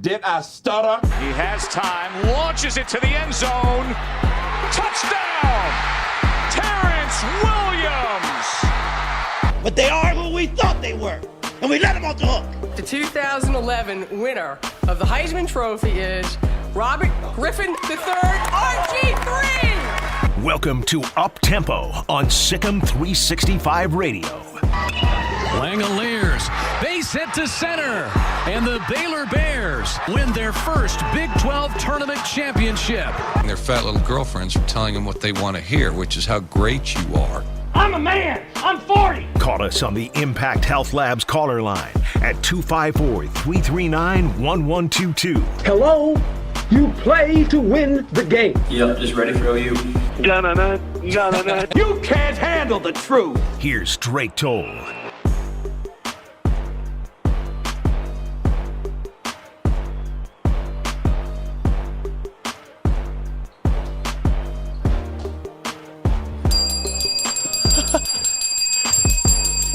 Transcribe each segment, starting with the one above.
Did I stutter? He has time, launches it to the end zone. Touchdown! Terrence Williams! But they are who we thought they were, and we let them off the hook. The 2011 winner of the Heisman Trophy is Robert Griffin III, RG3! Welcome to Up Tempo on SicEm365 Radio. Langoliers, base hit to center, and the Baylor Bears win their first Big 12 tournament championship. Their fat little girlfriends are telling them what they want to hear, which is how great you are. I'm a man. I'm 40. Call us on the Impact Health Labs caller line at 254-339-1122. Hello? You play to win the game. Yep, just ready for OU. You can't handle the truth. Here's Drake Toll.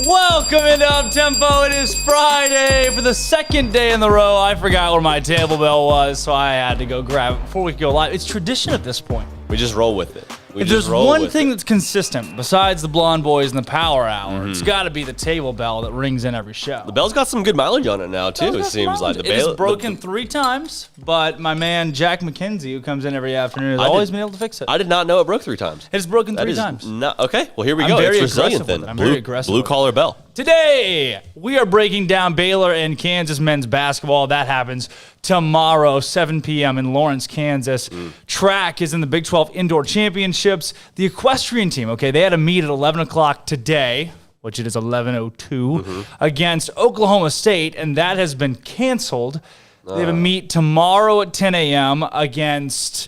Welcome into Up Tempo. It is Friday for the second day in the row. I forgot where my table bell was, so I had to go grab it before we could go live. It's tradition at this point. We just roll with it. If there's one thing that's consistent, besides the Blonde Boys and the Power Hour, it's got to be the table bell that rings in every show. The bell's got some good mileage on it now, too, it seems like. It is broken 3 times, but my man Jack McKenzie, who comes in every afternoon, has always been able to fix it. I did not know it broke 3 times. It's broken 3 times. Okay, well, here we go. It's resilient then. I'm very aggressive. Blue collar bell. Today, we are breaking down Baylor and Kansas men's basketball. That happens tomorrow, 7 p.m. in Lawrence, Kansas. Track is in the Big 12 Indoor Championships. The equestrian team, okay, they had a meet at 11 o'clock today, which it is 11:02, against Oklahoma State, and that has been canceled. They have a meet tomorrow at 10 a.m. against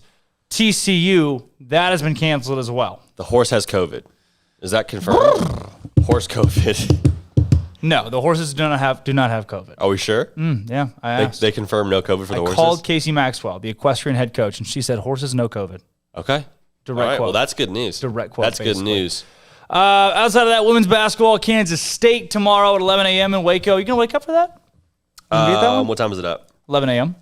TCU. That has been canceled as well. The horse has COVID. Is that confirmed? Horse COVID. No, the horses do not have COVID. Are we sure? Yeah, I asked. They confirmed no COVID for the horses? I called Casey Maxwell, the equestrian head coach, and she said horses no COVID. Okay. Direct quote. Well, that's good news. Direct quote. That's good news. Outside of that, women's basketball, Kansas State tomorrow at 11 a.m. in Waco. You gonna wake up for that? What time is it up? 11 a.m. Be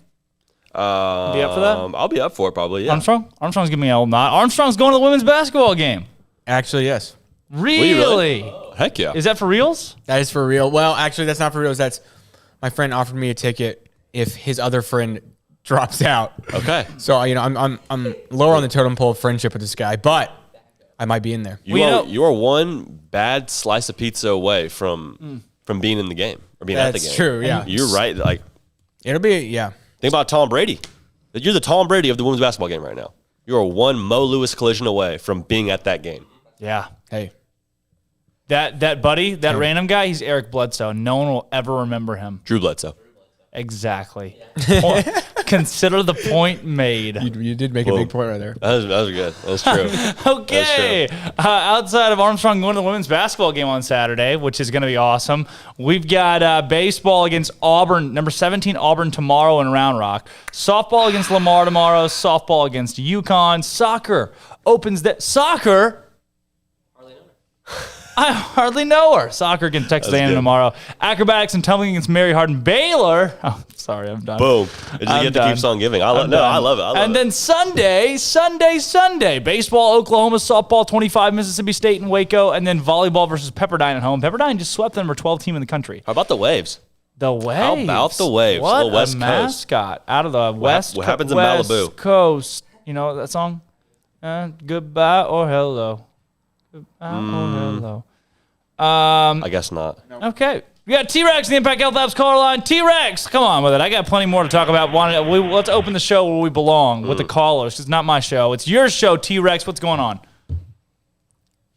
up for that? I'll be up for it probably. Yeah. Armstrong's giving me a old nod. Armstrong's going to the women's basketball game. Actually, yes. Really? Heck yeah. Is that for reals? That is for real. Well, actually, that's not for reals. That's my friend offered me a ticket if his other friend drops out. Okay. So I'm lower on the totem pole of friendship with this guy, but I might be in there. You are one bad slice of pizza away from being in the game or being at the game. That's true. Yeah. You're right. Like it'll be Think about Tom Brady. You're the Tom Brady of the women's basketball game right now. You are one Mo Lewis collision away from being at that game. Yeah. Hey. That buddy, that random guy, he's Eric Bledsoe. No one will ever remember him. Drew Bledsoe. Exactly. Consider the point made. You did make a big point right there. That was good. That's true. Okay. That's true. Outside of Armstrong going to the women's basketball game on Saturday, which is going to be awesome, we've got baseball against Auburn, number 17 Auburn tomorrow in Round Rock. Softball against Lamar tomorrow. Softball against UConn. Soccer opens that. Soccer? I hardly know her. Soccer against Texas A&M tomorrow. Acrobatics and tumbling against Mary Hardin Baylor. Oh, sorry, I'm done. Boom. It just keeps on giving. I love it. And then Sunday, baseball, Oklahoma, softball, 25, Mississippi State and Waco, and then volleyball versus Pepperdine at home. Pepperdine just swept the number 12 team in the country. How about the Waves? The Waves. How about the Waves? What West a Coast. mascot out of the West. What happens in West Malibu? Coast. You know that song? Goodbye or hello. Goodbye or hello. I guess not. Okay. We got T-Rex in the Impact Health Labs caller line. T-Rex, come on with it. I got plenty more to talk about. Let's open the show where we belong with the callers. It's not my show. It's your show, T-Rex. What's going on?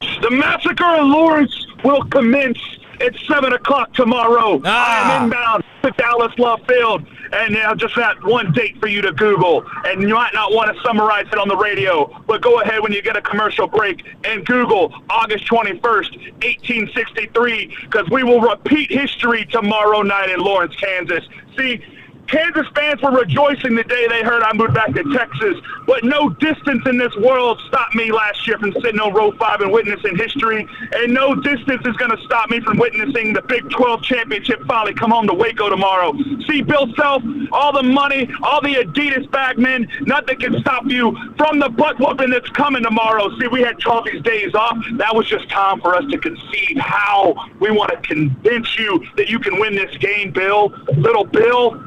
The massacre in Lawrence will commence at 7 o'clock tomorrow. I am inbound to Dallas Love Field. And just that one date for you to Google. And you might not want to summarize it on the radio, but go ahead when you get a commercial break and Google August 21st, 1863, because we will repeat history tomorrow night in Lawrence, Kansas. See, Kansas fans were rejoicing the day they heard I moved back to Texas, but no distance in this world stopped me last year from sitting on row 5 and witnessing history, and no distance is going to stop me from witnessing the Big 12 championship finally come home to Waco tomorrow. See, Bill Self, all the money, all the Adidas bagmen, nothing can stop you from the butt whooping that's coming tomorrow. See, we had all these days off. That was just time for us to conceive how we want to convince you that you can win this game, Bill. Little Bill,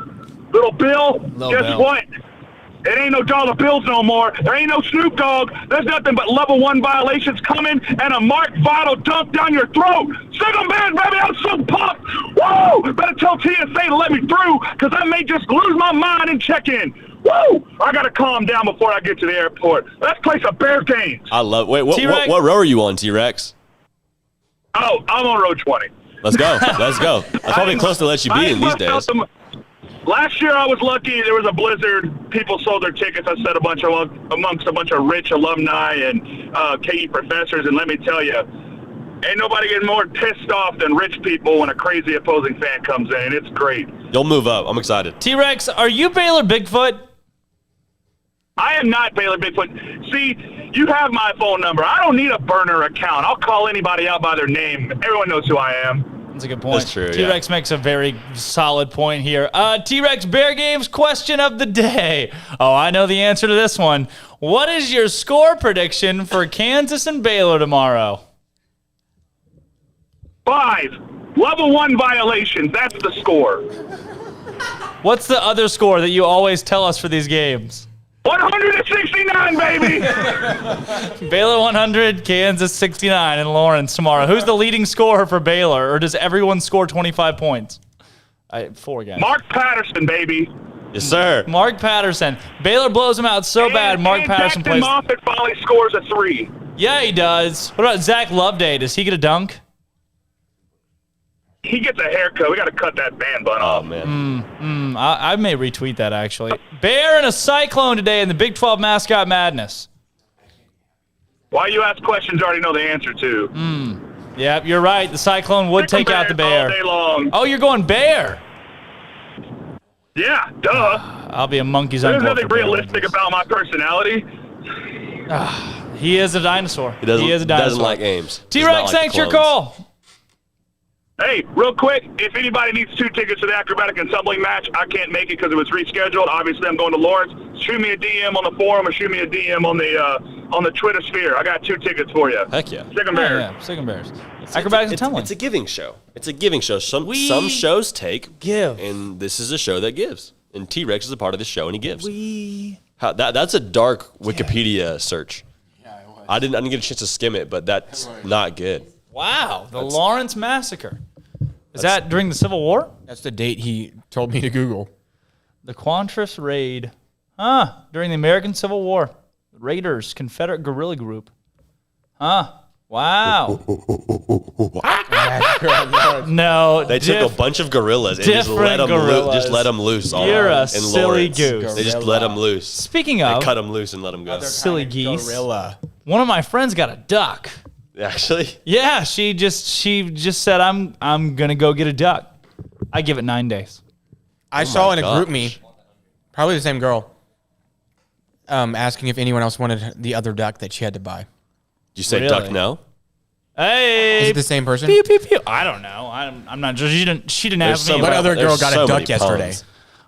guess what? It ain't no dollar bills no more. There ain't no Snoop Dogg. There's nothing but level 1 violations coming and a Mark Vital dunk down your throat. Second man, baby, I'm so pumped. Whoa! Better tell TSA to let me through because I may just lose my mind and check in. Woo! I got to calm down before I get to the airport. Let's play some Bear games. I love. Wait, what row are you on, T-Rex? Oh, I'm on row 20. Let's go. Let's go. That's probably close to let you be in these days. Last year I was lucky. There was a blizzard. People sold their tickets. I sat amongst a bunch of rich alumni and KU professors. And let me tell you, ain't nobody getting more pissed off than rich people when a crazy opposing fan comes in. And it's great. You'll move up. I'm excited. T-Rex, are you Baylor Bigfoot? I am not Baylor Bigfoot. See, you have my phone number. I don't need a burner account. I'll call anybody out by their name. Everyone knows who I am. That's a good point. That's true, T-Rex makes a very solid point here. T-Rex Bear Games question of the day. Oh, I know the answer to this one. What is your score prediction for Kansas and Baylor tomorrow? 5. Level 1 violations. That's the score. What's the other score that you always tell us for these games? 169, baby! Baylor 100, Kansas 69 in Lawrence tomorrow. Who's the leading scorer for Baylor, or does everyone score 25 points? 4 guys. Mark Patterson, baby. Yes, sir. Mark Patterson. Baylor blows him out so bad. Mark Patterson plays. Moffitt finally scores a 3. Yeah, he does. What about Zach Loveday? Does he get a dunk? He gets a haircut. We got to cut that man bun off. Oh, man. I may retweet that, actually. Bear and a Cyclone today in the Big 12 Mascot Madness. Why you ask questions you already know the answer to? Yeah, you're right. The Cyclone would take out the Bear. All day long. Oh, you're going Bear. Yeah, duh. I'll be a monkey's There's uncle. nothing realistic about my personality. He is a dinosaur. He doesn't like games. T-Rex, thanks for your call. Hey, real quick, if anybody needs 2 tickets to the acrobatic and tumbling match, I can't make it because it was rescheduled. Obviously, I'm going to Lawrence. Shoot me a DM on the forum or shoot me a DM on the Twitter sphere. I got 2 tickets for you. Heck yeah. SicEm Bears. Yeah, SicEm Bears. Acrobatics and tumbling. It's a giving show. Some shows take, and this is a show that gives. And T-Rex is a part of this show, and he gives. That's a dark Wikipedia search. Yeah, it was. I didn't get a chance to skim it, but that's not good. Wow, the Lawrence Massacre. Is that during the Civil War? That's the date he told me to Google. The Quantriss Raid. During the American Civil War. Raiders, Confederate guerrilla group. Wow. No. They took a bunch of gorillas and just let them loose. You're a silly goose. They just let them loose. Speaking of. They cut them loose and let them go. Silly geese. Gorilla. One of my friends got a duck. Actually? Yeah, she just said, I'm going to go get a duck. I give it 9 days. I saw in a group me, probably the same girl, asking if anyone else wanted the other duck that she had to buy. Did you say duck no? Hey. Is it the same person? Pew, pew, pew. I don't know. I'm not sure. She didn't ask me. What other girl got a duck yesterday?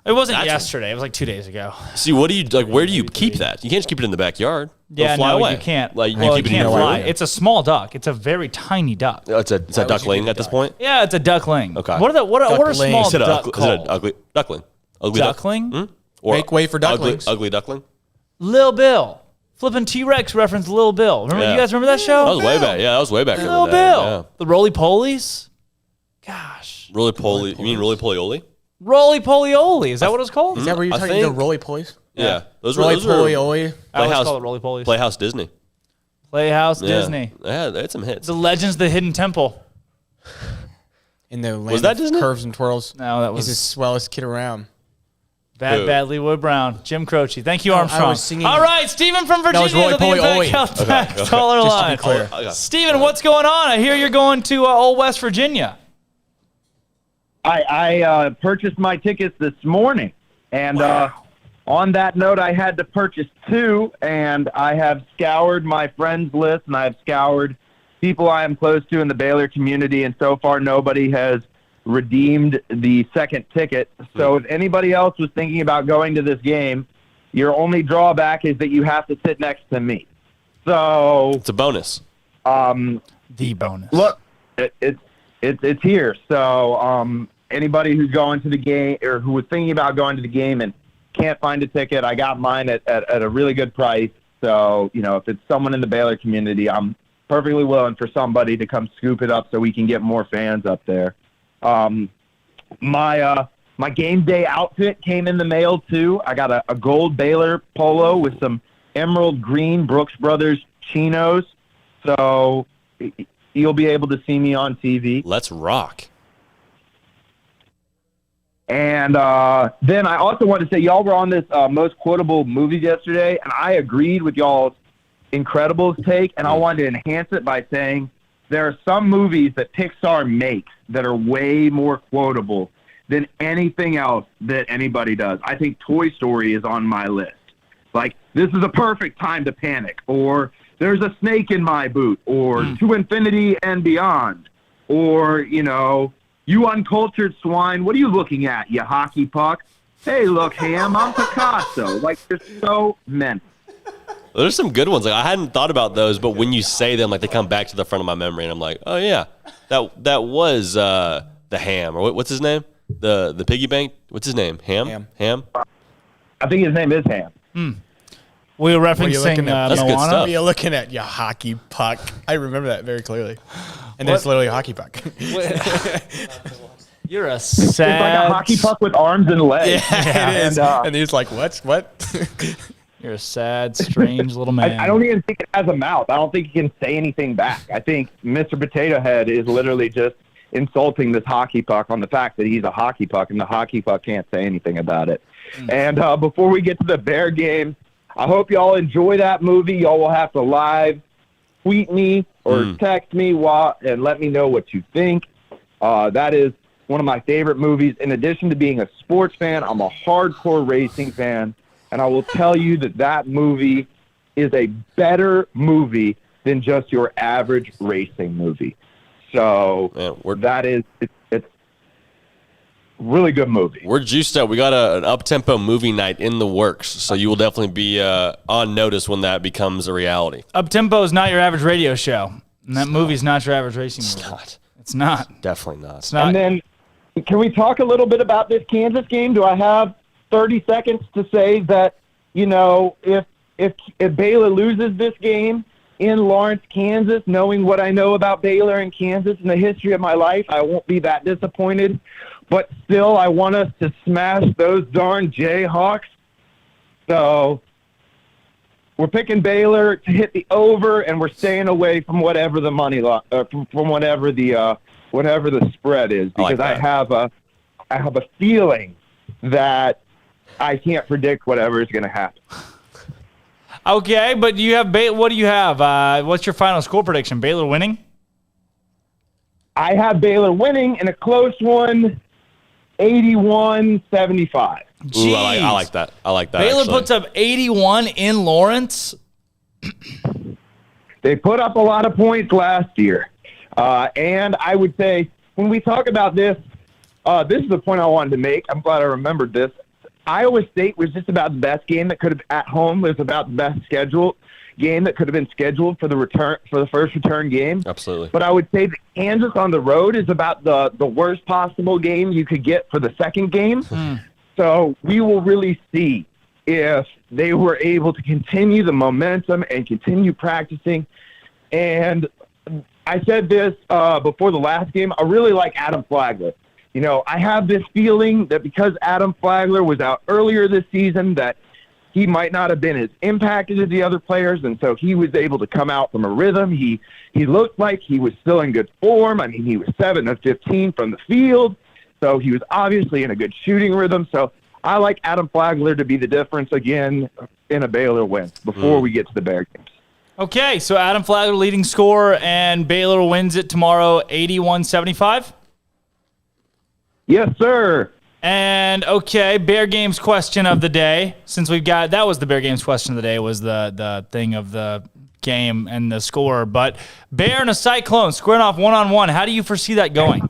It wasn't yesterday. It was like 2 days ago. See, what do you like? Where do you keep that? You can't just keep it in the backyard. Yeah, fly away. You can't. Like, well, you keep it can't it in fly. It's a small duck. It's a very tiny duck. It's a duckling at this point. Yeah, it's a duckling. Okay. What are small duck called? Is it an ugly duckling? Ugly duckling? Or make way for ducklings. Ugly duckling. Lil Bill. Flipping T-Rex reference Lil Bill. Remember? You guys remember that show? That was way back. Yeah, that was way back. Lil Bill. Yeah. The Roly Polies. Gosh. Roly Poly. You mean Roly Poly? Roly Poly-Oly. Is that what it's called? Is that where you're talking the Roly Polies? Yeah. Those Roly-Poly-Oly. I always call it Roly Polies. Playhouse Disney. Playhouse Disney. Yeah, they had some hits. The Legends of the Hidden Temple. In the land was that of Disney? Curves and twirls. No, that was... He's the swellest kid around. Bad Leroy Brown. Jim Croce. Thank you, Armstrong. I was singing... All right, Stephen from Virginia. That was Roly Poly-Oly. Caller line. Stephen, what's going on? I hear you're going to Old West Virginia. I purchased my tickets this morning. And on that note, I had to purchase 2, and I have scoured my friends list, and I have scoured people I am close to in the Baylor community, and so far nobody has redeemed the second ticket. So if anybody else was thinking about going to this game, your only drawback is that you have to sit next to me. So it's a bonus. The bonus. Look, it's here. So anybody who's going to the game or who was thinking about going to the game and can't find a ticket, I got mine at a really good price. So, if it's someone in the Baylor community, I'm perfectly willing for somebody to come scoop it up so we can get more fans up there. My game day outfit came in the mail too. I got a gold Baylor polo with some emerald green Brooks Brothers chinos. So you'll be able to see me on TV. Let's rock. And then I also wanted to say, y'all were on this most quotable movies yesterday, and I agreed with y'all's Incredibles take, and I wanted to enhance it by saying there are some movies that Pixar makes that are way more quotable than anything else that anybody does. I think Toy Story is on my list. Like, this is a perfect time to panic, or there's a snake in my boot, or To Infinity and Beyond, or, you uncultured swine, what are you looking at, you hockey puck? Hey, look, Ham, I'm Picasso. Like, there's so many. There's some good ones. Like, I hadn't thought about those, but when you say them, like, they come back to the front of my memory, and I'm like, oh yeah, that was the Ham, or what's his name? The piggy bank. What's his name? Ham. I think his name is Ham. We were referencing That's good Moana. stuff. What are you looking at, you hockey puck? I remember that very clearly. And then it's literally a hockey puck. You're a It's like sad. a hockey puck with arms and legs. Yeah, it is. And, And he's like, what? You're a sad, strange little man. I don't even think it has a mouth. I don't think he can say anything back. I think Mr. Potato Head is literally just insulting this hockey puck on the fact that he's a hockey puck, and the hockey puck can't say anything about it. And before we get to the Bear game, I hope y'all enjoy that movie. Y'all will have to live tweet me or text me and let me know what you think. That is one of my favorite movies. In addition to being a sports fan, I'm a hardcore racing fan, and I will tell you that movie is a better movie than just your average racing movie. So it's a really good movie. We're juiced up. We got an up-tempo movie night in the works, so you will definitely be on notice when that becomes a reality. Up-tempo is not your average radio show, and that movie's not your average racing movie. It's not. It's not. Definitely not. It's not. And then can we talk a little bit about this Kansas game? Do I have 30 seconds to say that, if Baylor loses this game in Lawrence, Kansas, knowing what I know about Baylor and Kansas and the history of my life, I won't be that disappointed. But still, I want us to smash those darn Jayhawks. So we're picking Baylor to hit the over, and we're staying away from whatever the money from whatever the spread is, because I have a feeling that I can't predict whatever is going to happen. Okay, but you have what do you have? What's your final score prediction? Baylor winning? I have Baylor winning in a close one, 81-75. Ooh, I like that. Baylor actually puts up 81 in Lawrence. They put up a lot of points last year. And I would say, when we talk about this, this is the point I wanted to make. I'm glad I remembered this. Iowa State was just about the best game that could have at home. It was about the best scheduled game that could have been scheduled for the first return game. Absolutely. But I would say that Kansas on the road is about the worst possible game you could get for the second game. So we will really see if they were able to continue the momentum and continue practicing. And I said this before the last game. I really like Adam Flagler. I have this feeling that because Adam Flagler was out earlier this season, that he might not have been as impacted as the other players, and so he was able to come out from a rhythm. He looked like he was still in good form. I mean, he was 7 of 15 from the field, so he was obviously in a good shooting rhythm. So I like Adam Flagler to be the difference again in a Baylor win before we get to the Bear games. Okay, so Adam Flagler leading scorer, and Baylor wins it tomorrow 81-75? Yes, sir. And okay, Bear Games question of the day. Since that was the Bear Games question of the day, was the thing of the game and the score. But Bear and a Cyclone squaring off 1-on-1. How do you foresee that going?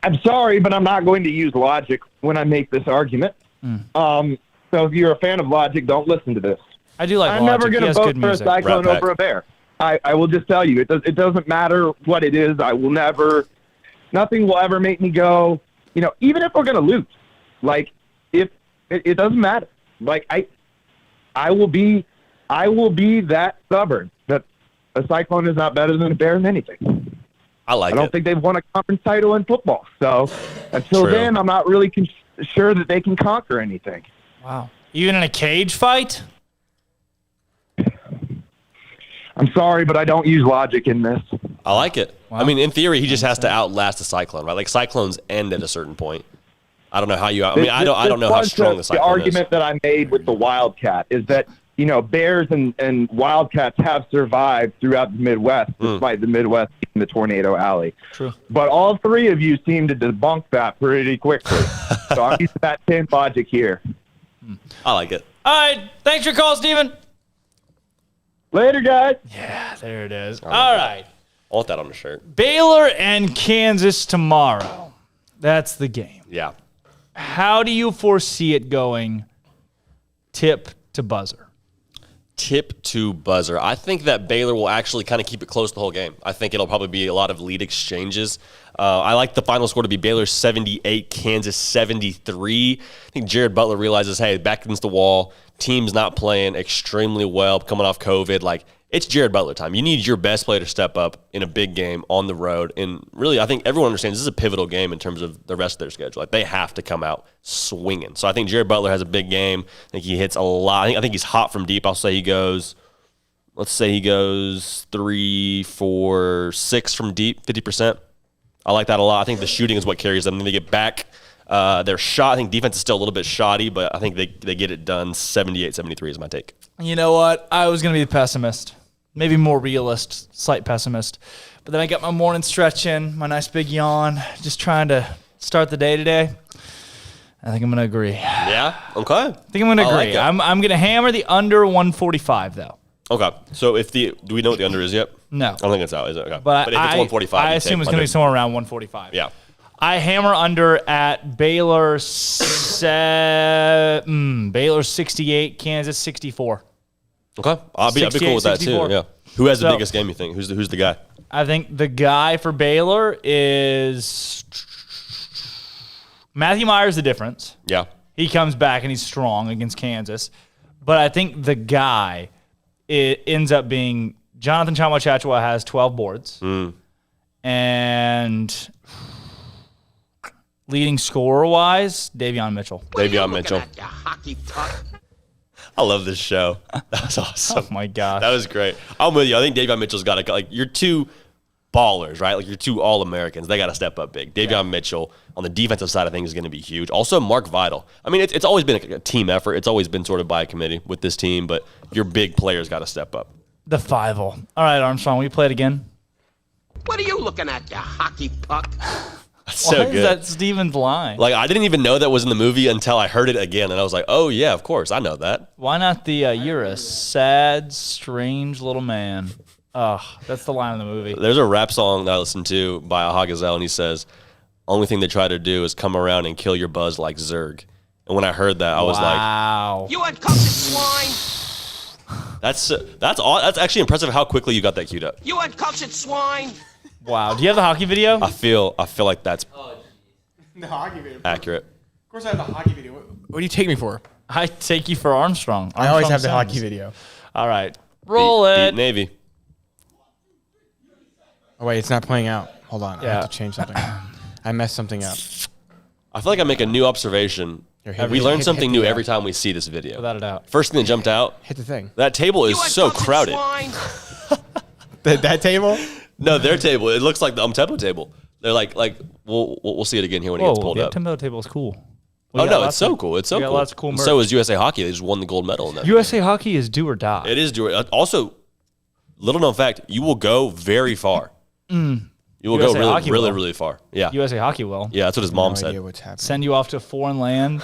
I'm sorry, but I'm not going to use logic when I make this argument. So if you're a fan of logic, don't listen to this. I do like I'm logic. never going to vote for a Cyclone over a Bear. I will just tell you, it doesn't matter what it is. Nothing will ever make me go, even if we're going to lose, like if it doesn't matter. Like I will be that stubborn that a Cyclone is not better than a Bear in anything. I don't think they've won a conference title in football. So until then, I'm not really sure that they can conquer anything. Wow. Even in a cage fight? I'm sorry, but I don't use logic in this. I like it. Wow. I mean, in theory, he just has to outlast a Cyclone, right? Like Cyclones end at a certain point. I don't know how you. I don't know how strong the Cyclone is. The argument that I made with the Wildcat is that Bears and Wildcats have survived throughout the Midwest, despite the Midwest being the tornado alley. True. But all three of you seem to debunk that pretty quickly. So I'm using that 10 logic here. I like it. All right. Thanks for your call, Steven. Later, guys. Yeah, there it is. All right. I want that on the shirt. Baylor and Kansas tomorrow. That's the game. Yeah. How do you foresee it going tip to buzzer? Tip to buzzer. I think that Baylor will actually kind of keep it close the whole game. I think it'll probably be a lot of lead exchanges. I like the final score to be Baylor 78, Kansas 73. I think Jared Butler realizes, hey, back against the wall, team's not playing extremely well, coming off COVID. Like, it's Jared Butler time. You need your best player to step up in a big game on the road. And really, I think everyone understands this is a pivotal game in terms of the rest of their schedule. Like, they have to come out swinging. So I think Jared Butler has a big game. I think he hits a lot. I think he's hot from deep. Let's say he goes 3, 4, 6 from deep, 50%. I like that a lot. I think the shooting is what carries them. Then they get back. Their shot, I think defense is still a little bit shoddy, but I think they get it done. 78-73 is my take. You know what? I was going to be the pessimist. Maybe more realist, slight pessimist. But then I got my morning stretch in, my nice big yawn, just trying to start the day today. I think I'm going to agree. Yeah? Okay. I think I'm going to agree. Like I'm going to hammer the under 145, though. Okay. So do we know what the under is yet? No. I don't think it's out, is it? Okay. But if it's 145, I assume it's going to be somewhere around 145. Yeah. I hammer under at Baylor 68, Kansas 64. Okay. I'll be cool with that too. Yeah. Who has the biggest game, you think? Who's the guy? I think the guy for Baylor is Matthew Myers, the difference. Yeah. He comes back and he's strong against Kansas. But I think the guy ends up being Jonathan Chama-Chachua has 12 boards. And leading scorer-wise, Davion Mitchell. Davion Mitchell. I love this show. That was awesome. Oh, my gosh. That was great. I'm with you. I think Davion Mitchell's got to, like, you're two ballers, right? Like, you're two All-Americans. They got to step up big. Davion Mitchell on the defensive side of things is going to be huge. Also, Mark Vidal. I mean, it's always been a team effort. It's always been sort of by a committee with this team, but your big players got to step up. The Fivel. All right, Armstrong, will you play it again? What are you looking at, you hockey puck? That's so good. Why is that Steven's line? Like, I didn't even know that was in the movie until I heard it again, and I was like, oh, yeah, of course, I know that. Why not the you're a sad, strange little man? That's the line in the movie. There's a rap song that I listened to by Aha Gazelle, and he says, only thing they try to do is come around and kill your buzz like Zerg. And when I heard that, I was like, wow. You uncultured swine! That's actually impressive how quickly you got that queued up. You uncultured swine! Wow. Do you have the hockey video? I feel like that's the hockey video. Accurate. Of course I have the hockey video. What do you take me for? I take you for Armstrong. I always have the hockey video. All right. Roll it. Beat Navy. Oh, wait, it's not playing out. Hold on. I have to change something. I messed something up. I feel like I make a new observation. We learn something new every time we see this video. Without a doubt. First thing that jumped out. Hit the thing. That table is so crowded. That table? No, their table. It looks like the tempo table. They're like we'll see it again here when it gets pulled up. The tempo table is cool. It's so cool. It's so cool. Lots of cool merch. So is USA Hockey. They just won the gold medal in that. USA Hockey is do or die. It is do or die. Also, little known fact, you will go very far. You'll You will USA go Hockey really, will. really far. Yeah. USA Hockey will. Yeah, that's what his mom said. What's happening? Send you off to a foreign land.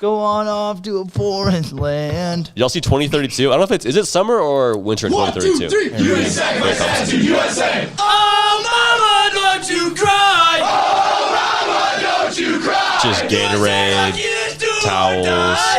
Go on off to a foreign land. Y'all see 2032? I don't know if is it summer or winter in 2032? 1, 2, 3, USA, USA, USA. Oh, mama, don't you cry. Oh, mama, don't you cry. Just Gatorade, towels.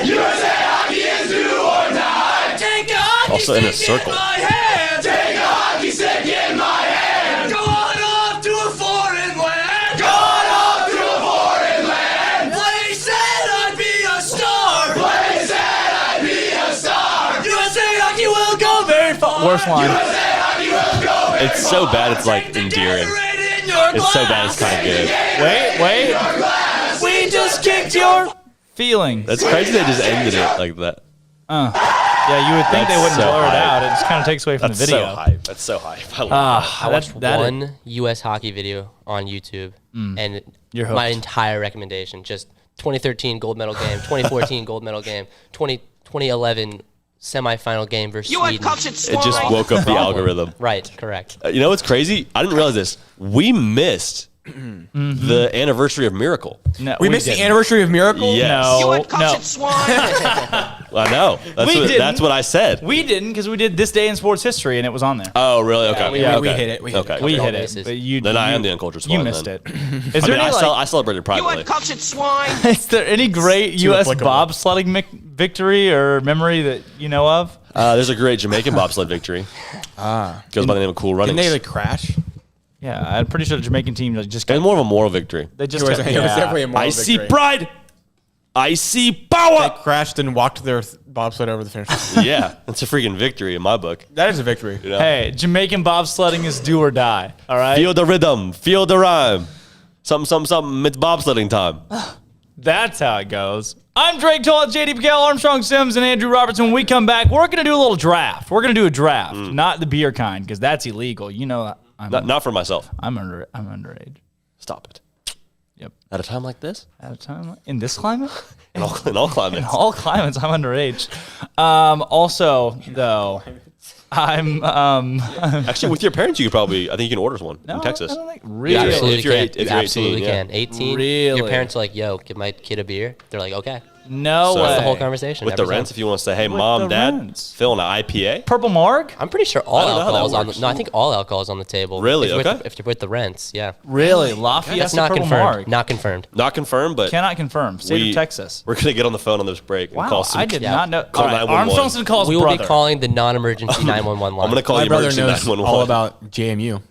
USA Hockey is do or die. Take a hockey Also in a stick circle. in my hand. Take a hockey stick in my hand. Go on off to a foreign land. Go on off to a foreign land. Play said I'd be a star. Play said I'd be a star. USA Hockey will go very far. Worst line. USA Hockey will go very It's so bad it's like endearing. It's so bad it's kind of good. Wait. We just kicked your feelings. That's crazy they just ended it like that. Yeah, you would think they wouldn't so blur it hype. out. It just kind of takes away from That's the video. so hype. That's so hype. I love it. I watched one U.S. hockey video on YouTube, and You're my hooked. entire recommendation, just 2013 gold medal game, 2014 gold medal game, 2011 semifinal game versus Sweden. It just woke up the algorithm. Right, correct. You know what's crazy? I didn't realize this. We missed the anniversary of Miracle. No, We missed didn't. the anniversary of Miracle? Yes. No. I know. That's what I said. We didn't because we did This Day in Sports History and it was on there. Oh, really? Okay. we hit it. We hit Okay. it. We hit bases. it. But you, Then I you- am the uncultured You swine. missed then. it. Is I there mean, any I celebrated privately. Is there any great U.S. applicable. bobsledding victory or memory that you know of? There's a great Jamaican bobsled victory. Goes by the name of Cool Runnings. Didn't they like crash? Yeah, I'm pretty sure the Jamaican team just And more of a moral victory. they just It was kept- definitely a moral I see victory. pride. I see They power. crashed and walked their bobsled over the finish line. Yeah, that's a freaking victory in my book. That is a victory. You know? Hey, Jamaican bobsledding is do or die. All right, Feel the rhythm. Feel the rhyme. Something. It's bobsledding time. that's how it goes. I'm Drake Toll and J.D. Pickell, Armstrong Sims, and Andrew Robertson. When we come back, we're going to do a little draft. We're going to do a draft, not the beer kind, because that's illegal. You know, Not for myself. I'm underage. Stop it. Yep. At a time like this? At a time in this climate, In all climates. in all climates, I'm underage. Also, though, I'm Actually, with your parents, you could probably. I think you can order one in Texas. I don't think You really. absolutely If you're can. eight- if You you're 18, absolutely yeah. can. 18. Really? Your parents are like, "Yo, give my kid a beer." They're like, "Okay." No So- way. That's the whole conversation. With the every rents, time. if you want to say, hey, With mom, the dad, rents. fill an IPA. Purple Marg? I'm pretty sure all I don't know how that alcohol is on works. the. No, I think all alcohol is on the table. Really? If you're Okay. with, if you're with the rents, yeah. Really? Lafayette That's not Purple confirmed. Marg. Not confirmed. Not confirmed, but Cannot confirm. State of Texas. We're going to get on the phone on this break and Wow, call some. I did Yeah. not know. Call All right, 911. Armstrongson calls We will brother. be calling the non-emergency 911 line. I'm going to call My the brother emergency knows 911. all about JMU.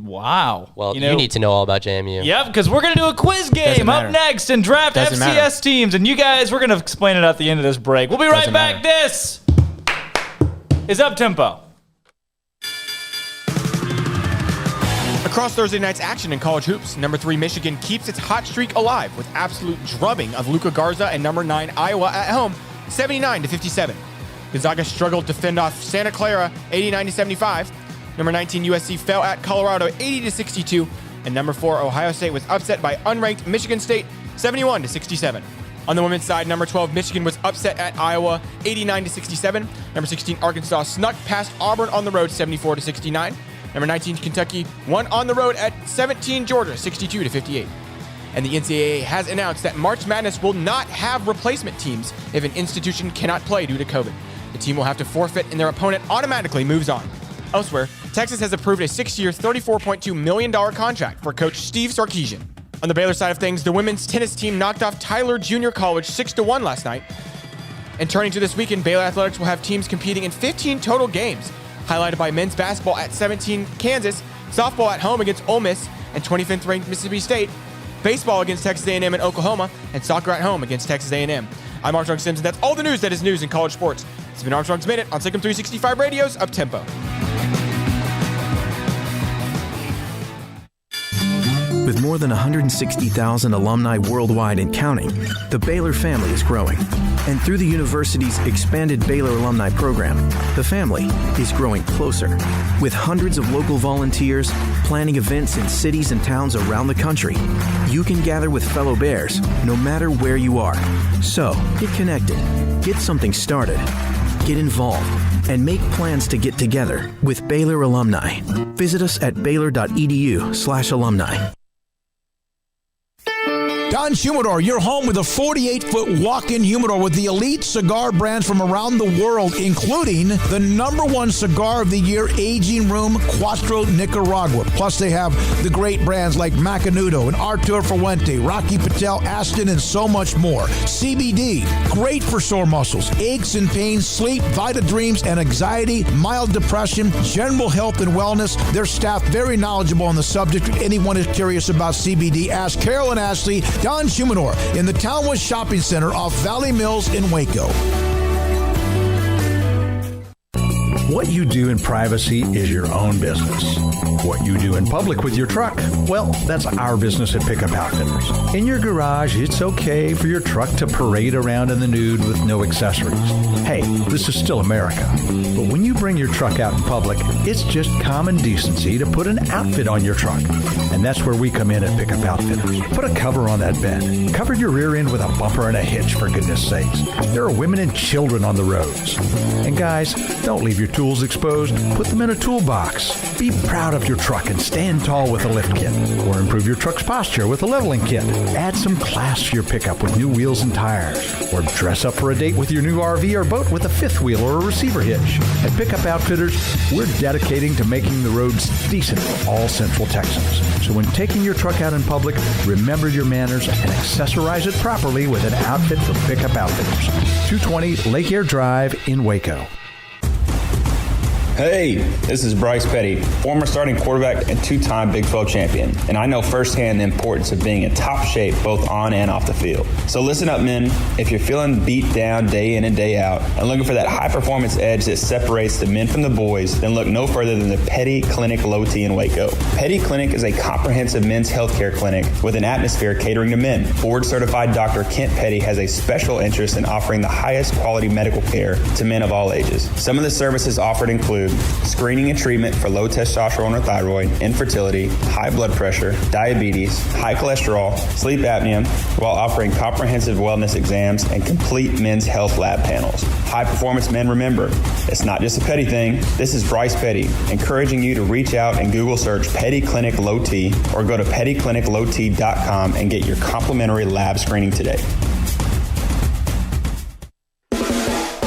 Wow. Well, you need to know all about JMU. Yep, because we're going to do a quiz game up matter. next and draft Doesn't FCS matter. teams. And you guys, we're going to explain it at the end of this break. We'll be right Doesn't back. matter. This is Up Tempo. Across Thursday night's action in college hoops, number 3 Michigan keeps its hot streak alive with absolute drubbing of Luka Garza and number 9 Iowa at home, 79-57. Gonzaga struggled to fend off Santa Clara, 89-75. Number 19 USC fell at Colorado, 80-62, and number 4 Ohio State was upset by unranked Michigan State, 71-67. On the women's side, number 12 Michigan was upset at Iowa, 89-67. Number 16 Arkansas snuck past Auburn on the road, 74-69. Number 19 Kentucky won on the road at 17 Georgia, 62-58. And the NCAA has announced that March Madness will not have replacement teams if an institution cannot play due to COVID. The team will have to forfeit and their opponent automatically moves on. Elsewhere, Texas has approved a 6-year, $34.2 million contract for coach Steve Sarkisian. On the Baylor side of things, the women's tennis team knocked off Tyler Junior College 6-1 last night. And turning to this weekend, Baylor Athletics will have teams competing in 15 total games, highlighted by men's basketball at 17 Kansas, softball at home against Ole Miss and 25th ranked Mississippi State, baseball against Texas A&M and Oklahoma, and soccer at home against Texas A&M. I'm Armstrong Sims, and that's all the news that is news in college sports. It's been Armstrong's Minute on SicEm365 Radio's Up Tempo. With more than 160,000 alumni worldwide and counting, the Baylor family is growing. And through the university's expanded Baylor alumni program, the family is growing closer. With hundreds of local volunteers planning events in cities and towns around the country, you can gather with fellow Bears no matter where you are. So, get connected. Get something started. get involved, and make plans to get together with Baylor alumni. Visit us at baylor.edu/alumni. Don Humidor, your home with a 48-foot walk-in humidor with the elite cigar brands from around the world, including the #1 cigar of the year, Aging Room Cuatro Nicaragua. Plus, they have the great brands like Macanudo and Artur Fuente, Rocky Patel, Aston, and so much more. CBD, great for sore muscles, aches and pains, sleep, Vita Dreams, and anxiety, mild depression, general health and wellness. Their staff very knowledgeable on the subject. If anyone is curious about CBD, ask Carol and Ashley. Don Humidor in the Townwest Shopping Center off Valley Mills in Waco. What you do in privacy is your own business. What you do in public with your truck, well, that's our business at Pickup Outfitters. In your garage, it's okay for your truck to parade around in the nude with no accessories. Hey, this is still America. But when you bring your truck out in public, it's just common decency to put an outfit on your truck. And that's where we come in at Pickup Outfitters. Put a cover on that bed. Cover your rear end with a bumper and a hitch, for goodness sakes. There are women and children on the roads. And guys, don't leave your tools exposed. Put them in a toolbox. Be proud of your truck and stand tall with a lift kit. Or improve your truck's posture with a leveling kit. Add some class to your pickup with new wheels and tires. Or dress up for a date with your new RV or boat with a fifth wheel or a receiver hitch. At Pickup Outfitters, we're dedicating to making the roads decent for all Central Texans. So when taking your truck out in public, remember your manners and accessorize it properly with an outfit from Pickup Outfitters. 220 Lake Air Drive in Waco. Hey, this is Bryce Petty, former starting quarterback and two-time Big 12 champion, and I know firsthand the importance of being in top shape both on and off the field. So listen up, men. If you're feeling beat down day in and day out and looking for that high-performance edge that separates the men from the boys, then look no further than the Petty Clinic Low T in Waco. Petty Clinic is a comprehensive men's healthcare clinic with an atmosphere catering to men. Board-certified Dr. Kent Petty has a special interest in offering the highest quality medical care to men of all ages. Some of the services offered include screening and treatment for low testosterone or thyroid, infertility, high blood pressure, diabetes, high cholesterol, sleep apnea, while offering comprehensive wellness exams and complete men's health lab panels. High performance men, remember, it's not just a Petty thing. This is Bryce Petty, encouraging you to reach out and Google search Petty Clinic Low T or go to pettycliniclowt.com and get your complimentary lab screening today.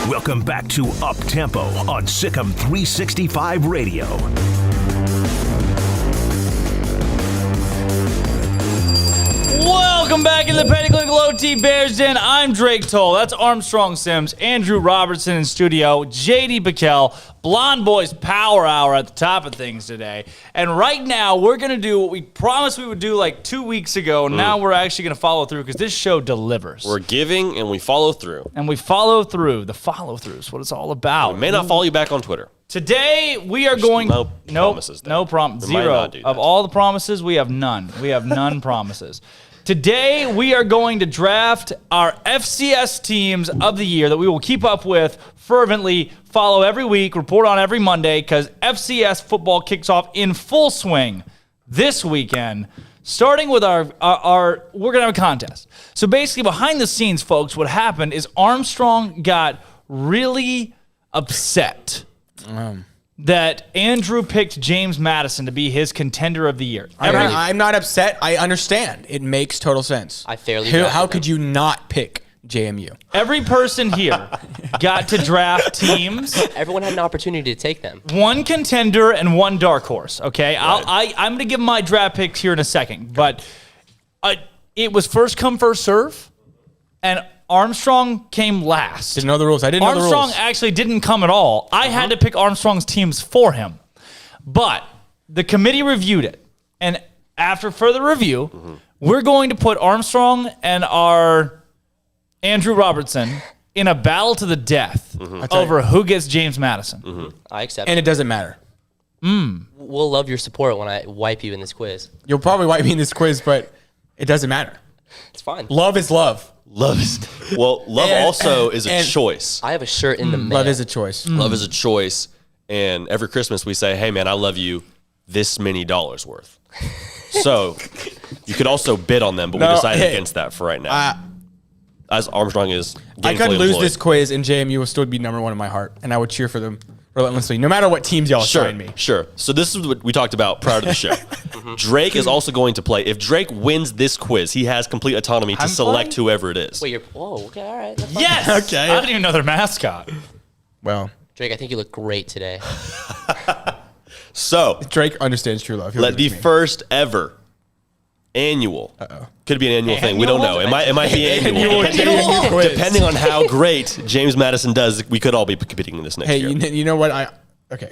Welcome back to Up Tempo on SicEm365 Radio. Welcome back in the Petty Clinic Low T Bears Den. I'm Drake Toll. That's Armstrong Sims, Andrew Robertson in studio, J.D. Pickell, Blonde Boys Power Hour at the top of things today. And right now, we're going to do what we promised we would do like 2 weeks ago. Now we're actually going to follow through because this show delivers. We're giving and we follow through. And we follow through. The follow-through is what it's all about. We may not follow you back on Twitter. Today, we are going... No promises. No promise. Zero. Of all the promises, we have none. We have none promises. Today, we are going to draft our FCS teams of the year that we will keep up with fervently, follow every week, report on every Monday, because FCS football kicks off in full swing this weekend. Starting with our we're going to have a contest. So basically, behind the scenes, folks, what happened is Armstrong got really upset that Andrew picked James Madison to be his contender of the year. I'm not upset. I understand. It makes total sense. I fairly How could you not pick JMU? Every person here got to draft teams. Everyone had an opportunity to take them. One contender and one dark horse, okay? Right. I'm going to give my draft picks here in a second, but it was first come, first serve, and Armstrong came last. Didn't know the rules. I didn't know the rules. Armstrong actually didn't come at all. I had to pick Armstrong's teams for him. But the committee reviewed it. And after further review, we're going to put Armstrong and our Andrew Robertson in a battle to the death over who gets James Madison. I accept And it doesn't matter. We'll love your support when I wipe you in this quiz. You'll probably wipe me in this quiz, but it doesn't matter. It's fine. Love is love. Love is also is a choice. I have a shirt in the mail. Love is a choice. Love is a choice. And every Christmas we say, hey, man, I love you this many dollars worth. So you could also bid on them, but we decided against that for right now. as Armstrong is. I could gainfully lose employed. this quiz, and JMU will still be number one in my heart, and I would cheer for them relentlessly, no matter what teams y'all assign me. Sure. So this is what we talked about prior to the show. Drake is also going to play. If Drake wins this quiz, he has complete autonomy to select whoever it is. Wait, okay, all right. that's fine. Yes. Okay. I didn't even know their mascot. Well, Drake, I think you look great today. So Drake understands true love. He'll let give the it to me. first ever annual. Could be an annual thing. We don't know. It might be annual. Annual quiz. Depending on how great James Madison does, we could all be competing in this next Hey, year. you know what? Okay.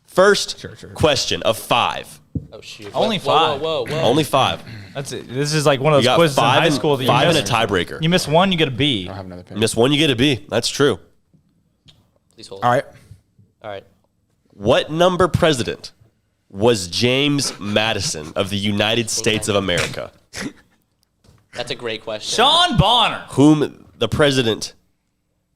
First question of 5. Oh, shoot. Only 5. Whoa. Only 5. That's it. This is like one of You those got quizzes in 5 high and, school that you 5 and a miss. tiebreaker. You miss one, you get a B. I don't have another pen. Miss one, you get a B. That's true. Please hold. All right. All right. What number president was James Madison of the United States of America? That's a great question. Sean Bonner. Whom the president,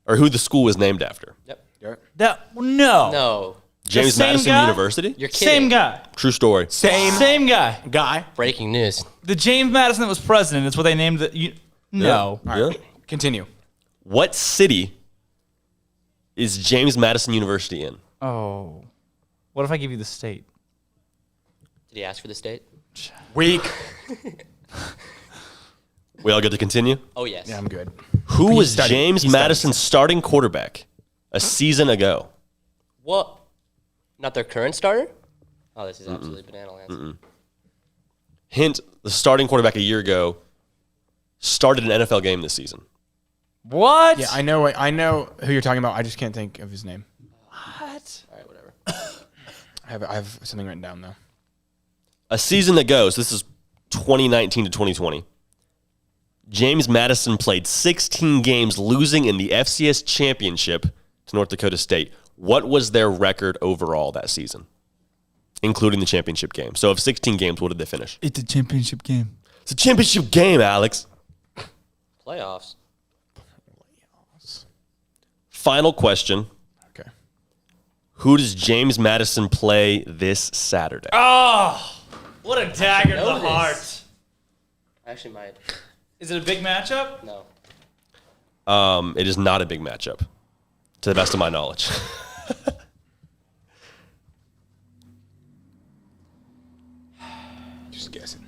or who the school was named after? Yep. No. James same Madison guy? University? You're kidding. Same guy. True story. Same guy. Breaking news. The James Madison that was president. That's what they named it. No. Yeah. Yeah. Continue. What city is James Madison University in? Oh. What if I give you the state? Did he ask for the state? Weak. We all good to continue? Oh, yes. Yeah, I'm good. Who He was studied. James He studied. Madison's starting quarterback a season ago? What? Not their current starter? Oh, this is absolutely banana lands. Hint, the starting quarterback a year ago started an NFL game this season. What? Yeah, I know who you're talking about. I just can't think of his name. What? All right, whatever. I have something written down though. A season ago, so this is 2019 to 2020, James Madison played 16 games, losing in the FCS championship to North Dakota State. What was their record overall that season, including the championship game? So of 16 games, what did they finish? It's a championship game. It's a championship game, Alex. Playoffs. Final question. Okay. Who does James Madison play this Saturday? Oh, what a dagger to the this. heart. I actually might. Is it a big matchup? No. It is not a big matchup, to the best of my knowledge. Just guessing.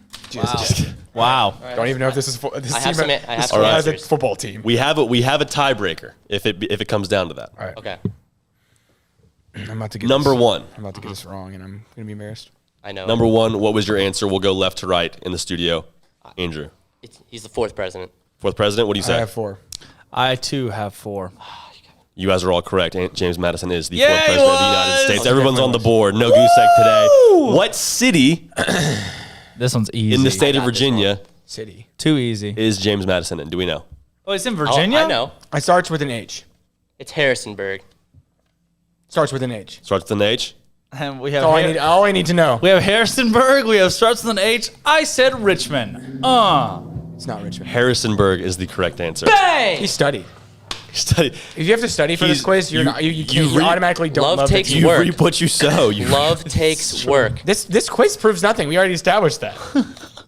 Wow. Right. Don't even know if this is this I team have some has a answers. football team. We have a tiebreaker if it comes down to that. All right. Okay. I'm about to get Number this, one. I'm about to get this wrong, and I'm gonna be embarrassed. I know. Number one, what was your answer? We'll go left to right in the studio. Andrew. He's the fourth president. Fourth president, what do you say? I have 4. I too have 4. You guys are all correct. James Madison is the Yeah, fourth he president of the was! United States. Everyone's on the board. No goose egg today. What city This one's easy. in the state of Virginia City. Too easy. is James Madison in? Do we know? Oh, it's in Virginia? I know. I starts with an H. It's Harrisonburg. Starts with an H. Starts with an H? And we have That's all I need to know. We have Harrisonburg. We have starts with an H. I said Richmond. It's not Richmond. Harrisonburg is the correct answer. Bang! He studied. Study. If you have to study for this quiz, you automatically don't Love love takes the team. work. You reap what you sow. Love takes work. This quiz proves nothing. We already established that.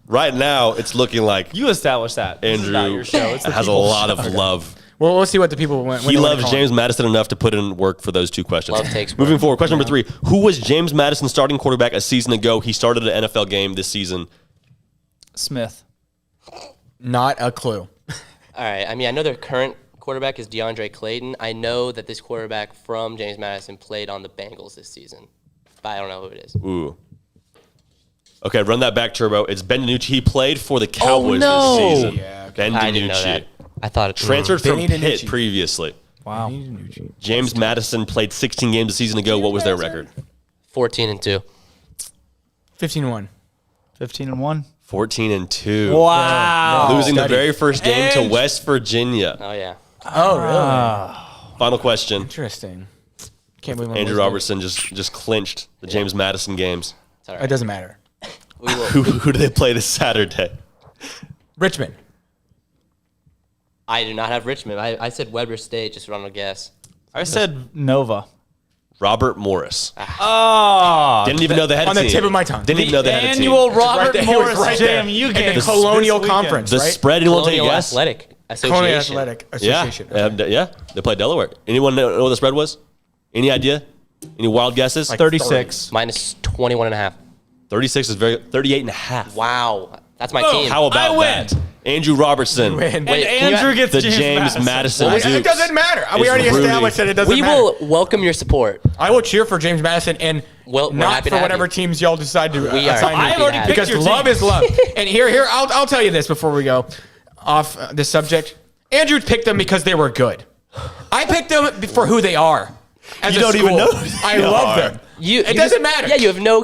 Right now, it's looking like You established that. This is not Andrew your show. It's the has a people's lot show. of love. Well, we'll see what the people when He they wanna loves call James him. Madison enough to put in work for those 2 questions. Love takes work. Moving forward, question number 3. Who was James Madison's starting quarterback a season ago? He started an NFL game this season. Smith. Not a clue. All right. I mean, I know their current quarterback is DeAndre Clayton. I know that this quarterback from James Madison played on the Bengals this season, but I don't know who it is. Ooh. Okay, run that back, Turbo. It's Ben DiNucci. He played for the Cowboys no. this season. Yeah, Ben I didn't know that. DiNucci. I thought it Transferred from Benny Pitt DiNucci. previously. Wow. James Madison played 16 games a season ago. What was their record? 14-2. 15-1. 15-1. 14-2. Wow. Losing the Study. very first game to West Virginia. Oh yeah. Oh, really? Final question. Interesting. Can't believe I'm Andrew losing. Robertson just clinched the James Madison games. It's all It right. doesn't matter. We will. Who do they play this Saturday? Richmond. I do not have Richmond. I said Weber State just on a guess. I said Nova. Robert Morris. Oh. Didn't even know they had a On team. the tip of my tongue. Didn't even know they had a team. Annual Robert right there. It was Morris right there. JMU In game. the Colonial Conference, The right? spread, anyone take a Colonial guess? Athletic. Coney Athletic Association. Yeah. They played Delaware. Anyone know what the spread was? Any idea? Any wild guesses? Like 36. Minus 21.5. 36 is 38.5. Wow. That's my team. How about that? Andrew Robertson. And Andrew gets the James Madison. It doesn't matter. We already established that it doesn't matter. We will welcome your support. I will cheer for James Madison and we're not happy for to have whatever you. teams y'all decide to assign me. I've already picked because your love team. is love. And here, I'll tell you this before we go off this subject. Andrew picked them because they were good. I picked them for who they are. As You a don't school. even know. I love them. It doesn't matter. Yeah, you have no.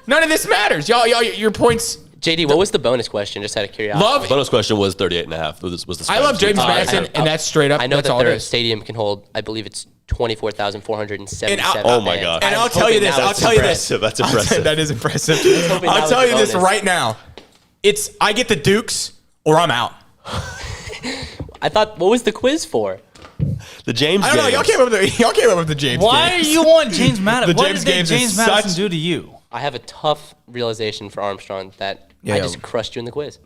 None of this matters. Y'all, your points. JD, what was the bonus question? Just out of curiosity. The bonus question was 38.5. Was the spread. I love James Madison, and that's straight up. I know that's that all it their is. stadium can hold, I believe it's 24,477. Oh my God. And I'll tell you this. That's impressive. That is impressive. I'll tell you this right now. I get the Dukes or I'm out. I thought, what was the quiz for? The James I don't know. Y'all came up with the James Why games. do you want James Madison? The What James did games James is Madison such- do to you? I have a tough realization for Armstrong that I just crushed you in the quiz.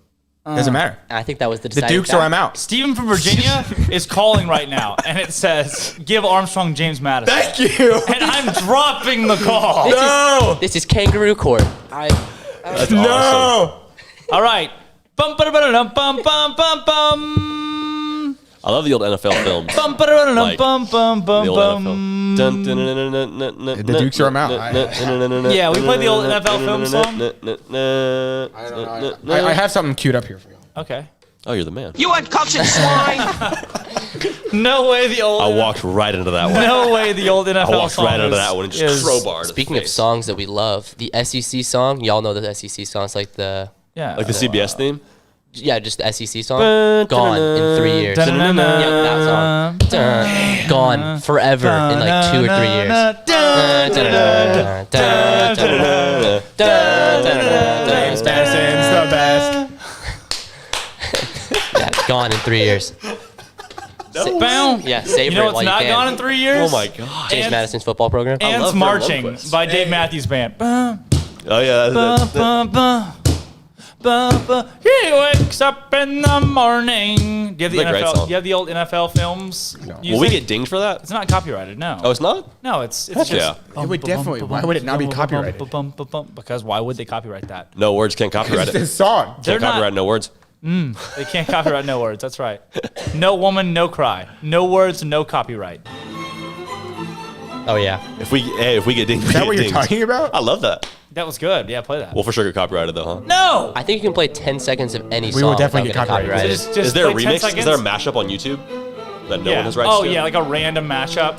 Doesn't matter. And I think that was the The deciding Dukes or I'm out. Stephen from Virginia is calling right now, and it says, give Armstrong James Madison. Thank you. And I'm dropping the call. This is kangaroo court. That's No. awesome. All right. Bum, ba-da-ba-da-dum, bum, bum, bum, bum. I love the old NFL films. Bum, ba-da-ba-da-dum, Like, bum, bum, bum, The old NFL bum. film. The The Dukes or I'm out. Yeah, we played the old NFL film song. I have something queued up here for you. Okay. Oh, you're the man. You uncultured swine! No way the old. I walked right into that one. No way the old NFL I walked song right into is- that one and just is- crowbarred. Speaking of songs that we love, the SEC song, y'all know the SEC songs like the... Yeah. Like the CBS theme? Yeah, just the SEC song. Gone in 3 years. Yep, that song. Gone forever in like 2 or 3 years. James Madison's the best. Yeah, gone in 3 years. Bound. Yeah, savor You know it what's while not you can. gone in 3 years? Oh my God. James Madison's football program. Ants love Marching Lundquist. by Dave Matthews Band. Bum, Oh, yeah. bum, bum, bum. He wakes up in the morning. Do you have the That's a great NFL? song. Do you have the old NFL films? Will we get dinged for that? It's not copyrighted. No. Oh, it's not? No, it's Heck just. yeah. It would definitely. Why would it not be copyrighted? Because why would they copyright that? No words can't copyright It's it. a song. They're Can't copyright not. no words. They can't copyright no words. That's right. No woman, no cry. No words, no copyright. Oh, yeah. If we get dinged, Is that what you're talking about? I love that. That was good. Yeah, play that. We'll for sure get copyrighted though, huh? No. I think you can play 10 seconds of any song. will definitely without get getting copyrighted. Just Is there a play 10 remix? Is seconds? there a mashup on YouTube that no one has rights Oh to? yeah, like a random mashup.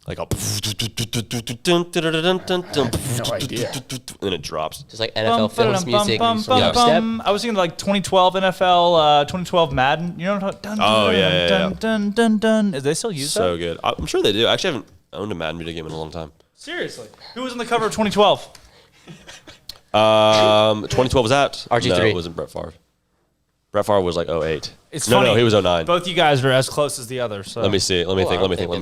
Like a. No idea. And it drops. Just like NFL films music. Yeah. Step. I was thinking like 2012 NFL, 2012 Madden. You know what I'm talking about? Oh, yeah. Dun, dun, dun, dun. Is they still use So that? good. I'm sure they do. I actually haven't owned a Madden video game in a long time. Seriously. Who was on the cover of 2012? 2012 was that? RG3. No, it wasn't Brett Favre. Brett Favre was like 08. It's No, funny. he was 09. Both you guys are as close as the other. So Let me see. Let me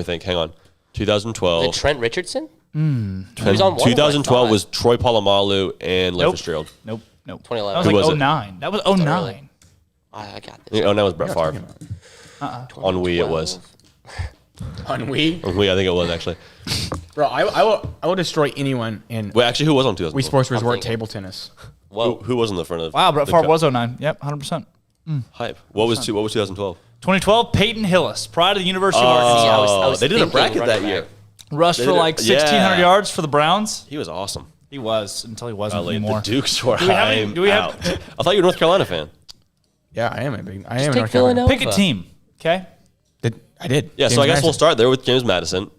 think. Hang on. 2012. Did Trent Richardson? He And was on one of 2012 like was Troy Polamalu and Larry Nope. Fitzgerald. Nope. 2011. That was Who like was it? 09. That was 09. I got this. Oh, no, it was Brett Favre. On Wii it was. On Wii? On Wii, I think it was actually. Bro, I will destroy anyone in Wait, actually, who was on 2012? Wii Sports Resort thinking. table tennis. Whoa. Who was on the front of? Wow, Brett the Favre cup? was 09. Yep, 100%. Hype. What was 2012? 2012, Peyton Hillis, pride of the University of I Arkansas. was They did a thinking bracket that running year. back. Rushed They for did like it- 1,600 yeah. yards for the Browns. He was awesome. He was until he wasn't Golly, anymore. the Dukes were Do we have any- do we have- out. I thought you were a North Carolina fan. Yeah, I am a big. I Just am take North Carolina. Villanova. Pick a team, okay? I did. Yeah, so James I guess Madison. we'll start there with James Madison.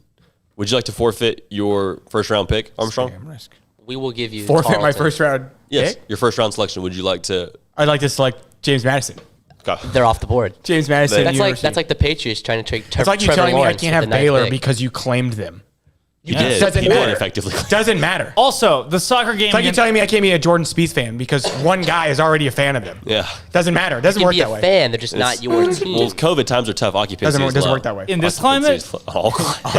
Would you like to forfeit your first round pick, Armstrong? Damn risk. We will give you Forfeit my Tarleton. first round. Yes, pick? your first round selection. Would you like to? I'd like to select James Madison. Go. They're off the board. James Madison. That's like the Patriots trying to take It's like you Trevor telling me I Lawrence can't with have the ninth Baylor pick. because you claimed them. You did. Doesn't People matter. effectively. Doesn't matter. Also, the soccer game. It's like you against- telling me I can't be a Jordan Spieth fan because one guy is already a fan of them. Yeah. Doesn't matter. Doesn't You can work be that a way. fan. They're just not your team. Well, COVID times are tough. Occupancy Doesn't work that way. in this climate, All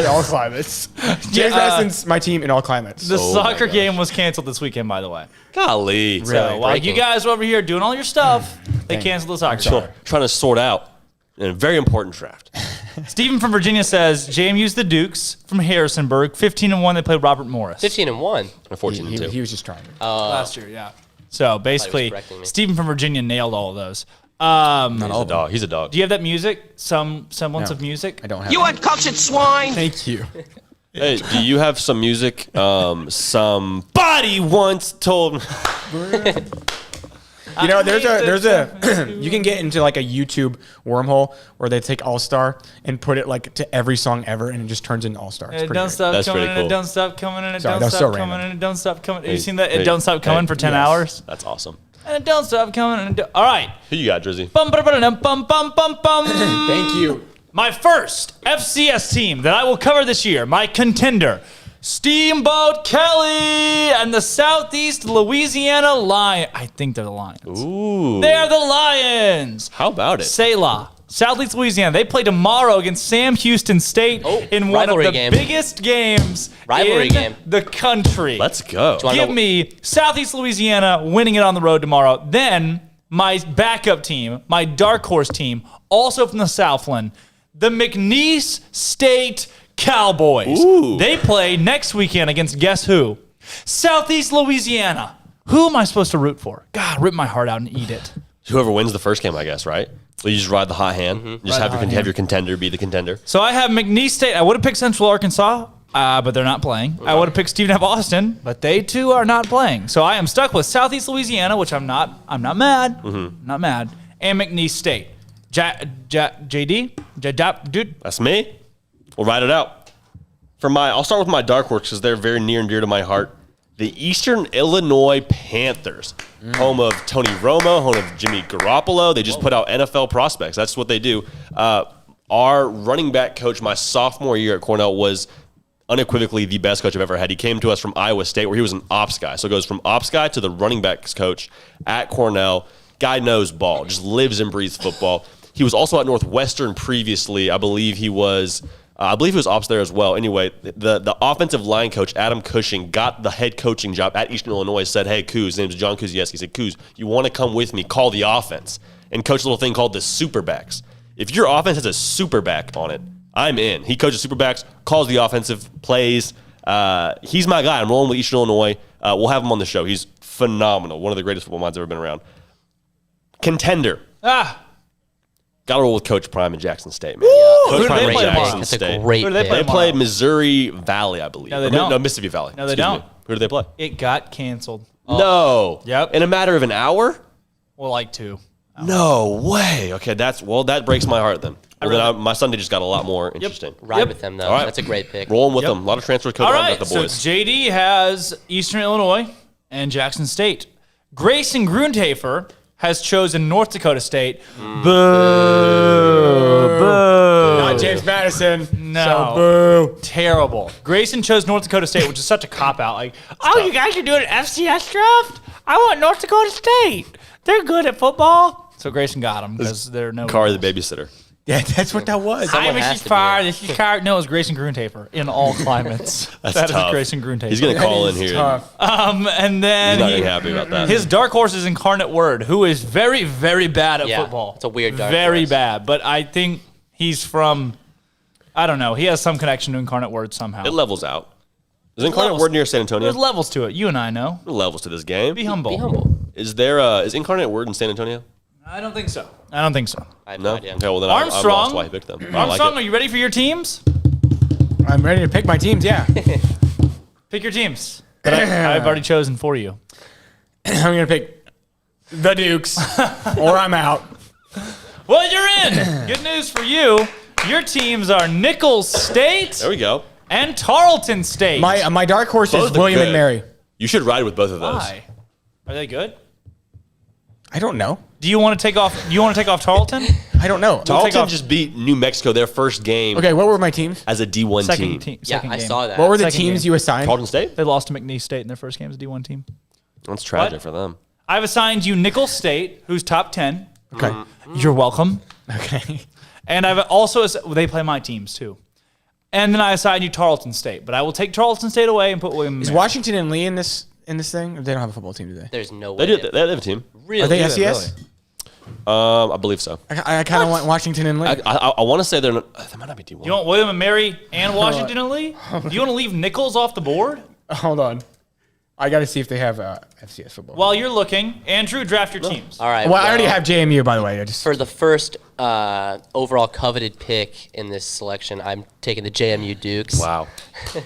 all climates. James Madison's my team in all climates. the Oh soccer my game was canceled this weekend, by the way. Golly. So while you guys were over here doing all your stuff, They canceled the soccer. So, trying to sort out in a very important draft. Stephen from Virginia says JMU's the Dukes from Harrisonburg. 15-1. They played Robert Morris. 15-1. Or 14-2. He was just trying. Last year, yeah. So basically, Stephen from Virginia nailed all of those. He's a dog. Do you have that music? Some semblance of music? I don't have. You uncultured swine. Thank you. Hey, do you have some music? Somebody once told me. You know, there's a you can get into like a YouTube wormhole where they take All Star and put it like to every song ever, and it just turns into All Star. It don't stop coming, and it don't stop coming, and it don't stop coming, and it don't stop coming. Have you seen that? It don't stop coming for 10 hours. That's awesome. And it don't stop coming. All right. Who you got, Drizzy? Bum, bum, bum, bum, bum. Thank you. My first FCS team that I will cover this year, my contender, Steamboat Kelly and the Southeast Louisiana Lions. I think they're the Lions. Ooh. They're the Lions. How about it? Selah. Southeast Louisiana. They play tomorrow against Sam Houston State in one of the biggest games in the country. Let's go. Give me Southeast Louisiana winning it on the road tomorrow. Then my backup team, my dark horse team, also from the Southland, the McNeese State Cowboys. Ooh. They play next weekend against guess who? Southeast Louisiana. Who am I supposed to root for? God, rip my heart out and eat it. Whoever wins the first game, I guess, right? So you just ride the hot hand. You just have your contender be the contender. So I have McNeese State. I would have picked Central Arkansas, but they're not playing. I would have picked Stephen F. Austin, but they too are not playing. So I am stuck with Southeast Louisiana, which I'm not mad. Not mad. And McNeese State. J.D? Dude. That's me. We'll ride it out. I'll start with my dark horse because they're very near and dear to my heart. The Eastern Illinois Panthers, home of Tony Romo, home of Jimmy Garoppolo. They just put out NFL prospects. That's what they do. Our running back coach, my sophomore year at Cornell, was unequivocally the best coach I've ever had. He came to us from Iowa State, where he was an ops guy. So it goes from ops guy to the running backs coach at Cornell. Guy knows ball, just lives and breathes football. He was also at Northwestern previously. I believe he was ops there as well. Anyway, the offensive line coach, Adam Cushing, got the head coaching job at Eastern Illinois, said, hey, Kuz, his name is John Kuzieski. He said, Kuz, you want to come with me, call the offense, and coach a little thing called the superbacks. If your offense has a superback on it, I'm in. He coaches superbacks, calls the offensive plays. He's my guy. I'm rolling with Eastern Illinois. We'll have him on the show. He's phenomenal. One of the greatest football minds I've ever been around. Contender. Got to roll with Coach Prime in Jackson State, man. Coach Prime in Jackson State. That's a great pick. They played Missouri Valley, I believe. No, they don't. No, Mississippi Valley. No, they don't. Who did they play? It got canceled. No. Yep. In a matter of an hour? Well, like 2. No way. Okay, that breaks my heart then. Well, then my Sunday just got a lot more interesting. Ride with them, though. All right. That's a great pick. Rolling with them. A lot of transfer code on the boys. So JD has Eastern Illinois and Jackson State. Grayson Grundhafer has chosen North Dakota State. Boo. Boo. Not James Madison. No. So boo. Terrible. Grayson chose North Dakota State, which is such a cop-out. Like, you guys are doing an FCS draft? I want North Dakota State. They're good at football. So Grayson got them because they're no. Kari the babysitter. Yeah, that's what that was. Hi, Mrs. Farr. This is Kari. No, it was Grayson Grundhafer in all climates. That is Grayson Grundhafer. He's going to call in here. And then he's not really happy about that. His dark horse is Incarnate Word, who is very, very bad at football. It's a weird dark Very horse. bad. But I think he's from, I don't know, he has some connection to Incarnate Word somehow. It levels out. Is Incarnate Word near San Antonio? There's levels to it. You and I know. There's levels to this game. Be humble. Be humble. Is Incarnate Word in San Antonio? I don't think so. I don't think so. I have no idea. Okay, well then Armstrong, I'm lost why he picked them. Armstrong, are you ready for your teams? I'm ready to pick my teams, yeah. Pick your teams. But I've already chosen for you. I'm going to pick the Dukes, or I'm out. Well, you're in. Good news for you. Your teams are Nichols State. There we go. And Tarleton State. My dark horse is William and Mary. You should ride with both of those. Why? Are they good? I don't know. Do you want to take off? You want to take off Tarleton? I don't know. Tarleton just beat New Mexico their first game. Okay, what were my teams? As a D1 Second team. Second I game. saw that. What were the Second teams game. you assigned? Tarleton State? They lost to McNeese State in their first game as a D1 team. That's tragic for them. I've assigned you Nichols State, who's top 10. Okay. You're welcome. Okay. And I've also, they play my teams too. And then I assigned you Tarleton State, but I will take Tarleton State away and put William. Is Washington and Lee in this thing? Or they don't have a football team, do they? There's no way. They have a team. Really? Are they Yeah, FCS? I believe so. I kind of want Washington and Lee. I want to say they might not be D1. You want William and Mary and Washington and Lee? Do you want to leave Nichols off the board? Hold on. I got to see if they have FCS football. While you're looking, Andrew, draft your teams. All right. Well, I already have JMU, by the way. For the first overall coveted pick in this selection, I'm taking the JMU Dukes. Wow.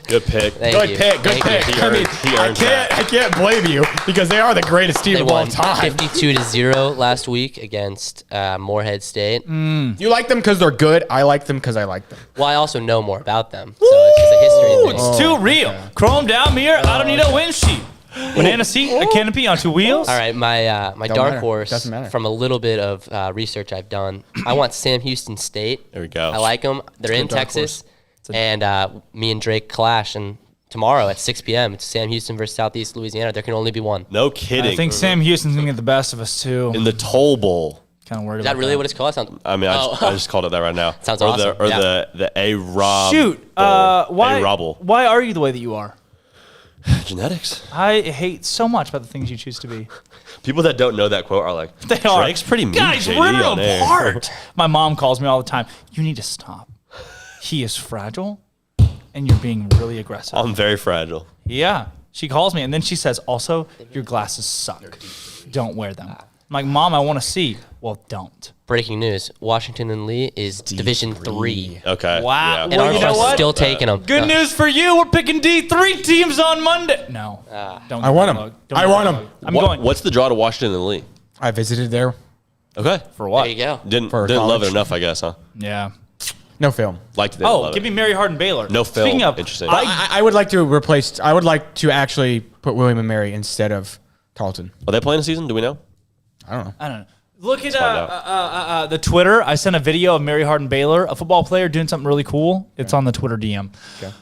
Good pick. Thank you. Good pick. I can't blame you because they are the greatest team of all time. 52-0 last week against Morehead State. You like them because they're good. I like them because I like them. Well, I also know more about them, so it's just a history thing. It's too real. Chrome down here. I don't need a windshield. Banana seat, a canopy on 2 wheels. All right, my dark horse from a little bit of research I've done. I want Sam Houston State. There we go. I like them. They're in Texas, and me and Drake clash. And tomorrow at 6 p.m. it's Sam Houston versus Southeast Louisiana. There can only be one. No kidding. I think Sam Houston's gonna get the best of us too. In the Toll Bowl. Kind of worried. Is that really what it's called? I just called it that right now. Sounds awesome. The A-Rob. Shoot. Why are you the way that you are? Genetics. I hate so much about the things you choose to be. People that don't know that quote are like, they are. Drake's pretty mean. Guys, JD rip on it air. apart. My mom calls me all the time. You need to stop. He is fragile, and you're being really aggressive. I'm very fragile. Yeah. She calls me, and then she says, also, your glasses suck. Don't wear them. I'm like, Mom, I want to see. Well, don't. Breaking news: Washington and Lee is Division 3. Okay. Wow. Yeah. And Well, our you know what? still taking them. Good news for you. We're picking D3 teams on Monday. No. Don't. I want them. I want them. I'm going. What's the draw to Washington and Lee? I visited there. Okay. For what? There you go. Didn't For love college. it enough, I guess, huh? Yeah. No film. Liked it. Oh, give me Mary Hardin Baylor. No film. Speaking of, Interesting. I would like to replace. I would like to actually put William and Mary instead of Tarleton. Are they playing a season? Do we know? I don't know. I don't know. Look at the Twitter. I sent a video of Mary Hardin Baylor, a football player, doing something really cool. It's on the Twitter DM. Okay.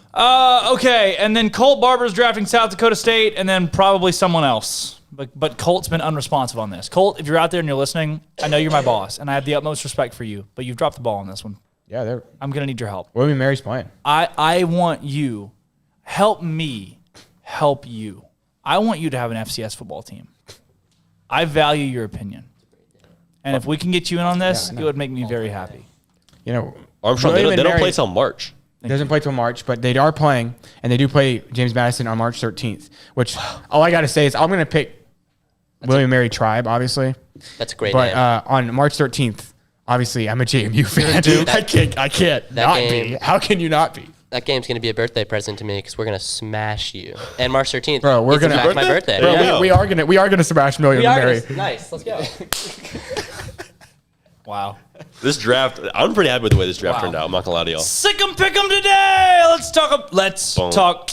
Okay, and then Colt Barber's drafting South Dakota State, and then probably someone else. But Colt's been unresponsive on this. Colt, if you're out there and you're listening, I know you're my boss, and I have the utmost respect for you, but you've dropped the ball on this one. Yeah, I'm going to need your help. William and Mary's playing. I want you, help me, help you. I want you to have an FCS football team. I value your opinion. And if we can get you in on this, it would make me very happy. You know, Armstrong, they don't play till March. Doesn't play till March, but they are playing, and they do play James Madison on March 13th, which all I got to say is I'm going to pick William and Mary Tribe, obviously. That's a great But name. on March 13th, obviously, I'm a JMU fan. I can't not be. How can you not be? That game's going to be a birthday present to me because we're going to smash you. And March 13th, Bro, we're going to my birthday. Bro, Yeah. we are gonna smash William and Mary. Nice. Let's go. Wow. This draft, I'm pretty happy with the way this draft turned out. I'm not gonna lie to y'all. Sick 'em, pick 'em today. Let's talk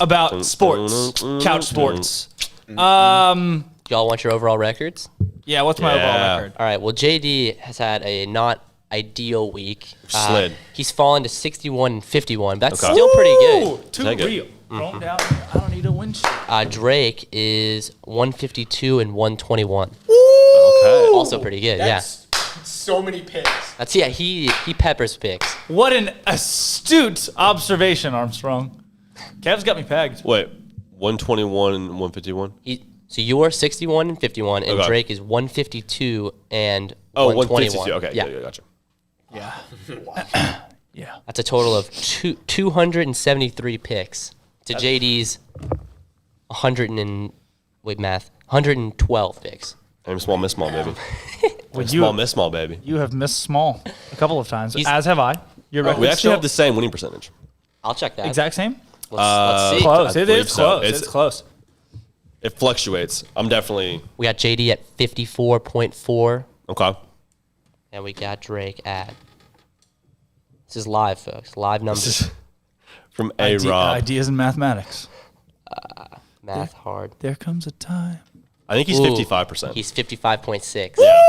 about sports, couch sports. Y'all want your overall records? Yeah. What's my overall record? All right. Well, JD has had a not ideal week. Slid. He's fallen to 61-51. That's Okay. still pretty good. Too real. Thrown down. I don't need a windshield. Drake is 152-121. Okay. Also pretty good. So many picks. That's he peppers picks. What an astute observation, Armstrong. Kev's got me pegged. Wait, 121 and 151? So you're 61-51, and Okay. Drake is 152 and 152. 121. Okay, yeah, gotcha. Yeah. Yeah. That's a total of 273 picks to JD's 112 picks. I'm small, miss small, baby. Well, Small, miss small, baby. You have missed small a couple of times, as have I. We actually have the same winning percentage. I'll check that. Exact same? Let's see. Close. I It believe is so. close. It's close. It fluctuates. I'm definitely... We got JD at 54.4. Okay. And we got Drake at... This is live, folks. Live numbers. From A-Rob. Ideas in mathematics. Math hard. There comes a time. I think he's 55%. He's 55.6. Yeah.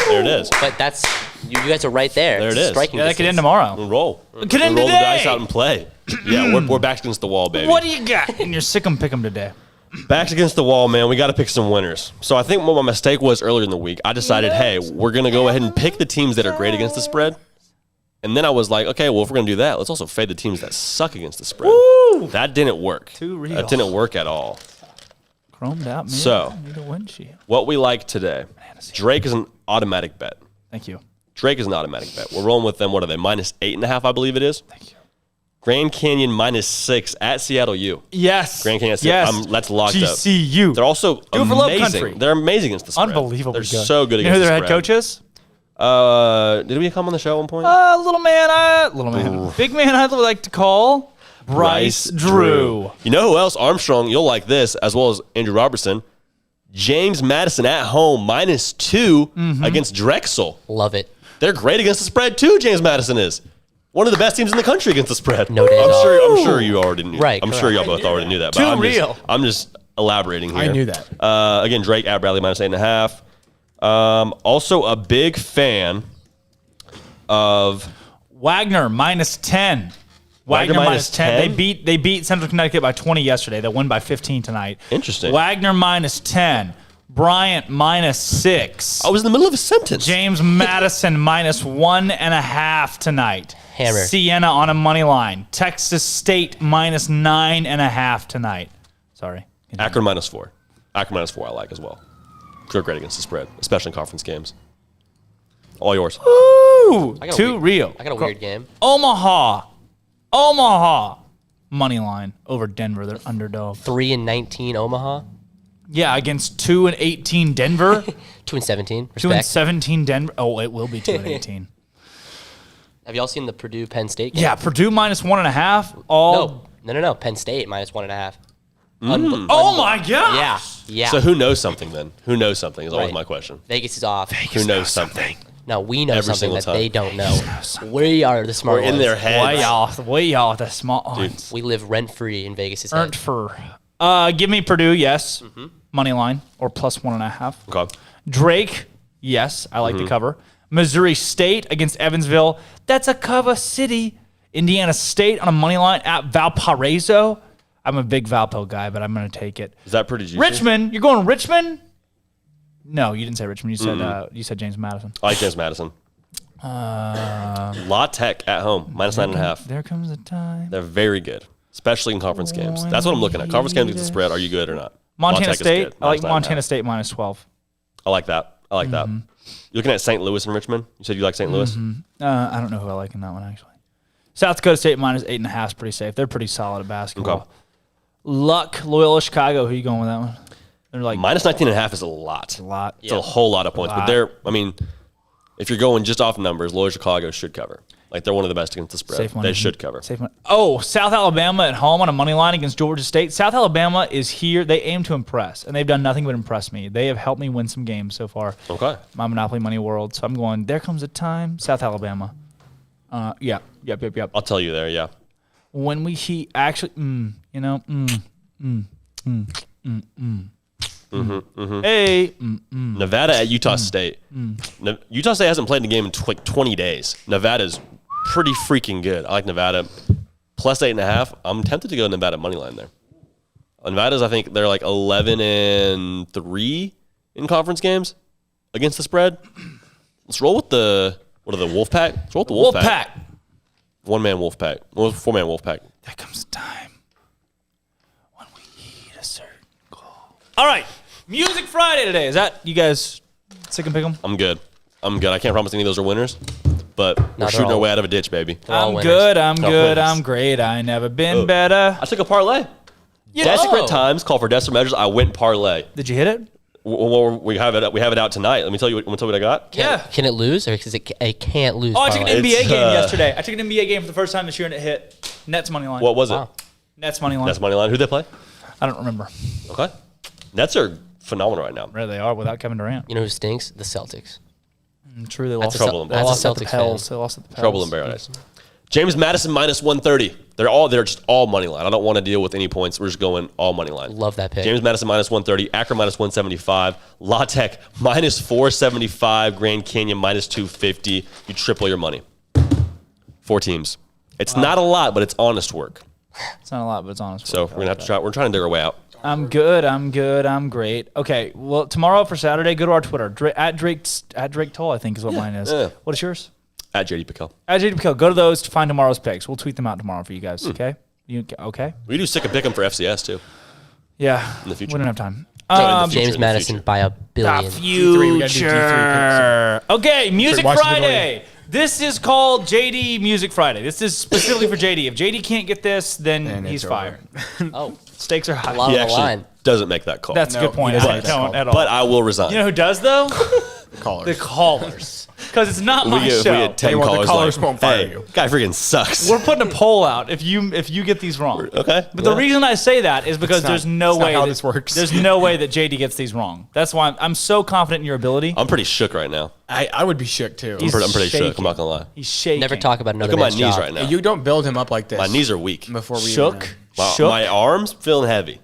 There it is. But that's... You guys are right there. There it is. Striking Yeah, that could distance. end tomorrow. We'll roll. Could end roll the today. dice out and play. Yeah, we're backs against the wall, baby. What do you got in your sick 'em pick 'em today? Backs against the wall, man. We got to pick some winners. So I think what my mistake was earlier in the week, I decided, hey, we're going to go ahead and pick the teams that are great against the spread. And then I was like, okay, well, if we're going to do that, let's also fade the teams that suck against the spread. Woo! That didn't work. Too real. That didn't work at all. Chromed out, man. So, I need a windshield. what we like today, Drake is an automatic bet. Thank you. Drake is an automatic bet. We're rolling with them. What are they? -8.5, I believe it is. Thank you. Grand Canyon -6 at Seattle U. Yes. Grand Canyon. Yes. That's locked GCU. up. They're also Do it for Love Country. amazing. They're amazing against the spread. Unbelievably They're good. so good You know against who the their spread. head coach is? Did we come on the show at one point? Little man. Big man I'd like to call Bryce Drew. You know who else? Armstrong, you'll like this, as well as Andrew Robertson. James Madison at home -2 against Drexel. Love it. They're great against the spread too, James Madison is. One of the best teams in the country against the spread. No days I'm sure you already knew. Right, I'm sure y'all both already knew that. Too But real. I'm just elaborating here. I knew that. Again, Drake at Bradley -8.5. Also a big fan of Wagner -10. Wagner -10. They beat Central Connecticut by 20 yesterday. They'll win by 15 tonight. Interesting. Wagner -10. Bryant -6. I was in the middle of a sentence. James Madison -1.5 tonight. Hammer. Siena on a money line. Texas State -9.5 tonight. Sorry. Akron -4. Akron -4 I like as well. They're great against the spread, especially in conference games. All yours. Ooh, I got too real. I got a weird game. Omaha money line over Denver. They're underdog. 3-19 Omaha. Yeah, against 2-18 Denver. 2-17. 2-17 Denver. Oh, it will be 2-18. Have y'all seen the Purdue Penn State game? Yeah, Purdue -1.5. No. Penn State -1.5. Oh my gosh. Yeah. So who knows something then? Who knows something is always Right. my question. Vegas is off. Who knows something? No, we know Every something single that time. they don't know. We are the smart We're in ones. their heads. Way off the small ones. We live rent-free in Vegas' Earned head. for. Give me Purdue, yes. Money line or +1.5. Okay. Drake, yes. I like the cover. Missouri State against Evansville. That's a cover city. Indiana State on a money line at Valparaiso. I'm a big Valpo guy, but I'm going to take it. Is that pretty juicy? Richmond, you're going Richmond? No, you didn't say Richmond. You said James Madison. I like James Madison. La Tech at home -9.5. There comes a time. They're very good, especially in conference games. That's what I'm looking at. Conference games against the spread. Are you good or not? La Montana Tech is State. good. I like -9.5. Montana State -12. I like that. You looking at St. Louis and Richmond? You said you like St. Louis? I don't know who I like in that one, actually. South Dakota State -8.5 is pretty safe. They're pretty solid at basketball. Okay. Luck, Loyola, Chicago. Who you going with that one? They're like -19.5 is a lot. It's a lot. It's a whole lot of points. But if you're going just off numbers, Loyola Chicago should cover. Like they're one of the best against the spread. Safe money. They should cover. Safe money. Oh, South Alabama at home on a money line against Georgia State. South Alabama is here. They aim to impress, and they've done nothing but impress me. They have helped me win some games so far. Okay. My Monopoly Money World. So I'm going, there comes a time. South Alabama. Yep. I'll tell you there, yeah. When he actually, Hey. Nevada at Utah State. Utah State hasn't played in a game in like 20 days. Nevada's pretty freaking good. I like Nevada. +8.5. I'm tempted to go Nevada money line there. Nevada's, I think they're like 11-3 in conference games against the spread. Let's roll with the Wolfpack? Let's roll with the Wolfpack. One-man Wolfpack. 4-man Wolfpack. There comes a time when we eat a certain goal. All right. Music Friday today. Is that you guys sick and pick 'em? I'm good. I can't promise any of those are winners, but we're shooting our way out of a ditch, baby. I'm good. I'm great. I never been better. I took a parlay. Desperate times call for desperate measures. I went parlay. Did you hit it? Well, we have it out tonight. Let me tell you what I got. Can it lose, or because it can't lose? Oh, I took an NBA game yesterday. I took an NBA game for the first time this year, and it hit. Nets money line. What was it? Nets money line. Nets money line. Who'd they play? I don't remember. Okay. Nets are phenomenal right now. Right, they are without Kevin Durant. You know who stinks? The Celtics. True, they lost. Trouble in They lost Celtics at the Pels. They lost at the Pels. Trouble in paradise. James Madison -130. They're just all money line. I don't want to deal with any points. We're just going all money line. Love that pick. James Madison -130. Akron -175. La Tech -475. Grand Canyon -250. You triple your money. 4 teams. It's not a lot, but it's honest work. It's not a lot, but it's honest. So we're gonna have to try. We're trying to dig our way out. I'm good. I'm great. Okay. Well, tomorrow for Saturday, go to our Twitter at Drake Toll. I think is what mine is. Yeah. What is yours? At JD Pickell. At JD Pickell. Go to those to find tomorrow's picks. We'll tweet them out tomorrow for you guys. Okay. You okay? We do sick and pick them for FCS too. Yeah. In the future. We don't have time. James Madison by a billion. The future. Okay, Music Friday. This is called JD Music Friday. This is specifically for JD. If JD can't get this, then he's fired. Oh, stakes are high. He actually doesn't make that call. That's a good point. I don't at all. But I will resign. You know who does though? Callers. The callers. Because it's not my show. We get 10 callers. The callers won't fire hey, you. Guy freaking sucks. We're putting a poll out if you get these wrong. Okay. But the reason I say that is because there's no way how this works. There's no way that JD gets these wrong. That's why I'm so confident in your ability. I'm pretty shook right now. I would be shook too. I'm pretty shook. I'm not gonna lie. He's shaking. Never talk about another Look at my man's knees job. right now. You don't build him up like this. My knees are weak. Before we shook. My arms feeling heavy.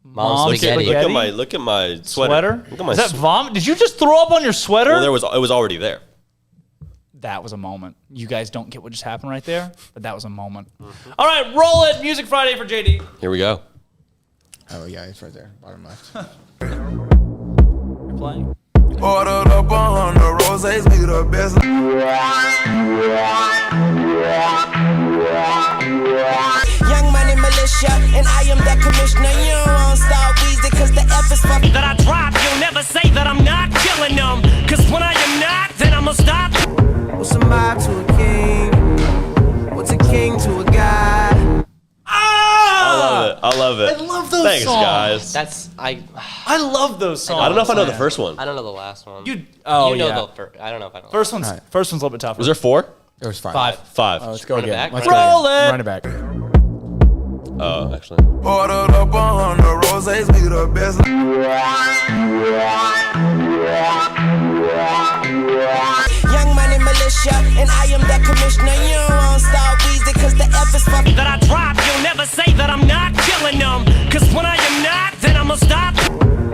Mom's spaghetti. Look at my sweater. Look at my Is that vomit? Did you just throw up on your sweater? Well, it was already there. That was a moment. You guys don't get what just happened right there, but that was a moment. All right, roll it. Music Friday for JD. Here we go. Oh yeah, it's right there, bottom left. You're playing. Ordered up 100 rosés, be the best. Young money militia, and I am the commissioner. You don't want to start Weezy, cause the F is fucking. That I drop, you'll never say that I'm not killing them. Cause when I am not, then I'ma stop. What's a mob to a king? What's a king to a god? I love it. I love those Thanks, songs. guys. I love those songs. I don't know if I know the first one. I don't know the last one. You know the first. I don't know if I know. First one's a little bit tougher. Was there 4? There was 5. 5. Oh, let's go Run it again. back? Let's Roll it. Run it back. Oh, actually. Ordered up 100 rosés, be the best. Young money militia, and I am the commissioner. You don't want to start Weezy, cause the F is fucking. That I drop, you'll never say that I'm not killing them. Cause when I am not, then I'ma stop.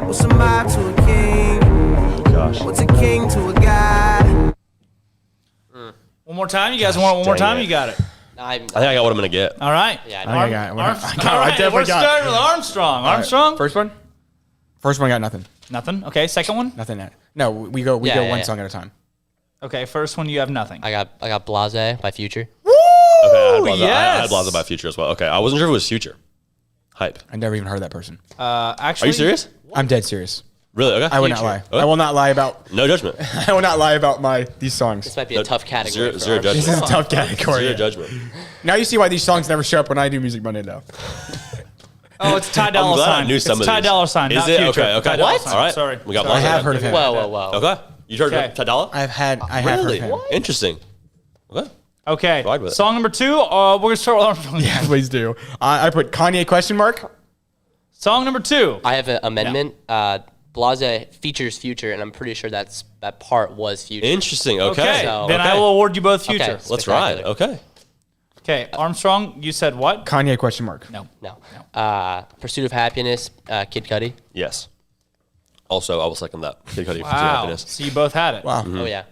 What's a mob to a king? Oh, gosh. What's a king to a god? One more time, you guys want it one more Dang time? it. You got it. I think I got what I'm gonna get. All right. Yeah, I got it. All I right, definitely we're got starting with Armstrong. All right. Armstrong. First one? First one got nothing. Nothing. Okay. Second one. Nothing. No, we go one song at a time. Okay. First one, you have nothing. I got Blase by Future. Woo! Okay, I had Blaza by Future as well. Okay, I wasn't sure if it was Future. Hype. I never even heard that person. Actually, Are you serious? I'm dead serious. Really? Okay. I will not lie. Okay. I will not lie about. No judgment. I will not lie about these songs. This might be a tough category. Zero judgment. This is a tough category. Zero judgment. Now you see why these songs never show up when I do Music Monday, though. Oh, it's Ty Dolla I'm glad Sign. I knew some it's of Ty these. Dolla Sign. Is Not it? Future. Okay. Ty Dolla What? Sign. All right. Sorry. We got I have heard of him. Whoa. Okay. You heard Okay. of Ty Dolla? I have Really? heard of him. Interesting. Okay. Okay. Ride with it. Song number 2. We're gonna start with Armstrong. Yeah, please do. I put Kanye question mark. Song number 2. I have an amendment. Blase features Future, and I'm pretty sure that part was Future. Interesting. Okay. So- Then I will award you both Future. Okay. Let's ride. Okay. Okay. Armstrong, you said what? Kanye question mark. No. Pursuit of Happiness, Kid Cudi. Yes. Also, I will second that. Kid Cudi for Wow. happiness. So you both had it. Wow. Oh yeah.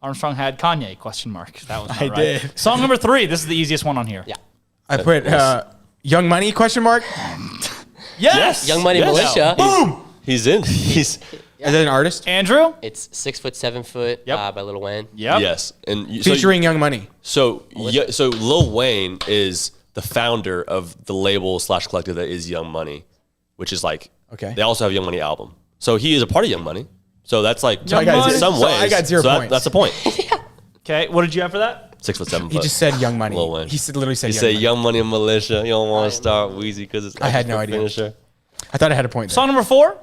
Armstrong had Kanye question mark. That was not I right. did. Song number 3. This is the easiest one on here. Yeah. I put Young Money question mark. Yes. Young Money Militia. Boom. He's in. He's. Is that an artist? Andrew. It's 6 foot, 7 foot Yep. by Lil Wayne. Yep. Yes. And Featuring Young Money. So Lil Wayne is the founder of the label / collective that is Young Money, which is like Okay. They also have Young Money album. So he is a part of Young Money. So that's like So I got in some so ways. I got 0 points. That's a point. Okay. What did you have for that? 6 foot, 7 foot. He just said Young Money. Lil Wayne. He literally said He Young said Money. Young Money and Militia. You don't want to start Weezy because it's. I had no idea. Finisher. I thought I had a point there. Song number 4.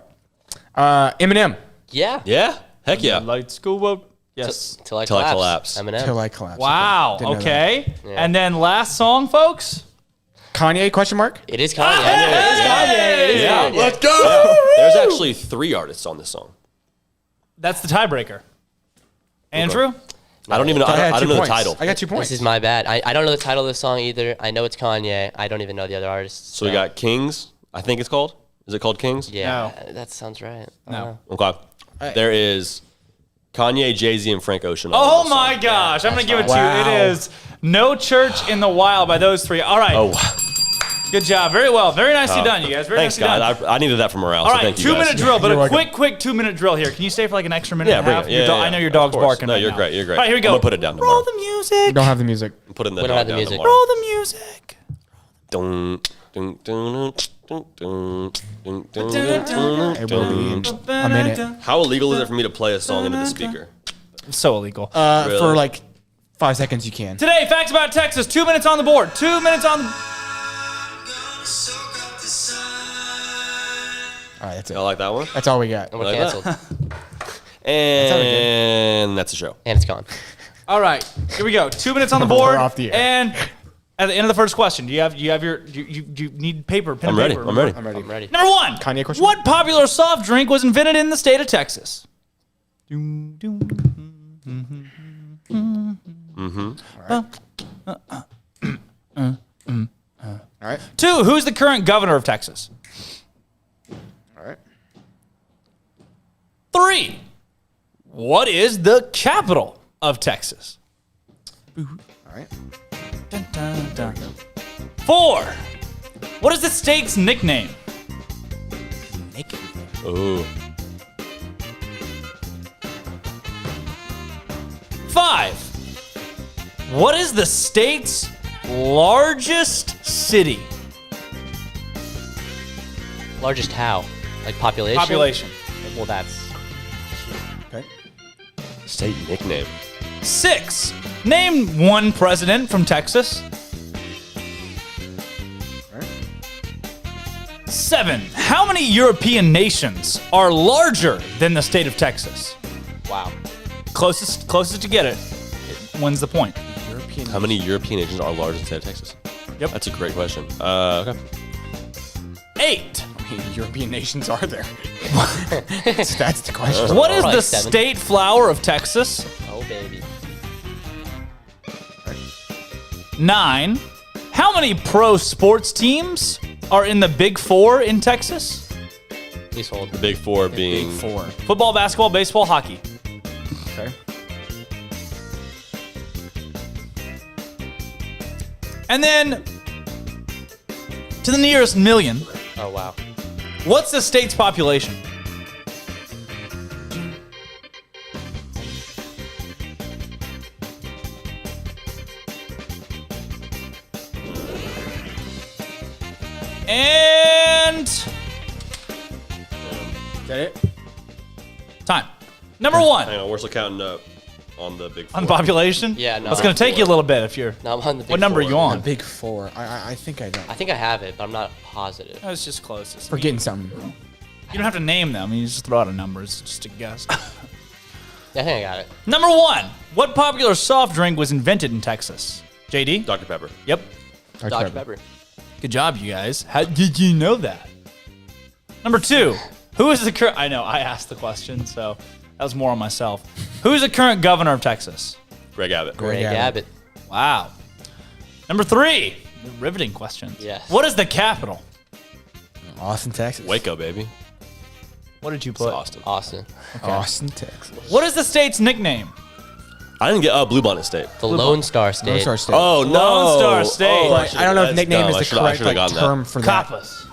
Eminem. Yeah. Yeah. Heck yeah. Lights go up. Yes. Till I Till I collapse. collapse. Eminem. Till I collapse. Wow. Didn't know Okay. Yeah. And then last song, folks. Kanye question mark. It is Kanye. Yeah. Let's go. There's actually 3 artists on this song. That's the tiebreaker. Andrew. I don't even know. I don't know the title. I got 2 points. This is my bad. I don't know the title of this song either. I know it's Kanye. I don't even know the other artists. So we got Kings. I think it's called. Is it called Kings? Yeah, that sounds right. I don't know. Okay. There is Kanye, Jay-Z, and Frank Ocean. Oh my gosh. I'm going to give it to you. It is No Church in the Wild by those 3. All right. Oh, wow. Good job. Very well. Very nicely done, you guys. Very Thanks, nicely guys. done. I needed that for morale. All so right, thank you guys. 2-minute drill, but You're a welcome. quick 2-minute drill here. Can you stay for like an extra minute Yeah, and a bring half? it. Yeah, I know your dog's of course. barking No, right you're now. great. You're great. All right, here we go. I'm gonna put it down tomorrow. Roll the music. Don't have the music. I'm putting the We don't dog have the down music. tomorrow. Roll the music. Don't. Dun, dun, dun, dun, dun, dun, It will be a minute. How illegal is it for me to play a song into the speaker? So illegal. Really? For like 5 seconds, you can. Today, facts about Texas. 2 minutes on the board. 2 minutes on the... All right, that's it. I like that one. That's all we got. And we're Like canceled. And that's the show. And it's gone. All right, here we go. 2 minutes on the board. We're off the air. And at the end of the first question, do you have your you need paper? Pen I'm and ready. paper, I'm ready. I'm ready. Number one. Kanye question? What popular soft drink was invented in the state of Texas? All right. 2. Who's the current governor of Texas? All right. 3. What is the capital of Texas? All right. 4. What is the state's nickname? Ooh. 5. What is the state's largest city? Largest how? Like population? Population. Well, that's... Okay. State nickname. 6. Name one president from Texas. 7. How many European nations are larger than the state of Texas? Wow. Closest to get it wins the point. How many European nations are larger than the state of Texas? Yep. That's a great question. Okay. How 8. many European nations are there? That's the question. What is Probably the 7. state flower of Texas? Oh, baby. 9. How many pro sports teams are in the Big Four in Texas? Please hold. The big four being... Big 4. Football, basketball, baseball, hockey. Okay. And then, to the nearest million, Oh, wow. what's the state's population? And Is that it? time. Number 1 Hang on, we're still counting up on the big four. on population. Yeah, no. It's going to take you a little bit if you're. No, I'm on the big What number are four. you on? Big 4. I think I know. I think I have it, but I'm not positive. That's just closest. Forgetting something. You don't have to name them. You just throw out a number. It's just a guess. Yeah, I think I got it. Number 1. What popular soft drink was invented in Texas? JD? Dr. Pepper. Yep. Dr. Pepper. Good job, you guys. How did you know that? Number 2. Who is the current... I know, I asked the question, so that was more on myself. Who is the current governor of Texas? Greg Abbott. Greg Abbott. Wow. Number 3. Riveting questions. Yes. What is the capital? Austin, Texas. Waco, baby. What did you It's put? Austin. Austin. Austin, Texas. What is the state's nickname? I didn't get Bluebonnet State. The Lone Star State. Lone Star State. Oh, no. Lone Star State. Oh, But I don't know if nickname is the correct should've like, gotten term for that. Coppas.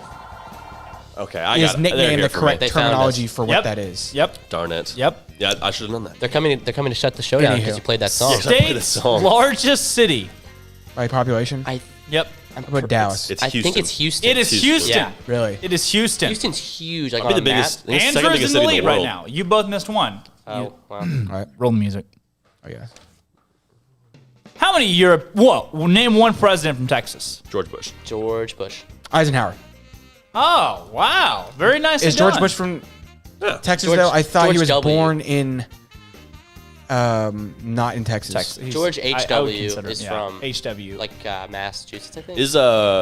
Okay, I Is got it. nickname They're the here for me. correct They found terminology us. for what that is? Yep. Darn it. Yep. Yeah, I should have known that. They're coming to shut the show down Anywho. because you played that song. Yeah. Play the State's song. largest city. By population? Yep. How about Dallas? It's I Houston. think it's Houston. It is Houston. Yeah. Really? It is Houston. Houston's huge. Like Might be on the a map. biggest. It's the second Andrew's biggest in the city in lead the right world. now. You both missed one. Oh, wow. All right. Roll the music. Oh, yeah. How many Europe? Whoa! Name one president from Texas. George Bush. George Bush. Eisenhower. Oh wow! Very nice. Is George Bush from Texas, George- though? I thought he George was W. born in, not in Texas. George H.W. consider- is yeah, from HW. like Massachusetts, I think.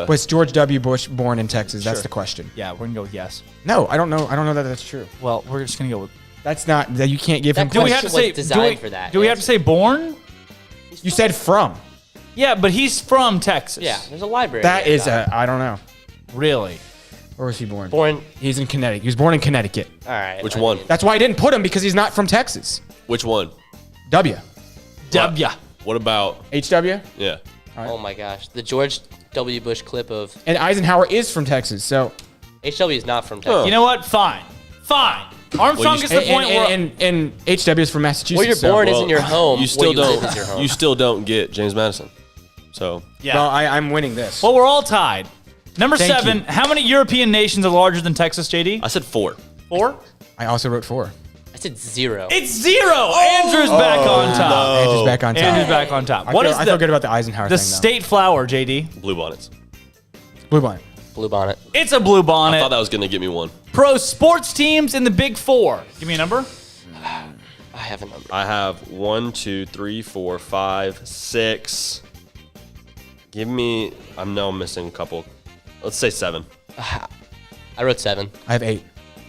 Was George W. Bush born in Texas? That's Sure. the question. Yeah, we're gonna go with yes. No, I don't know. I don't know that that's true. Well, we're just gonna go with. That's not that you can't give him. Do we have to say? Do we have to say born? You said from. Yeah, but he's from Texas. Yeah, there's a library. That is nearby. I don't know. Really? Where was he born? He's in Connecticut. He was born in Connecticut. All right. Which one? That's why I didn't put him because he's not from Texas. Which one? W. W. What about HW? Yeah. Oh my gosh, the George W. Bush clip of And Eisenhower is from Texas, so. HW is not from Texas. You know what? Fine. Armstrong gets the point where. And HW is from Massachusetts. Where you're born isn't your home. You still where you live don't. is your home. You still don't get James Madison. So Yeah. Well, I'm winning this. Well, we're all tied. Number Thank 7, you. how many European nations are larger than Texas, JD? I said 4. 4? I also wrote 4. I said 0. It's 0. Andrew's back on top. No. Andrew's back on top. Andrew's back on top. I feel good about the Eisenhower the thing, though. state flower, JD? Blue bonnets. Blue bonnet. Blue bonnet. It's a blue bonnet. I thought that was going to get me one. Pro sports teams in the Big 4. Give me a number. I have a number. I have 1, 2, 3, 4, 5, 6. Give me. I'm missing a couple. Let's say 7. I wrote 7. I have 8.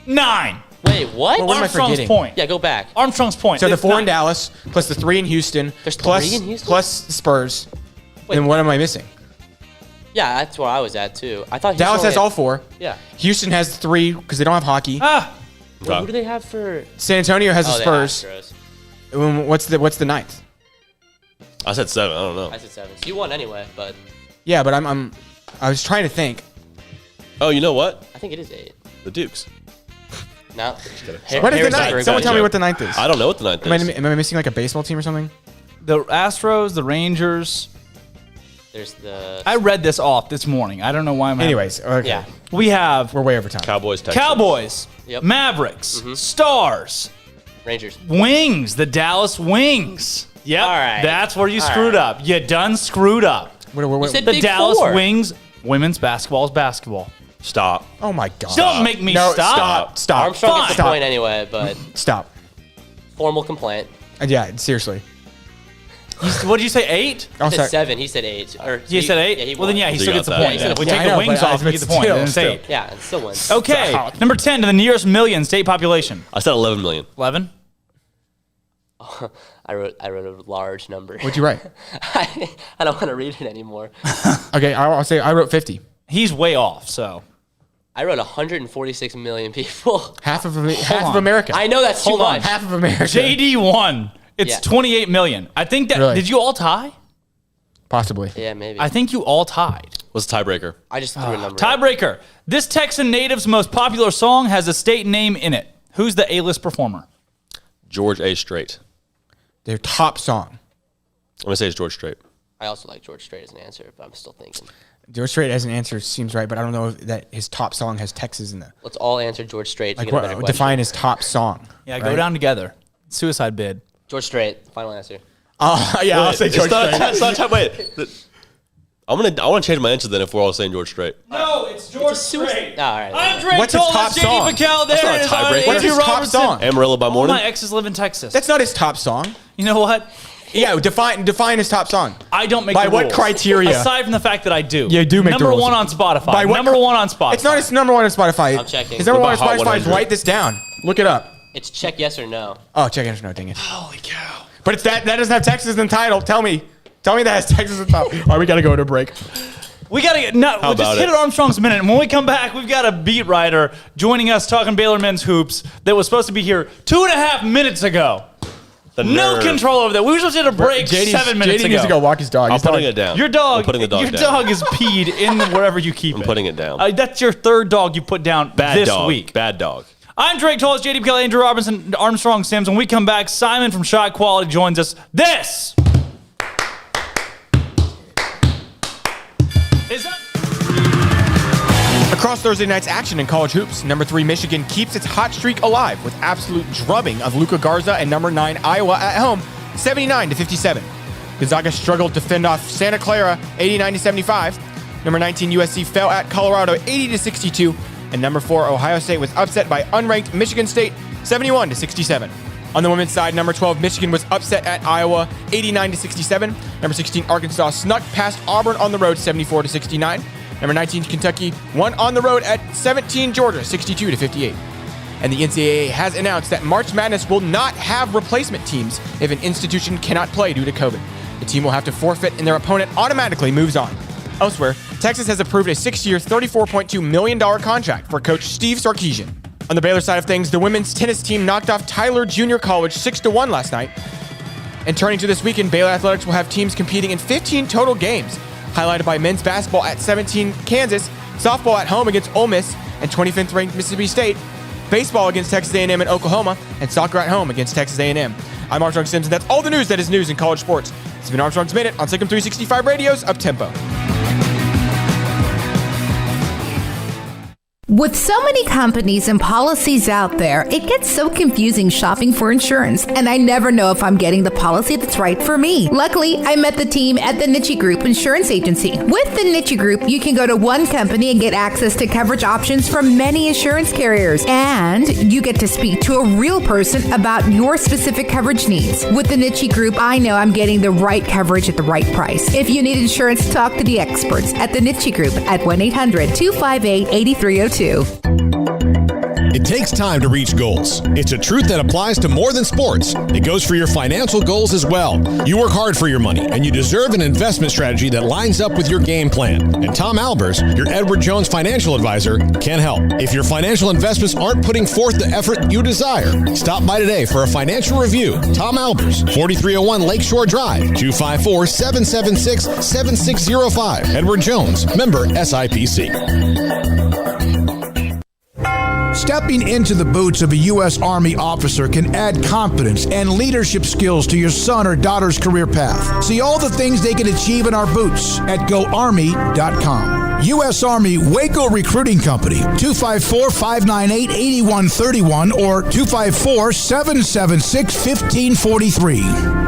9. Wait, what? Well, what am I Armstrong's forgetting? point. Yeah, go back. Armstrong's point. So the It's 4 in 9. Dallas, plus the 3 in Houston, There's plus 3 in Houston? plus the Spurs. Wait. And what am I missing? Yeah, that's where I was at too. I thought Dallas Houston has only all 4. Yeah. Houston has 3 because they don't have hockey. Wait, who do they have for? San Antonio has the Oh, they have Spurs. Astros. What's the 9th? I said 7. I don't know. I said 7. So you won anyway, but Yeah, but I was trying to think. Oh, you know what? I think it is 8. The Dukes. No. What is the 9th? Someone tell me what the 9th is. I don't know what the 9th is. Am I missing like a baseball team or something? The Astros, the Rangers. There's the. I read this off this morning. I don't know why I'm. Anyways, okay. Yeah. We have. We're way over time. Cowboys, Texans. Cowboys. Yep. Mavericks. Stars. Rangers. Wings. The Dallas Wings. Yep. All right. That's where you All screwed right. up. You done screwed up. You said The Big Dallas 4. Wings. Women's basketball is basketball. Stop. Oh my God. Don't make me No, stop. Stop. Armstrong gets the Stop. point anyway, but Stop. formal complaint. Yeah, seriously. What did you say? 8? Oh, I said sorry. 7. He said 8. Or He said 8? Yeah, Well, then, yeah, he So still you gets the got that, point. yeah. If we Yeah, take I the know, wings but off, we get the point. still- Then it's still. 8. Yeah, it still wins. Okay. Stop. Number 10 to the nearest million state population. I said 11 million. 11? I wrote a large number. What'd you write? I don't want to read it anymore. Okay, I'll say I wrote 50. He's way off, so. I wrote 146 million people. Half of on. America. I know that's too Hold on. much. Half of America. JD won. It's Yeah. 28 million. I think that. Really? Did you all tie? Possibly. Yeah, maybe. I think you all tied. What's the tiebreaker? I just threw a number. Tiebreaker. This Texan native's most popular song has a state name in it. Who's the A-list performer? George A. Strait. Their top song. I'm going to say it's George Strait. I also like George Strait as an answer, but I'm still thinking. George Strait as an answer seems right, but I don't know if that his top song has Texas in the. Let's all answer George Strait to Like get a better what? question. Define his top song. Yeah, right? go down together. Suicide bid. George Strait, final answer. Yeah, I'll say George Strait. I want to change my answer then if we're all saying George Strait. No, it's George Strait. All right. I'm Drake What's his Toll top and J.D. song? Pickell. That's There not a it is. tiebreaker. What's his Andrew top Robertson. song? Amarillo by All morning. my exes live in Texas. That's not his top song. You know what? Yeah, define his top song. I don't make By the what rules. criteria? Aside from the fact that I do. Yeah, you do make the number rules. one on Spotify. By what Number one on Spotify. It's not his number one on Spotify. I'm checking. His number What one on about Hot Spotify is 100? write this down. Look it up. It's check yes or no. Oh, check it. No, dang it. Holy cow. But it's that doesn't have Texas in the title. Tell me that has Texas in the title. All right, we got to go to a break. We got to get, no, we'll just about hit it? it Armstrong's minute. And when we come back, we've got a beat writer joining us talking Baylor men's hoops that was supposed to be here 2.5 minutes ago. The No nerve. control over that. We were supposed to hit a break 7 minutes JD ago. needs to go walk his dog. I'm His dog- putting it down. Your dog, I'm putting the dog your down. dog is peed in wherever you keep it. I'm putting it down. That's your third dog you put down Bad this dog. week. Bad dog. I'm Drake Toll, J.D. Pickell, Andrew Robinson, Armstrong Sims. When we come back, Simon from Shot Quality joins us. This is that. Across Thursday night's action in college hoops, number 3 Michigan keeps its hot streak alive with absolute drubbing of Luka Garza and number 9 Iowa at home, 79-57. Gonzaga struggled to fend off Santa Clara, 89-75. Number 19 USC fell at Colorado, 80-62, and number 4 Ohio State was upset by unranked Michigan State, 71-67. On the women's side, number 12 Michigan was upset at Iowa, 89-67. Number 16 Arkansas snuck past Auburn on the road, 74-69. Number 19 Kentucky won on the road at 17 Georgia, 62-58. And the NCAA has announced that March Madness will not have replacement teams if an institution cannot play due to COVID. The team will have to forfeit and their opponent automatically moves on. Elsewhere, Texas has approved a 6-year, $34.2 million contract for coach Steve Sarkisian. On the Baylor side of things, the women's tennis team knocked off Tyler Junior College 6-1 last night. And turning to this weekend, Baylor Athletics will have teams competing in 15 total games, highlighted by men's basketball at 17 Kansas, softball at home against Ole Miss and 25th ranked Mississippi State, baseball against Texas A&M and Oklahoma, and soccer at home against Texas A&M. I'm Armstrong Simpson. That's all the news that is news in college sports. It's been Armstrong's Minute on SicEm365 Radio's Up Tempo. With so many companies and policies out there, it gets so confusing shopping for insurance, and I never know if I'm getting the policy that's right for me. Luckily, I met the team at the Niche Group Insurance Agency. With the Niche Group, you can go to one company and get access to coverage options from many insurance carriers, and you get to speak to a real person about your specific coverage needs. With the Niche Group, I know I'm getting the right coverage at the right price. If you need insurance, talk to the experts at the Niche Group at 1-800-258-8302. It takes time to reach goals. It's a truth that applies to more than sports. It goes for your financial goals as well. You work hard for your money, and you deserve an investment strategy that lines up with your game plan. And Tom Albers, your Edward Jones financial advisor, can help. If your financial investments aren't putting forth the effort you desire, stop by today for a financial review. Tom Albers, 4301 Lakeshore Drive, 254-776-7605. Edward Jones, member SIPC. Stepping into the boots of a U.S. Army officer can add confidence and leadership skills to your son or daughter's career path. See all the things they can achieve in our boots at GoArmy.com. U.S. Army Waco Recruiting Company, 254-598-8131 or 254-776-1543.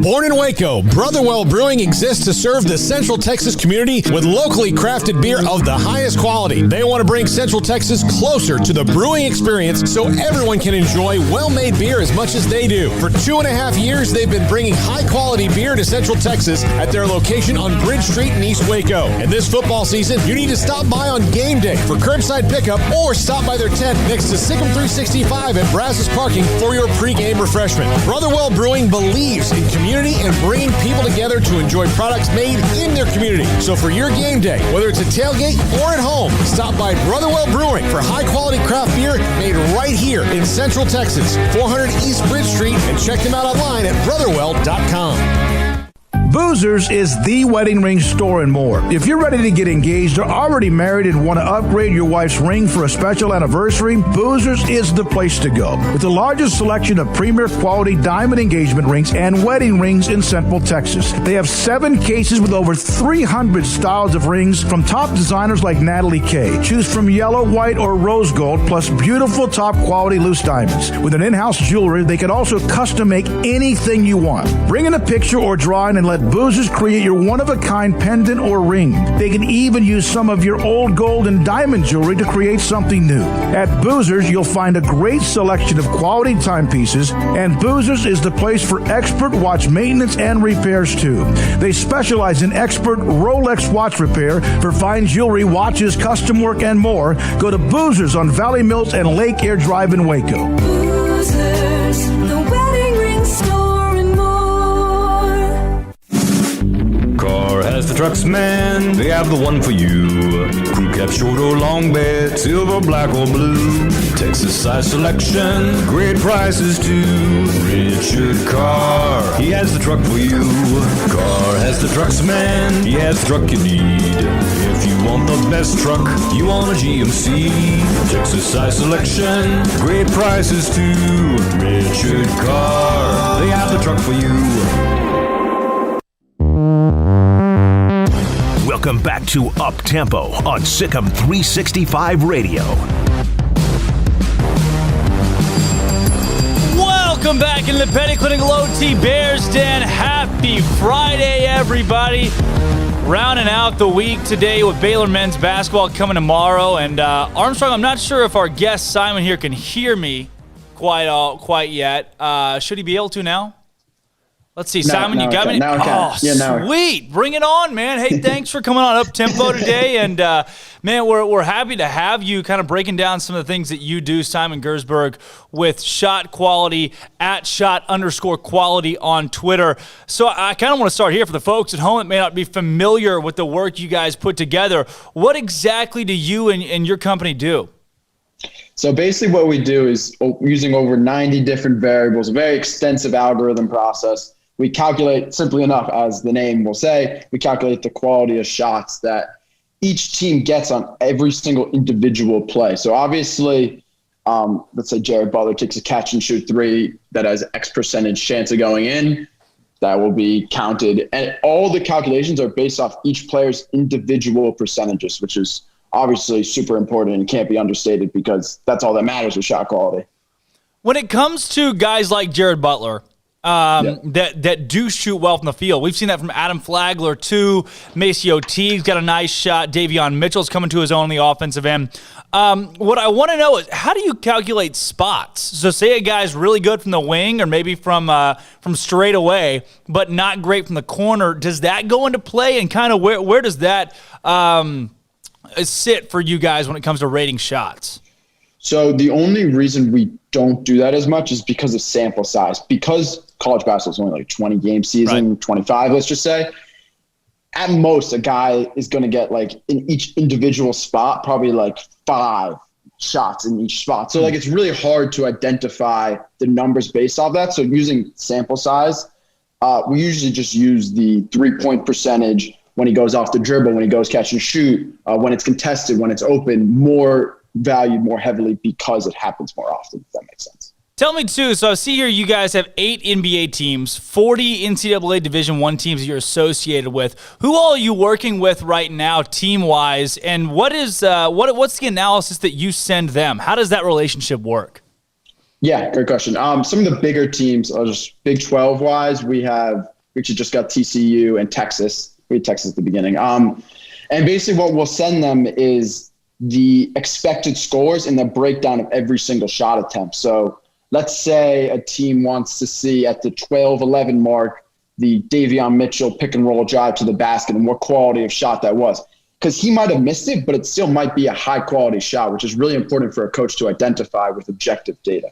Born in Waco, Brotherwell Brewing exists to serve the Central Texas community with locally crafted beer of the highest quality. They want to bring Central Texas closer to the brewing experience so everyone can enjoy well-made beer as much as they do. For 2.5 years, they've been bringing high-quality beer to Central Texas at their location on Bridge Street in East Waco. And this football season, you need to stop by on game day for curbside pickup or stop by their tent next to SicEm365 at Brazos Parking for your pregame refreshment. Brotherwell Brewing believes in community and bringing people together to enjoy products made in their community. So for your game day, whether it's a tailgate or at home, stop by Brotherwell Brewing for high-quality craft beer made right here in Central Texas, 400 East Bridge Street, and check them out online at brotherwell.com. Boozers is the wedding ring store and more. If you're ready to get engaged or already married and want to upgrade your wife's ring for a special anniversary, Boozers is the place to go. With the largest selection of premier quality diamond engagement rings and wedding rings in Central Texas. They have 7 cases with over 300 styles of rings from top designers like Natalie Kay. Choose from yellow, white, or rose gold, plus beautiful top quality loose diamonds. With an in-house jewelry, they can also custom make anything you want. Bring in a picture or drawing and let Boozers create your one-of-a-kind pendant or ring. They can even use some of your old gold and diamond jewelry to create something new. At Boozers, you'll find a great selection of quality timepieces, and Boozers is the place for expert watch maintenance and repairs too. They specialize in expert Rolex watch repair for fine jewelry, watches, custom work, and more. Go to Boozers on Valley Mills and Lake Air Drive in Waco. Boozers, the wedding ring store. Car has the trucks, man. They have the one for you. Crew cab, short or long bed, silver, black or blue. Texas size selection, great prices too. Richard Carr, he has the truck for you. Carr has the trucks, man. He has the truck you need. If you want the best truck, you want a GMC. Texas size selection, great prices too. Richard Carr, they have the truck for you. Welcome back to Up Tempo on SicEm365 Radio. Welcome back in the Petty Clinic Low T Bears Den. Happy Friday, everybody. Rounding out the week today with Baylor men's basketball coming tomorrow. And Armstrong, I'm not sure if our guest Simon here can hear me quite yet. Should he be able to now? Let's see, Simon, you got me? Now sweet. Bring it on, man. Hey, thanks for coming on Up Tempo today. And, man, we're happy to have you kind of breaking down some of the things that you do, Simon Gersberg, with Shot Quality, at @shot_quality on Twitter. So I kind of want to start here for the folks at home that may not be familiar with the work you guys put together. What exactly do you and your company do? So basically what we do is using over 90 different variables, a very extensive algorithm process. We calculate, simply enough, as the name will say, we calculate the quality of shots that each team gets on every single individual play. So obviously, let's say Jared Butler takes a catch and shoot 3 that has X percentage chance of going in. That will be counted. And all the calculations are based off each player's individual percentages, which is obviously super important and can't be understated because that's all that matters with shot quality. When it comes to guys like Jared Butler, that do shoot well from the field. We've seen that from Adam Flagler too. Maceo Teague's got a nice shot. Davion Mitchell's coming to his own on the offensive end. What I want to know is, how do you calculate spots? So say a guy's really good from the wing or maybe from straight away, but not great from the corner. Does that go into play, and kind of where does that sit for you guys when it comes to rating shots? So the only reason we don't do that as much is because of sample size. Because college basketball is only like 20 game season, 25, let's just say. At most, a guy is going to get like in each individual spot, probably like 5 shots in each spot. So like it's really hard to identify the numbers based off that. So using sample size, we usually just use the 3-point percentage when he goes off the dribble, when he goes catch and shoot, when it's contested, when it's open, more valued more heavily because it happens more often, if that makes sense. Tell me too, so I see here you guys have 8 NBA teams, 40 NCAA Division I teams that you're associated with. Who all are you working with right now team-wise, and what's the analysis that you send them? How does that relationship work? Yeah, great question. Some of the bigger teams are just Big 12-wise. We actually just got TCU and Texas. We had Texas at the beginning. And basically what we'll send them is the expected scores and the breakdown of every single shot attempt. So let's say a team wants to see at the 12-11 mark the Davion Mitchell pick and roll drive to the basket and what quality of shot that was. Because he might have missed it, but it still might be a high-quality shot, which is really important for a coach to identify with objective data.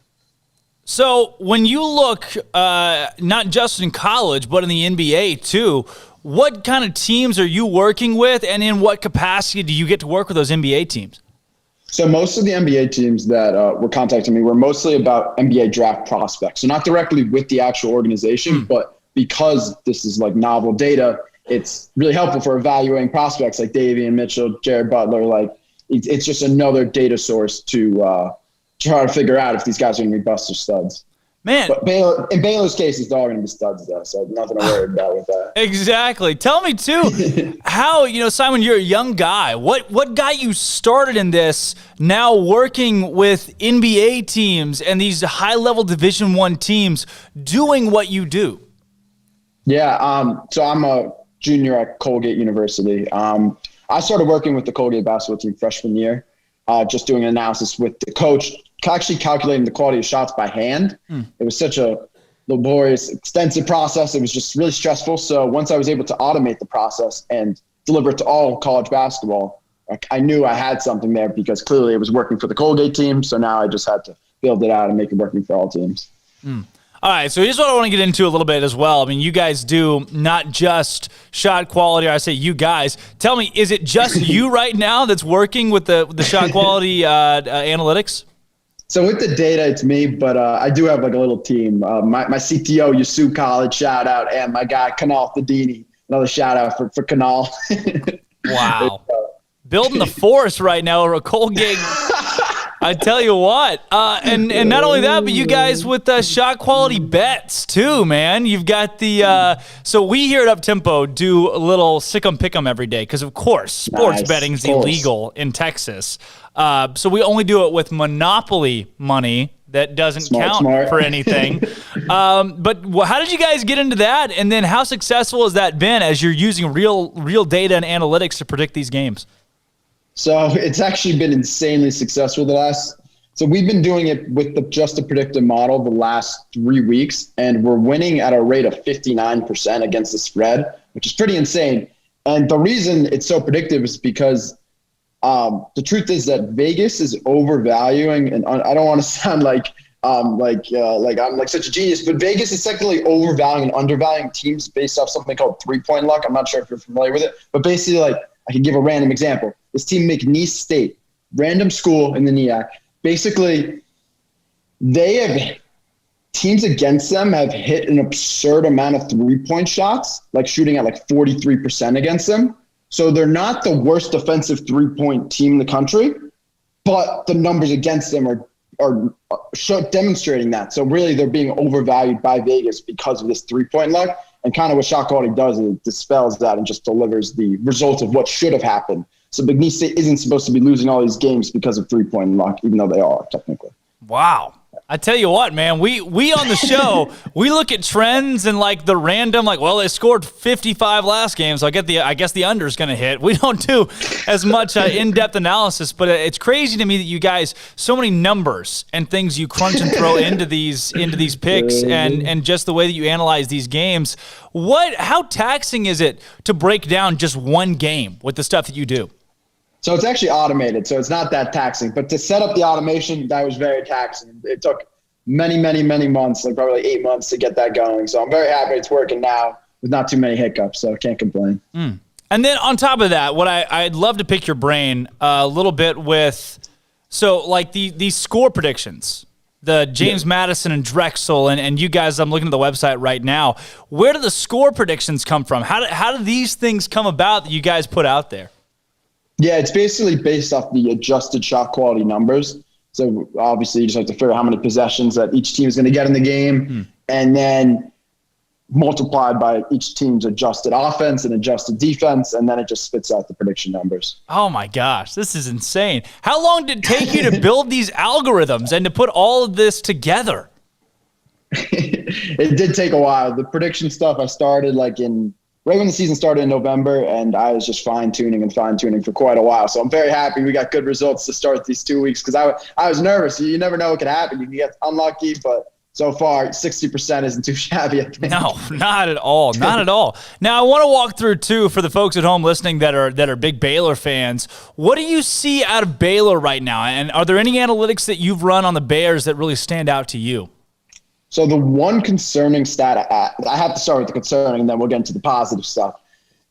So when you look not just in college, but in the NBA too, what kind of teams are you working with, and in what capacity do you get to work with those NBA teams? So most of the NBA teams that were contacting me were mostly about NBA draft prospects. So not directly with the actual organization, but because this is like novel data, it's really helpful for evaluating prospects like Davion Mitchell, Jared Butler. Like it's just another data source to try to figure out if these guys are going to be busts or studs. Man, but in Baylor's case, it's all going to be studs though, so nothing to worry about with that. Exactly. Tell me too, how, Simon, you're a young guy. What got you started in this, now working with NBA teams and these high-level Division I teams doing what you do? Yeah, so I'm a junior at Colgate University. I started working with the Colgate basketball team freshman year, just doing analysis with the coach, actually calculating the quality of shots by hand. It was such a laborious, extensive process. It was just really stressful. So once I was able to automate the process and deliver it to all college basketball, I knew I had something there because clearly it was working for the Colgate team. So now I just had to build it out and make it working for all teams. All right, so here's what I want to get into a little bit as well. I mean, you guys do not just shot quality, or I say you guys. Tell me, is it just you right now that's working with the shot quality analytics? So with the data, it's me, but I do have like a little team. My CTO, Yasu College, shout out, and my guy, Kanal Fadini, another shout out for Kanal. Wow. Building the force right now over a Colgate. I tell you what. And not only that, but you guys with shot quality bets too, man. You've got the so we here at Uptempo do a little SicEm Pick'em every day because, of course, sports betting is illegal in Texas. So we only do it with Monopoly money that doesn't count for anything. But how did you guys get into that? And then how successful has that been as you're using real data and analytics to predict these games? So it's actually been insanely successful so we've been doing it with just the predictive model the last 3 weeks, and we're winning at a rate of 59% against the spread, which is pretty insane. And the reason it's so predictive is because the truth is that Vegas is overvaluing, and I don't want to sound like I'm like such a genius, but Vegas is technically overvaluing and undervaluing teams based off something called 3-point luck. I'm not sure if you're familiar with it, but basically, like, I can give a random example. This team, McNeese State, random school in the NEAC. Basically, teams against them have hit an absurd amount of 3-point shots, like shooting at like 43% against them. So they're not the worst defensive 3-point team in the country, but the numbers against them are demonstrating that. So really, they're being overvalued by Vegas because of this 3-point luck. And kind of what shot quality does is it dispels that and just delivers the results of what should have happened. So McNeese State isn't supposed to be losing all these games because of 3-point luck, even though they are technically. Wow. I tell you what, man, we on the show, we look at trends and like the random, like, well, they scored 55 last game, so I guess the under is going to hit. We don't do as much in-depth analysis, but it's crazy to me that you guys, so many numbers and things you crunch and throw into these picks and just the way that you analyze these games. How taxing is it to break down just one game with the stuff that you do? So it's actually automated, so it's not that taxing. But to set up the automation, that was very taxing. It took many, many, many months, like probably 8 months to get that going. So I'm very happy it's working now with not too many hiccups, so I can't complain. And then on top of that, what I'd love to pick your brain a little bit with, so like these score predictions, the James Madison and Drexel, and you guys, I'm looking at the website right now. Where do the score predictions come from? How do these things come about that you guys put out there? Yeah, it's basically based off the adjusted shot quality numbers. So obviously you just have to figure out how many possessions that each team is going to get in the game, and then multiplied by each team's adjusted offense and adjusted defense, and then it just spits out the prediction numbers. Oh my gosh, this is insane. How long did it take you to build these algorithms and to put all of this together? It did take a while. The prediction stuff I started right when the season started in November, and I was just fine-tuning for quite a while. So I'm very happy we got good results to start these 2 weeks because I was nervous. You never know what could happen. You can get unlucky, but so far 60% isn't too shabby, I think. No, not at all. Not at all. Now, I want to walk through, too, for the folks at home listening that are big Baylor fans. What do you see out of Baylor right now? And are there any analytics that you've run on the Bears that really stand out to you? So the one concerning stat, I have to start with the concerning, and then we'll get into the positive stuff.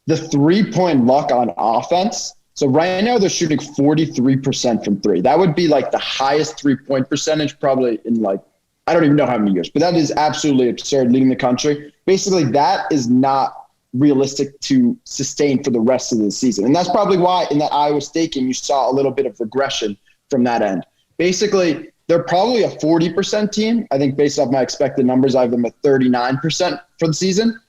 The 3-point luck on offense. So right now they're shooting 43% from three. That would be like the highest 3-point percentage probably in I don't even know how many years, but that is absolutely absurd, leading the country. Basically, that is not realistic to sustain for the rest of the season. And that's probably why in that Iowa State game you saw a little bit of regression from that end. Basically, they're probably a 40% team. I think based off my expected numbers, I have them at 39% for the season.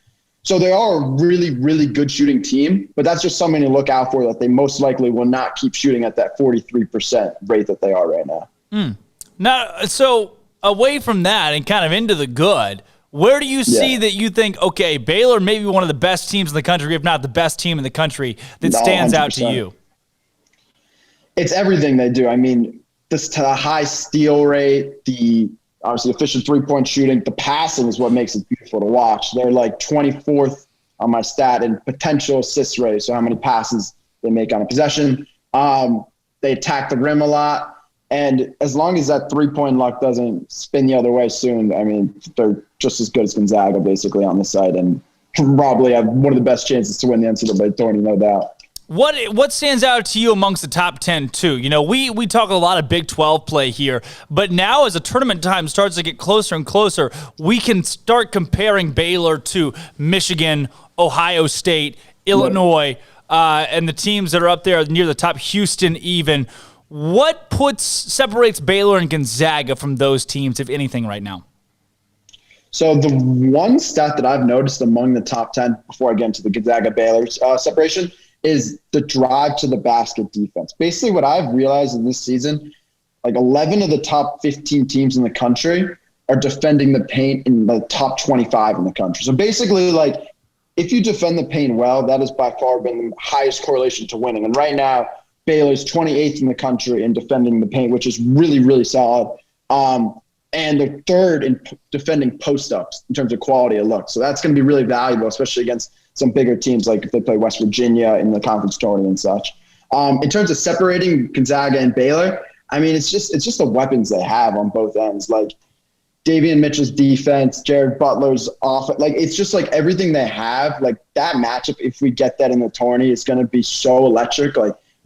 So they are a really, really good shooting team, but that's just something to look out for, that they most likely will not keep shooting at that 43% rate that they are right now. Now, so away from that and kind of into the good, where do you see that you think, okay, Baylor may be one of the best teams in the country, if not the best team in the country, that stands 100%. Out to you? It's everything they do. I mean, the high steal rate, the obviously efficient 3-point shooting, the passing is what makes it beautiful to watch. They're like 24th on my stat in potential assist rate, so how many passes they make on a possession. They attack the rim a lot, and as long as that 3-point luck doesn't spin the other way soon, I mean, they're just as good as Gonzaga basically on the site, and probably have one of the best chances to win the NCAA tournament, no doubt. What stands out to you amongst the top 10 too? You know, we talk a lot of Big 12 play here, but now as the tournament time starts to get closer and closer, we can start comparing Baylor to Michigan, Ohio State, Illinois, and the teams that are up there near the top, Houston even. What separates Baylor and Gonzaga from those teams, if anything, right now? So the one stat that I've noticed among the top 10, before I get into the Gonzaga-Baylor separation, is the drive to the basket defense. Basically what I've realized in this season, 11 of the top 15 teams in the country are defending the paint in the top 25 in the country. So basically, if you defend the paint well, that has by far been the highest correlation to winning. And right now, Baylor's 28th in the country in defending the paint, which is really, really solid. And they're third in defending post-ups in terms of quality of look. So that's going to be really valuable, especially against some bigger teams, like if they play West Virginia in the conference tournament and such. In terms of separating Gonzaga and Baylor, I mean, it's just the weapons they have on both ends. Like Davion Mitchell's defense, Jared Butler's offense. It's just everything they have. That matchup, if we get that in the tourney, it's going to be so electric.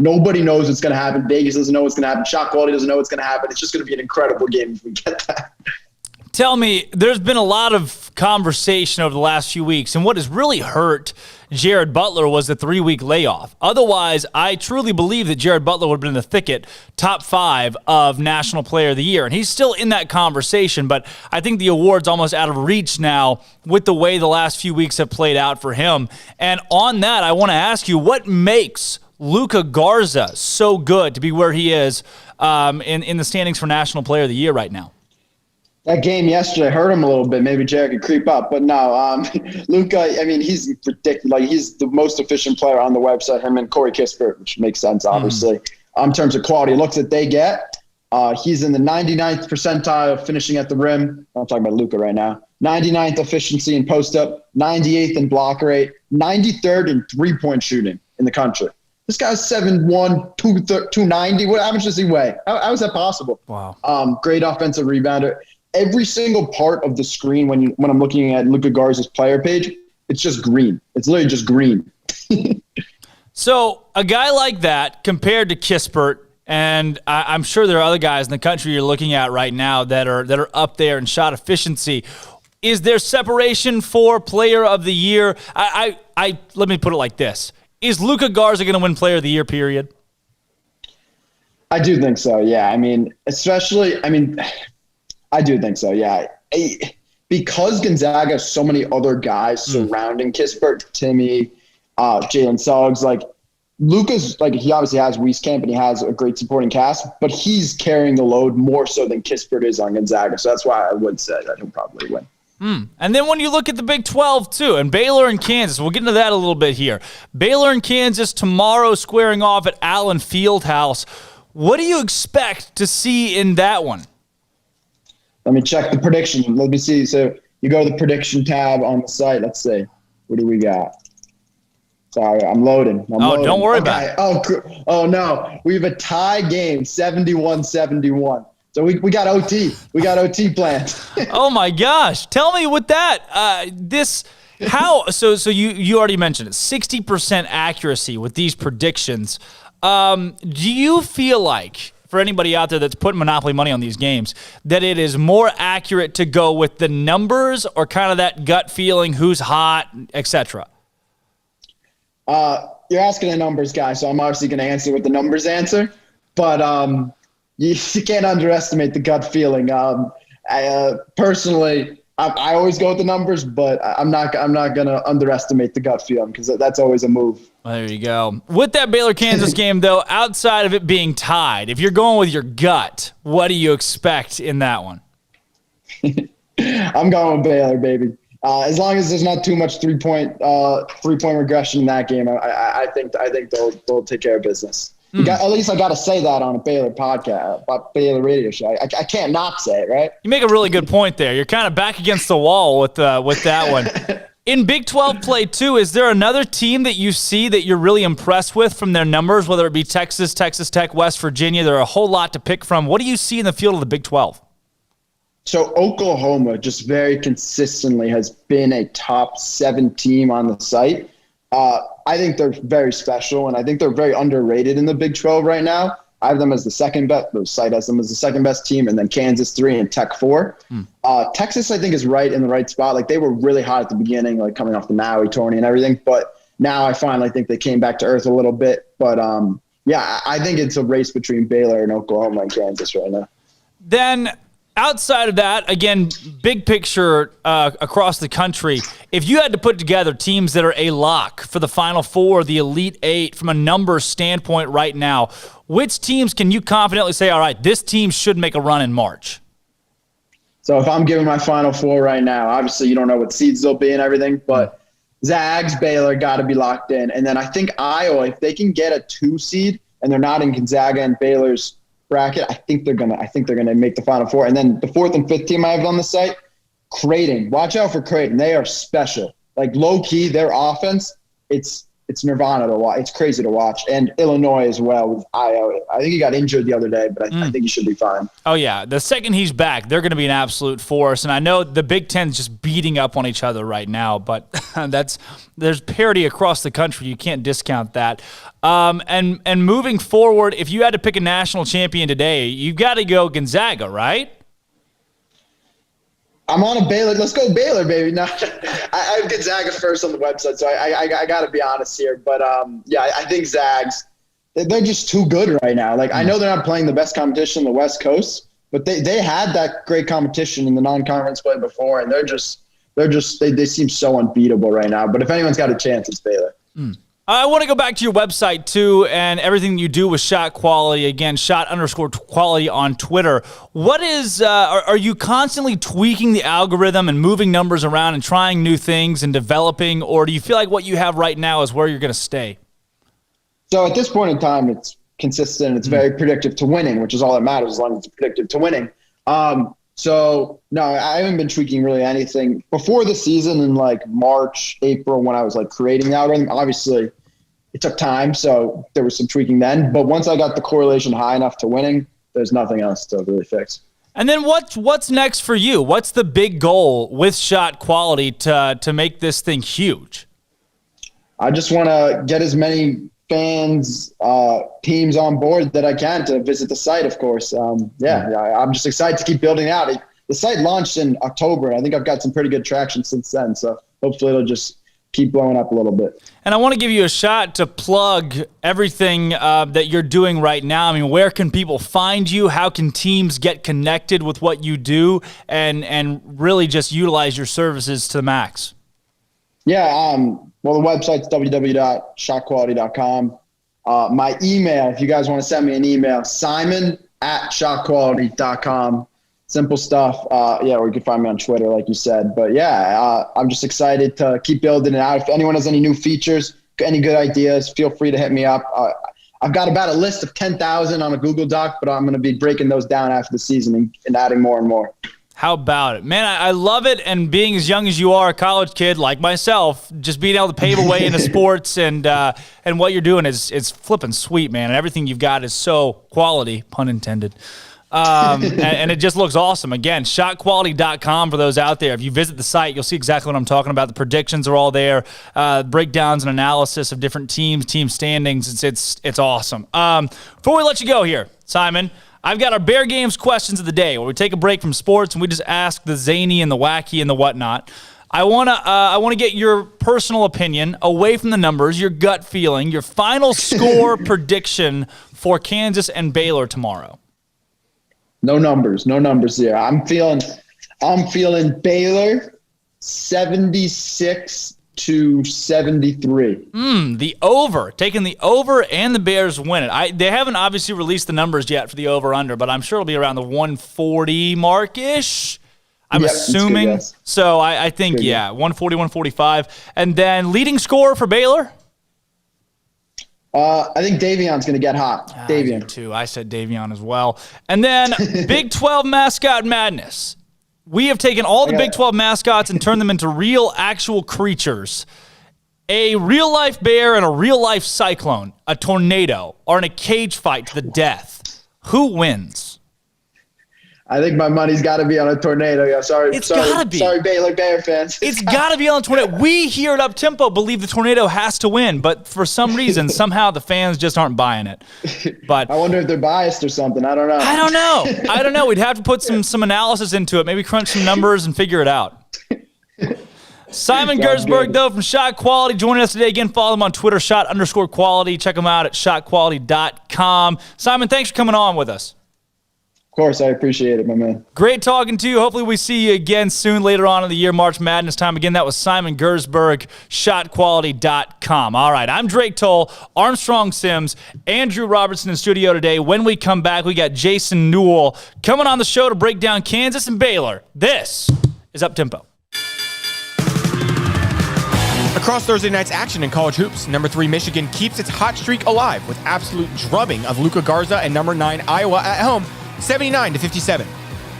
Nobody knows what's going to happen. Vegas doesn't know what's going to happen. Shot quality doesn't know what's going to happen. It's just going to be an incredible game if we get that. Tell me, there's been a lot of conversation over the last few weeks, and what has really hurt Jared Butler was the 3-week layoff. Otherwise, I truly believe that Jared Butler would have been in the thicket, top 5 of National Player of the Year. And he's still in that conversation, but I think the award's almost out of reach now with the way the last few weeks have played out for him. And on that, I want to ask you, what makes Luka Garza so good to be where he is in the standings for National Player of the Year right now? That game yesterday hurt him a little bit. Maybe Jared could creep up, but no. Luka, I mean, he's ridiculous. Like, he's the most efficient player on the website. Him and Corey Kispert, which makes sense, obviously. In terms of quality looks that they get, he's in the 99th percentile of finishing at the rim. I'm talking about Luka right now. 99th efficiency in post-up, 98th in block rate, 93rd in three-point shooting in the country. This guy's 7'1", 290. How much does he weigh? How is that possible? Wow. Great offensive rebounder. Every single part of the screen when I'm looking at Luka Garza's player page, it's just green. It's literally just green. So a guy like that compared to Kispert, and I'm sure there are other guys in the country you're looking at right now that are up there in shot efficiency. Is there separation for Player of the Year? I let me put it like this: is Luka Garza going to win Player of the Year? Period. I do think so. Yeah. I mean, I do think so, yeah. Because Gonzaga has so many other guys surrounding Kispert, Timmy, Jalen Suggs, like Luka's, like, he obviously has Wieskamp and he has a great supporting cast, but he's carrying the load more so than Kispert is on Gonzaga. So that's why I would say that he'll probably win. And then when you look at the Big 12 too, and Baylor and Kansas, we'll get into that a little bit here. Baylor and Kansas tomorrow squaring off at Allen Fieldhouse. What do you expect to see in that one? Let me check the prediction. Let me see. So you go to the prediction tab on the site. Let's see. What do we got? Sorry, I'm loading. Don't worry about it. Oh, no. We have a tie game, 71-71. So we got OT. We got OT planned. Oh, my gosh. Tell me with that. So you already mentioned it, 60% accuracy with these predictions. Do you feel like, for anybody out there that's putting Monopoly money on these games, that it is more accurate to go with the numbers or kind of that gut feeling, who's hot, etc.? You're asking a numbers guy, so I'm obviously going to answer with the numbers answer. But you can't underestimate the gut feeling. Personally, I always go with the numbers, but I'm not going to underestimate the gut feeling because that's always a move. Well, there you go. With that Baylor-Kansas game, though, outside of it being tied, if you're going with your gut, what do you expect in that one? I'm going with Baylor, baby. As long as there's not too much three-point regression in that game, I think they'll take care of business. At least I got to say that on a Baylor podcast, Baylor radio show. I can't not say it, right? You make a really good point there. You're kind of back against the wall with that one. In Big 12 play, too, is there another team that you see that you're really impressed with from their numbers, whether it be Texas, Texas Tech, West Virginia? There are a whole lot to pick from. What do you see in the field of the Big 12? So Oklahoma just very consistently has been a top 7 team on the site. I think they're very special, and I think they're very underrated in the Big 12 right now. I have them as the second best. The site has them as the second best team, and then Kansas 3 and Tech 4. Texas, I think, is right in the right spot. Like, they were really hot at the beginning, like coming off the Maui tourney and everything. But now I finally think they came back to earth a little bit. But yeah, I think it's a race between Baylor and Oklahoma and Kansas right now. Then outside of that, again, big picture across the country, if you had to put together teams that are a lock for the Final Four, the Elite Eight, from a numbers standpoint right now, which teams can you confidently say, all right, this team should make a run in March? So if I'm giving my Final Four right now, obviously you don't know what seeds they'll be and everything, but Zags, Baylor got to be locked in. And then I think Iowa, if they can get a 2 seed and they're not in Gonzaga and Baylor's bracket, I think they're gonna make the Final Four. And then the 4th and 5th team I have on the site, Creighton. Watch out for Creighton. They are special. Like, low key, their offense, it's nirvana to watch. It's crazy to watch. And Illinois as well with Io. I think he got injured the other day, but I think he should be fine. Oh yeah, the second he's back, they're going to be an absolute force. And I know the Big Ten's just beating up on each other right now, but there's parity across the country. You can't discount that. And moving forward, if you had to pick a national champion today, you got to go Gonzaga, right? I'm on a Baylor. Let's go Baylor, baby. No, I have Gonzaga first on the website, so I got to be honest here. But, yeah, I think Zags, they're just too good right now. Like, I know they're not playing the best competition on the West Coast, but they had that great competition in the non-conference play before, and they seem so unbeatable right now. But if anyone's got a chance, it's Baylor. I want to go back to your website, too, and everything you do with Shot Quality. Again, shot_quality on Twitter. What is, are you constantly tweaking the algorithm and moving numbers around and trying new things and developing, or do you feel like what you have right now is where you're going to stay? So at this point in time, it's consistent. It's very predictive to winning, which is all that matters as long as it's predictive to winning. So, no, I haven't been tweaking really anything. Before the season in like March, April, when I was like creating the algorithm, obviously it took time, so there was some tweaking then. But once I got the correlation high enough to winning, there's nothing else to really fix. And then what's next for you? What's the big goal with Shot Quality to make this thing huge? I just want to get as many fans, teams on board that I can to visit the site, of course. I'm just excited to keep building it out. The site launched in October. I think I've got some pretty good traction since then, so hopefully it'll just keep blowing up a little bit. And I want to give you a shot to plug everything that you're doing right now. I mean, where can people find you? How can teams get connected with what you do and really just utilize your services to the max? Yeah, well, the website's www.shotquality.com. My email, if you guys want to send me an email, simon@shotquality.com. Simple stuff. Or you can find me on Twitter, like you said. But I'm just excited to keep building it out. If anyone has any new features, any good ideas, feel free to hit me up. I've got about a list of 10,000 on a Google Doc, but I'm going to be breaking those down after the season and adding more and more. How about it? Man, I love it. And being as young as you are, a college kid like myself, just being able to pave a way into sports and what you're doing is flipping sweet, man. And everything you've got is so quality, pun intended. And it just looks awesome. Again, shotquality.com for those out there. If you visit the site, you'll see exactly what I'm talking about. The predictions are all there, breakdowns and analysis of different teams, team standings. It's awesome. Before we let you go here, Simon, I've got our Bear Games questions of the day, where we take a break from sports and we just ask the zany and the wacky and the whatnot. I wanna get your personal opinion away from the numbers, your gut feeling, your final score prediction for Kansas and Baylor tomorrow. No numbers here. I'm feeling Baylor 76-73. The over. Taking the over and the Bears win it. They haven't obviously released the numbers yet for the over-under, but I'm sure it'll be around the 140 mark-ish. I'm assuming. Good, yes. So I think, 140, 145. And then leading scorer for Baylor? I think Davion's going to get hot. Davion. Too. I said Davion as well. And then Big 12 mascot madness. We have taken all the Big 12 mascots and turned them into real, actual creatures. A real-life bear and a real-life cyclone, a tornado, are in a cage fight to the death. Who wins? I think my money's got to be on a tornado. Yeah, sorry, Baylor Bear fans. It's got to be on a tornado. We here at Up Tempo believe the tornado has to win, but for some reason, somehow the fans just aren't buying it. But I wonder if they're biased or something. I don't know. We'd have to put some analysis into it, maybe crunch some numbers and figure it out. Simon Gersberg, though, from Shot Quality, joining us today. Again, follow them on Twitter, shot_quality. Check them out at shotquality.com. Simon, thanks for coming on with us. Of course, I appreciate it, my man. Great talking to you. Hopefully we see you again soon later on in the year, March Madness time. Again, that was Simon Gersberg, shotquality.com. All right, I'm Drake Toll, Armstrong Sims, Andrew Robertson in studio today. When we come back, we got Jason Newell coming on the show to break down Kansas and Baylor. This is Up Tempo. Across Thursday night's action in college hoops, number 3 Michigan keeps its hot streak alive with absolute drubbing of Luka Garza and number 9 Iowa at home, 79-57.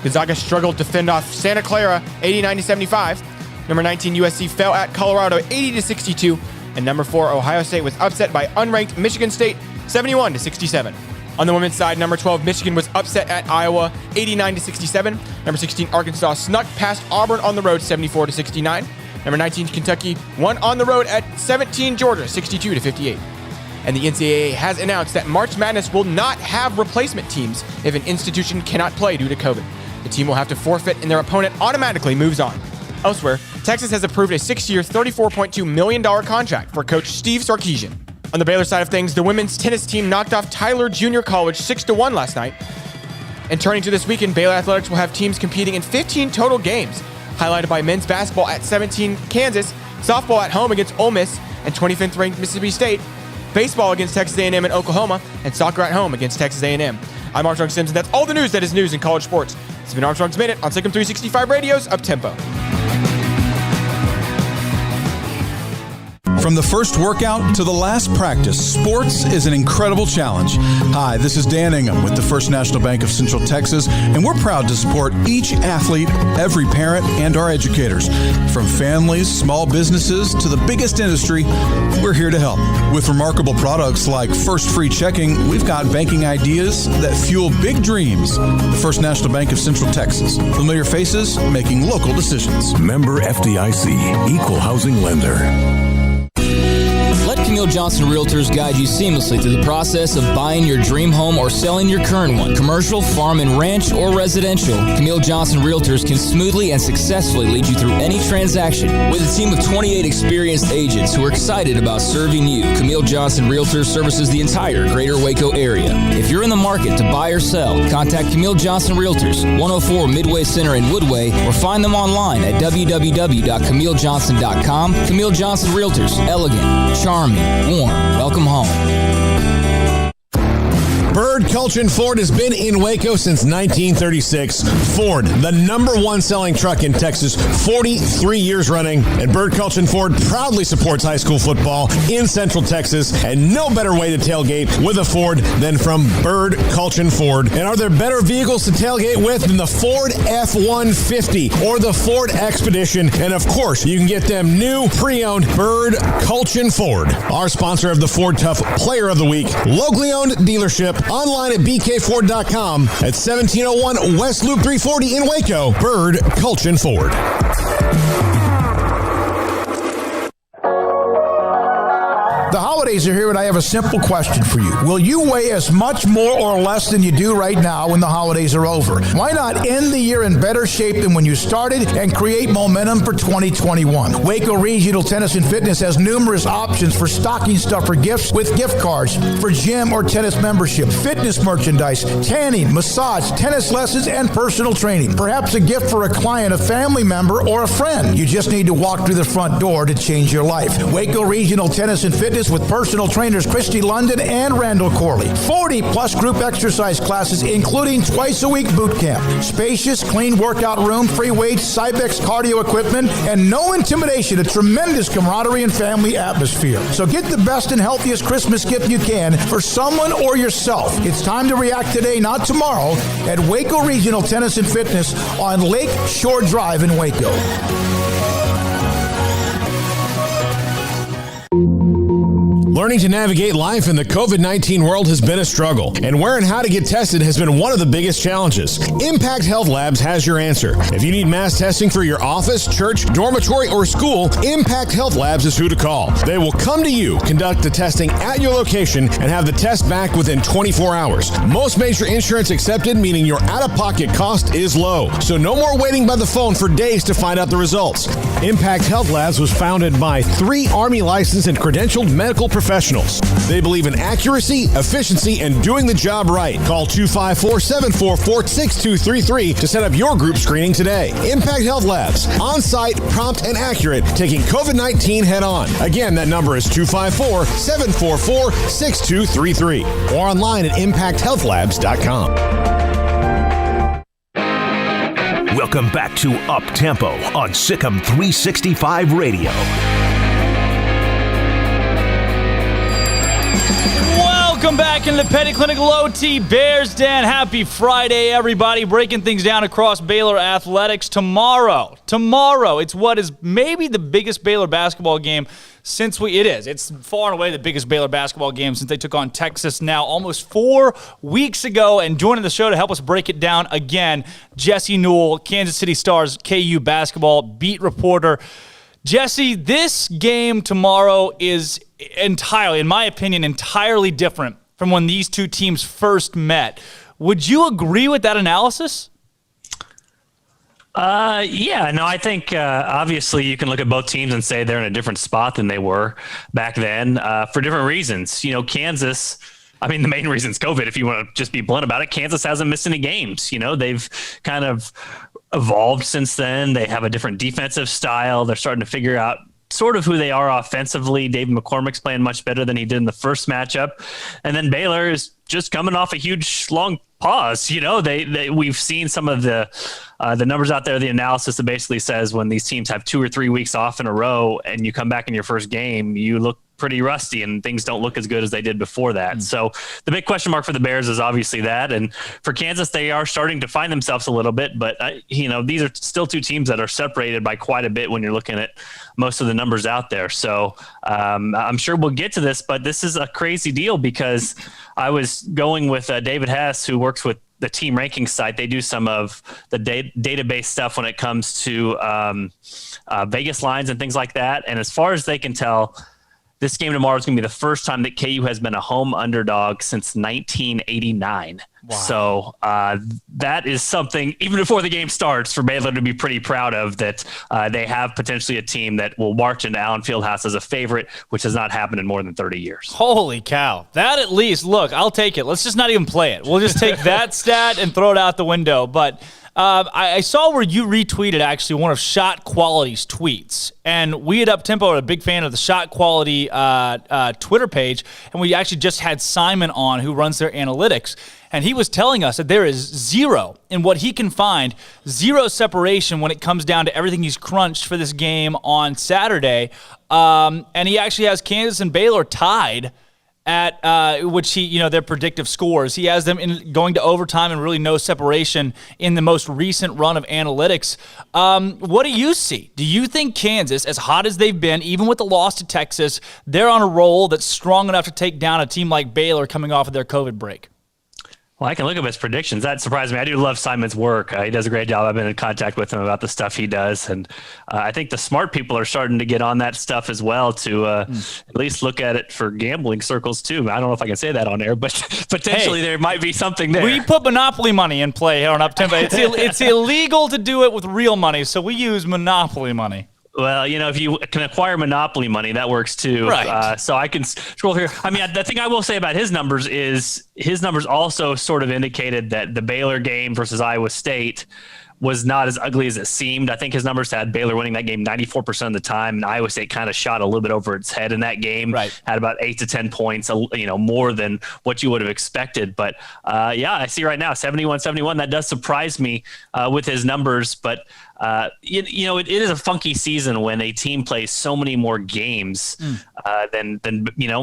Gonzaga struggled to fend off Santa Clara, 89-75. Number 19 USC fell at Colorado, 80-62, and number 4 Ohio State was upset by unranked Michigan State, 71-67. On the women's side, number 12 Michigan was upset at Iowa, 89-67. Number 16 Arkansas snuck past Auburn on the road, 74-69. Number 19 Kentucky won on the road at 17 Georgia, 62-58. And the NCAA has announced that March Madness will not have replacement teams if an institution cannot play due to COVID. The team will have to forfeit and their opponent automatically moves on. Elsewhere, Texas has approved a 6-year, $34.2 million contract for coach Steve Sarkisian. On the Baylor side of things, the women's tennis team knocked off Tyler Junior College 6-1 last night. And turning to this weekend, Baylor Athletics will have teams competing in 15 total games, highlighted by men's basketball at 17 Kansas, softball at home against Ole Miss, and 25th ranked Mississippi State, baseball against Texas A&M and Oklahoma, and soccer at home against Texas A&M. I'm Armstrong Simpson. That's all the news that is news in college sports. It's been Armstrong's Minute on SicEm365 Radio's Up-Tempo. From the first workout to the last practice, sports is an incredible challenge. Hi, this is Dan Ingham with the First National Bank of Central Texas, and we're proud to support each athlete, every parent, and our educators. From families, small businesses, to the biggest industry, we're here to help. With remarkable products like First Free Checking, we've got banking ideas that fuel big dreams. The First National Bank of Central Texas. Familiar faces making local decisions. Member FDIC, Equal Housing Lender. Let Camille Johnson Realtors guide you seamlessly through the process of buying your dream home or selling your current one. Commercial, farm and ranch, or residential, Camille Johnson Realtors can smoothly and successfully lead you through any transaction. With a team of 28 experienced agents who are excited about serving you, Camille Johnson Realtors services the entire greater Waco area. If you're in the market to buy or sell, contact Camille Johnson Realtors, 104 Midway Center in Woodway, or find them online at www.camillejohnson.com. Camille Johnson Realtors, elegant, charming, warm. Welcome home. Bird Culchin Ford has been in Waco since 1936. Ford, the #1 selling truck in Texas, 43 years running. And Bird Culchin Ford proudly supports high school football in Central Texas. And no better way to tailgate with a Ford than from Bird Culchin Ford. And are there better vehicles to tailgate with than the Ford F-150 or the Ford Expedition? And of course, you can get them new, pre-owned Bird Culchin Ford. Our sponsor of the Ford Tough Player of the Week, locally owned dealership. Online at bkford.com at 1701 West Loop 340 in Waco. Bird Culchin Ford. The holidays are here, and I have a simple question for you. Will you weigh as much more or less than you do right now when the holidays are over? Why not end the year in better shape than when you started and create momentum for 2021? Waco Regional Tennis and Fitness has numerous options for stocking stuffer gifts with gift cards for gym or tennis membership, fitness merchandise, tanning, massage, tennis lessons, and personal training. Perhaps a gift for a client, a family member, or a friend. You just need to walk through the front door to change your life. Waco Regional Tennis and Fitness with personal trainers Christy London and Randall Corley. 40-plus group exercise classes, including twice-a-week boot camp. Spacious, clean workout room, free weights, Cybex cardio equipment, and no intimidation. A tremendous camaraderie and family atmosphere. So get the best and healthiest Christmas gift you can for someone or yourself. It's time to react today, not tomorrow, at Waco Regional Tennis and Fitness on Lake Shore Drive in Waco. Learning to navigate life in the COVID-19 world has been a struggle, and where and how to get tested has been one of the biggest challenges. Impact Health Labs has your answer. If you need mass testing for your office, church, dormitory, or school, Impact Health Labs is who to call. They will come to you, conduct the testing at your location, and have the test back within 24 hours. Most major insurance accepted, meaning your out-of-pocket cost is low. So no more waiting by the phone for days to find out the results. Impact Health Labs was founded by 3 Army licensed and credentialed medical professionals. They believe in accuracy, efficiency, and doing the job right. Call 254-744-6233 to set up your group screening today. Impact Health Labs, on-site, prompt, and accurate, taking COVID-19 head-on. Again, that number is 254-744-6233 or online at impacthealthlabs.com. Welcome back to Up Tempo on SicEm365 Radio. Welcome back into Petty Clinic Low T Bears Den. Happy Friday, everybody. Breaking things down across Baylor athletics. Tomorrow, it's what is maybe the biggest Baylor basketball game since it's far and away the biggest Baylor basketball game since they took on Texas now almost 4 weeks ago. And joining the show to help us break it down again, Jesse Newell, Kansas City Stars KU basketball beat reporter. Jesse, this game tomorrow is entirely, in my opinion, entirely different from when these two teams first met. Would you agree with that analysis? I think obviously you can look at both teams and say they're in a different spot than they were back then for different reasons. Kansas, the main reason is COVID, if you want to just be blunt about it. Kansas hasn't missed any games. They've kind of evolved since then. They have a different defensive style. They're starting to figure out sort of who they are offensively. David McCormick's playing much better than he did in the first matchup. And then Baylor is just coming off a huge long pause. We've seen some of the numbers out there, the analysis that basically says when these teams have 2 or 3 weeks off in a row and you come back in your first game, you look pretty rusty and things don't look as good as they did before that. So the big question mark for the Bears is obviously that. And for Kansas, they are starting to find themselves a little bit, but these are still 2 teams that are separated by quite a bit when you're looking at most of the numbers out there. So I'm sure we'll get to this, but this is a crazy deal because I was going with David Hess, who works with the team ranking site. They do some of the database stuff when it comes to Vegas lines and things like that. And as far as they can tell, this game tomorrow is going to be the first time that KU has been a home underdog since 1989. Wow. So that is something, even before the game starts, for Baylor to be pretty proud of, that they have potentially a team that will march into Allen Fieldhouse as a favorite, which has not happened in more than 30 years. Holy cow. That at least, look, I'll take it. Let's just not even play it. We'll just take that stat and throw it out the window. But I saw where you retweeted actually one of Shot Quality's tweets, and we at Uptempo are a big fan of the Shot Quality Twitter page, and we actually just had Simon on, who runs their analytics, and he was telling us that there is zero, in what he can find, zero separation when it comes down to everything he's crunched for this game on Saturday, and he actually has Kansas and Baylor tied at which their predictive scores. He has them going to overtime and really no separation in the most recent run of analytics. What do you see? Do you think Kansas, as hot as they've been, even with the loss to Texas, they're on a roll that's strong enough to take down a team like Baylor coming off of their COVID break? Well, I can look at his predictions. That surprised me. I do love Simon's work. He does a great job. I've been in contact with him about the stuff he does. And I think the smart people are starting to get on that stuff as well to at least look at it for gambling circles too. I don't know if I can say that on air, but potentially there might be something there. We put Monopoly money in play here on Uptempo. It's illegal to do it with real money, so we use Monopoly money. Well, if you can acquire Monopoly money, that works too. Right. So I can scroll here. I mean, the thing I will say about his numbers is his numbers also sort of indicated that the Baylor game versus Iowa State was not as ugly as it seemed. I think his numbers had Baylor winning that game 94% of the time, and Iowa State kind of shot a little bit over its head in that game. Right. Had about 8 to 10 points, more than what you would have expected. But I see right now 71-71. That does surprise me with his numbers, but it is a funky season when a team plays so many more games than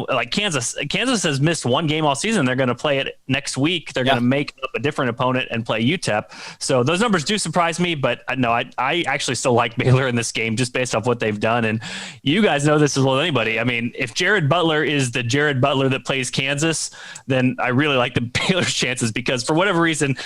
like Kansas. Kansas has missed one game all season. They're going to play it next week. They're going to make up a different opponent and play UTEP. So those numbers do surprise me, but no, I actually still like Baylor in this game just based off what they've done. And you guys know this as well as anybody. I mean, if Jared Butler is the Jared Butler that plays Kansas, then I really like the Baylor's chances, because for whatever reason,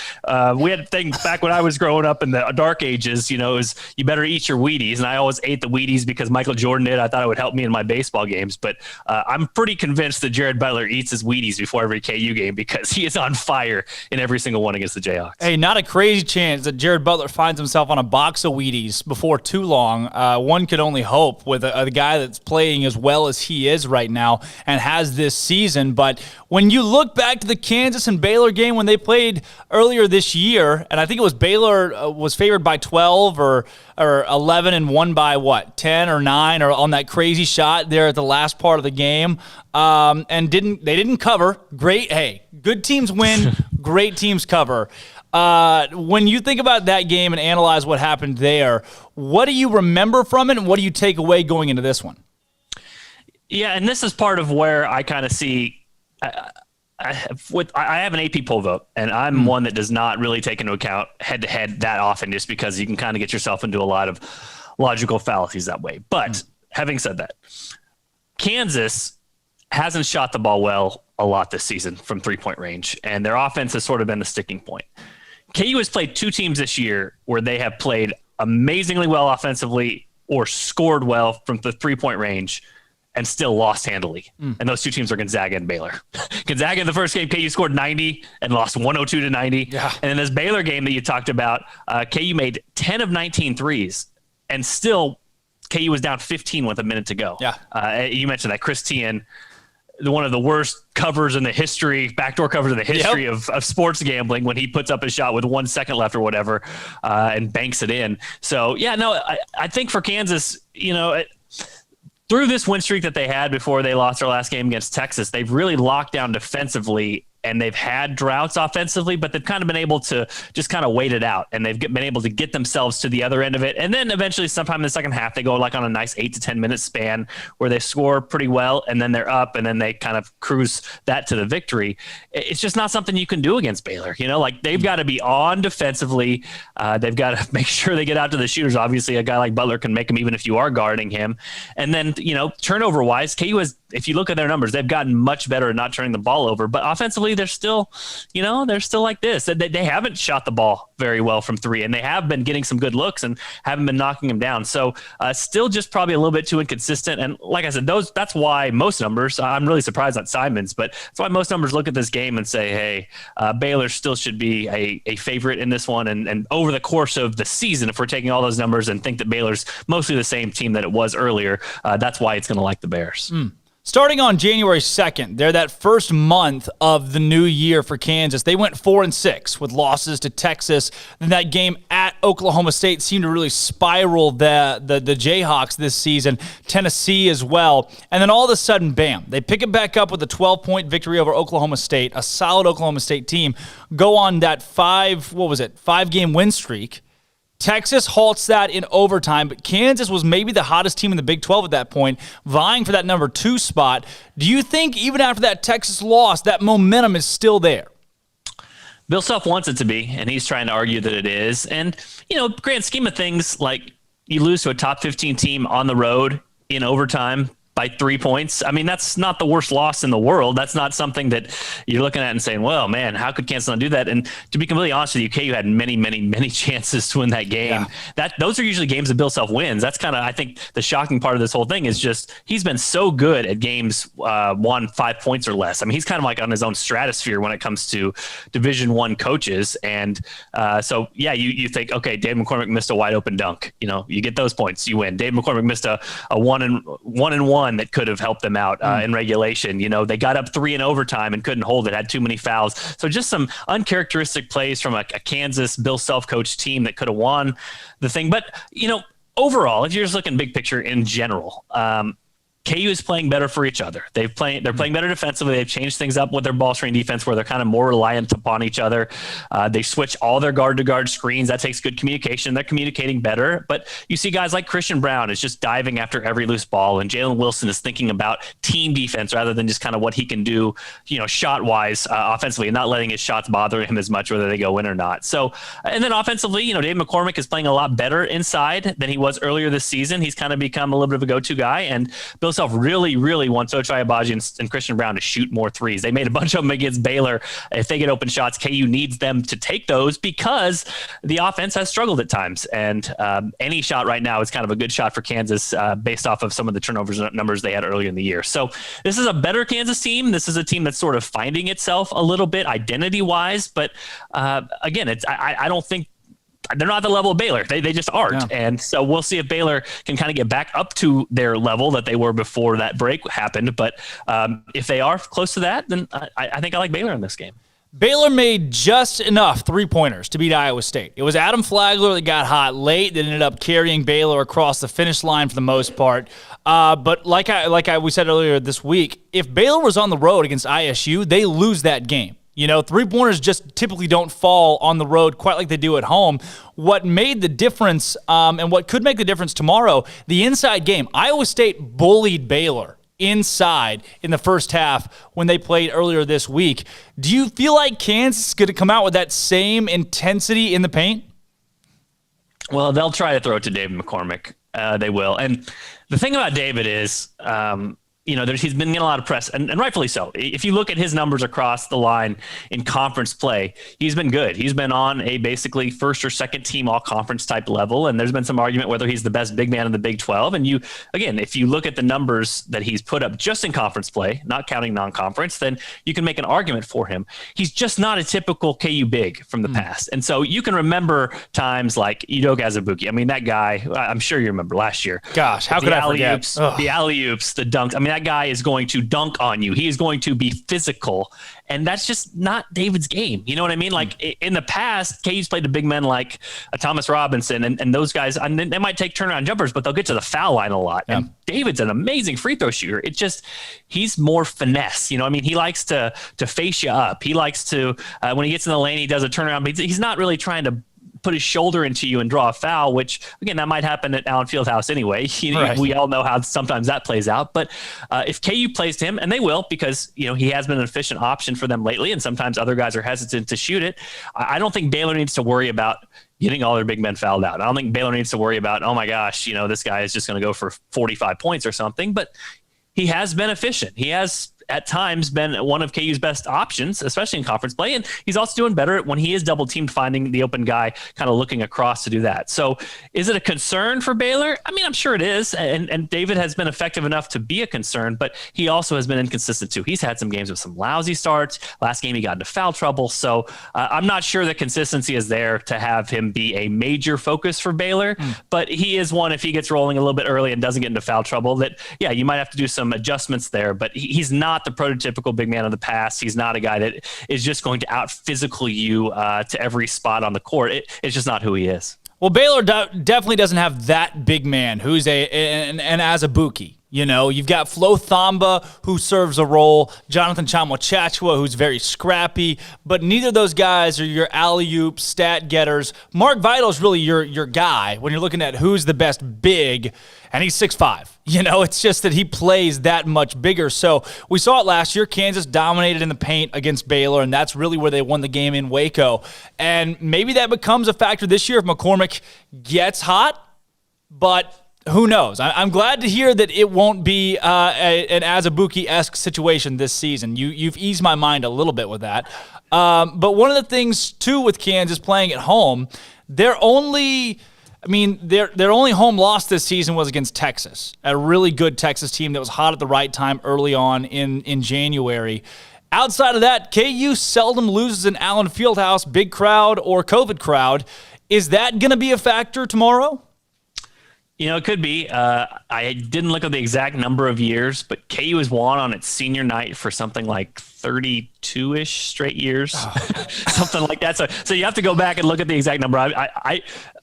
we had a thing back when I was growing up in the dark ages, it was you better eat your Wheaties. And I always ate the Wheaties because Michael Jordan did. I thought it would help me in my baseball games. But I'm pretty convinced that Jared Butler eats his Wheaties before every KU game, because he is on fire in every single one against the Jayhawks. Hey, not a crazy chance that Jared Butler finds himself on a box of Wheaties before too long. One could only hope with a guy that's playing as well as he is right now and has this season. But when you look back to the Kansas and Baylor game when they played earlier this year, and I think it was Baylor was favored by 12 or 11 and won by 10 or 9 or on that crazy shot there at the last part of the game, and they didn't cover. Great. Hey, good teams win, great teams cover. When you think about that game and analyze what happened there, what do you remember from it and what do you take away going into this one? Yeah, and this is part of where I kind of see I have an AP poll vote, and I'm one that does not really take into account head-to-head that often, just because you can kind of get yourself into a lot of logical fallacies that way. But having said that, Kansas hasn't shot the ball well a lot this season from three-point range, and their offense has sort of been the sticking point. KU has played 2 teams this year where they have played amazingly well offensively or scored well from the three-point range and still lost handily. And those 2 teams are Gonzaga and Baylor. Gonzaga in the first game, KU scored 90 and lost 102-90. Yeah. And in this Baylor game that you talked about, KU made 10 of 19 threes, and still KU was down 15 with a minute to go. Yeah. You mentioned that Chris Tien, one of the worst covers in the history, backdoor covers in the history of sports gambling, when he puts up a shot with 1 second left or whatever and banks it in. So, I think for Kansas, through this win streak that they had before they lost their last game against Texas, they've really locked down defensively, and they've had droughts offensively, but they've kind of been able to just kind of wait it out, and they've been able to get themselves to the other end of it. And then eventually sometime in the second half, they go like on a nice 8 to 10 minute span where they score pretty well, and then they're up, and then they kind of cruise that to the victory. It's just not something you can do against Baylor. Like they've got to be on defensively. They've got to make sure they get out to the shooters. Obviously a guy like Butler can make them even if you are guarding him. And then, turnover wise, KU has, if you look at their numbers, they've gotten much better at not turning the ball over, but offensively, they're still like this. They haven't shot the ball very well from three, and they have been getting some good looks and haven't been knocking them down. So still just probably a little bit too inconsistent. And like I said, that's why most numbers, I'm really surprised at Simon's, but that's why most numbers look at this game and say, hey, Baylor still should be a favorite in this one. And over the course of the season, if we're taking all those numbers and think that Baylor's mostly the same team that it was earlier, that's why it's going to like the Bears. Starting on January 2nd, they're that first month of the new year for Kansas. They went 4-6 with losses to Texas. Then that game at Oklahoma State seemed to really spiral the Jayhawks this season. Tennessee as well. And then all of a sudden, bam, they pick it back up with a 12-point victory over Oklahoma State, a solid Oklahoma State team. Go on that 5-game win streak. Texas halts that in overtime, but Kansas was maybe the hottest team in the Big 12 at that point, vying for that number 2 spot. Do you think even after that Texas loss, that momentum is still there? Bill Self wants it to be, and he's trying to argue that it is. And, grand scheme of things, like you lose to a top 15 team on the road in overtime by 3 points. I mean, that's not the worst loss in the world. That's not something that you're looking at and saying, well, man, how could Kansas not do that? And to be completely honest with you, KU had many, many, many chances to win that game. Yeah. Those are usually games that Bill Self wins. That's kind of, I think, the shocking part of this whole thing is just he's been so good at games won 5 points or less. I mean, he's kind of like on his own stratosphere when it comes to Division I coaches. And so, yeah, you think, okay, Dave McCormick missed a wide open dunk. You get those points, you win. Dave McCormick missed a 1-and-1 that could have helped them out in regulation. They got up 3 in overtime and couldn't hold it, had too many fouls. So just some uncharacteristic plays from a Kansas Bill Self-coached team that could have won the thing. But, overall, if you're just looking big picture in general, KU is playing better for each other. They're playing better defensively. They've changed things up with their ball screen defense where they're kind of more reliant upon each other. They switch all their guard-to-guard screens. That takes good communication. They're communicating better. But you see guys like Christian Brown is just diving after every loose ball, and Jalen Wilson is thinking about team defense rather than just kind of what he can do, shot-wise offensively, and not letting his shots bother him as much whether they go in or not. So, and then offensively, Dave McCormick is playing a lot better inside than he was earlier this season. He's kind of become a little bit of a go-to guy, and Bill Self really, really wants Ochai Agbaji and Christian Brown to shoot more threes. They made a bunch of them against Baylor. If they get open shots, KU needs them to take those because the offense has struggled at times. And any shot right now is kind of a good shot for Kansas based off of some of the turnovers numbers they had earlier in the year. So this is a better Kansas team. This is a team that's sort of finding itself a little bit identity-wise. But again, I don't think they're not the level of Baylor. They just aren't. Yeah. And so we'll see if Baylor can kind of get back up to their level that they were before that break happened. But if they are close to that, then I think I like Baylor in this game. Baylor made just enough three-pointers to beat Iowa State. It was Adam Flagler that got hot late that ended up carrying Baylor across the finish line for the most part. But like we said earlier this week, if Baylor was on the road against ISU, they lose that game. Three-pointers just typically don't fall on the road quite like they do at home. What made the difference, and what could make the difference tomorrow, the inside game. Iowa State bullied Baylor inside in the first half when they played earlier this week. Do you feel like Kansas is going to come out with that same intensity in the paint? Well, they'll try to throw it to David McCormick. They will. And the thing about David is he's been getting a lot of press, and rightfully so. If you look at his numbers across the line in conference play, he's been good. He's been on a basically first or second team all-conference type level, and there's been some argument whether he's the best big man in the Big 12. And if you look at the numbers that he's put up just in conference play, not counting non-conference, then you can make an argument for him. He's just not a typical KU big from the past. And so you can remember times like Udoka Azubuike. I mean, that guy, I'm sure you remember last year. Gosh, how could I forget? The alley-oops, the dunks. I mean, that guy is going to dunk on you. He is going to be physical. And that's just not David's game. You know what I mean? Like in the past, KU's played the big men like a Thomas Robinson and those guys, and they might take turnaround jumpers, but they'll get to the foul line a lot. Yeah. And David's an amazing free throw shooter. It just, he's more finesse. You know, I mean, he likes to face you up. He likes to, when he gets in the lane, he does a turnaround, but he's not really trying to put his shoulder into you and draw a foul, which again, that might happen at Allen Fieldhouse anyway. Right. We all know how sometimes that plays out, but if KU plays to him, and they will, because he has been an efficient option for them lately, and sometimes other guys are hesitant to shoot it. I don't think Baylor needs to worry about getting all their big men fouled out. I don't think Baylor needs to worry about, oh my gosh, this guy is just going to go for 45 points or something, but he has been efficient. He has at times been one of KU's best options, especially in conference play. And he's also doing better when he is double teamed, finding the open guy, kind of looking across to do that. So is it a concern for Baylor? I mean, I'm sure it is. And David has been effective enough to be a concern, but he also has been inconsistent too. He's had some games with some lousy starts. Last game, he got into foul trouble. So I'm not sure the consistency is there to have him be a major focus for Baylor, but he is one, if he gets rolling a little bit early and doesn't get into foul trouble, that, yeah, you might have to do some adjustments there, but he's not the prototypical big man of the past. He's not a guy that is just going to out physical you to every spot on the court. It's just not who he is. Well, Baylor definitely doesn't have that big man who's an Azubuike. You've got Flo Thamba, who serves a role, Jonathan Chamwa-Chachua, who's very scrappy, but neither of those guys are your alley-oop stat getters. Mark Vital's really your guy when you're looking at who's the best big, and he's 6'5". It's just that he plays that much bigger. So we saw it last year. Kansas dominated in the paint against Baylor, and that's really where they won the game in Waco. And maybe that becomes a factor this year if McCormick gets hot, but who knows? I'm glad to hear that it won't be an Azubuike-esque situation this season. You've eased my mind a little bit with that. But one of the things, too, with Kansas playing at home, their only home loss this season was against Texas, a really good Texas team that was hot at the right time early on in January. Outside of that, KU seldom loses an Allen Fieldhouse, big crowd, or COVID crowd. Is that going to be a factor tomorrow? It could be. I didn't look at the exact number of years, but KU has won on its senior night for something like 32-ish straight years, something like that. So you have to go back and look at the exact number.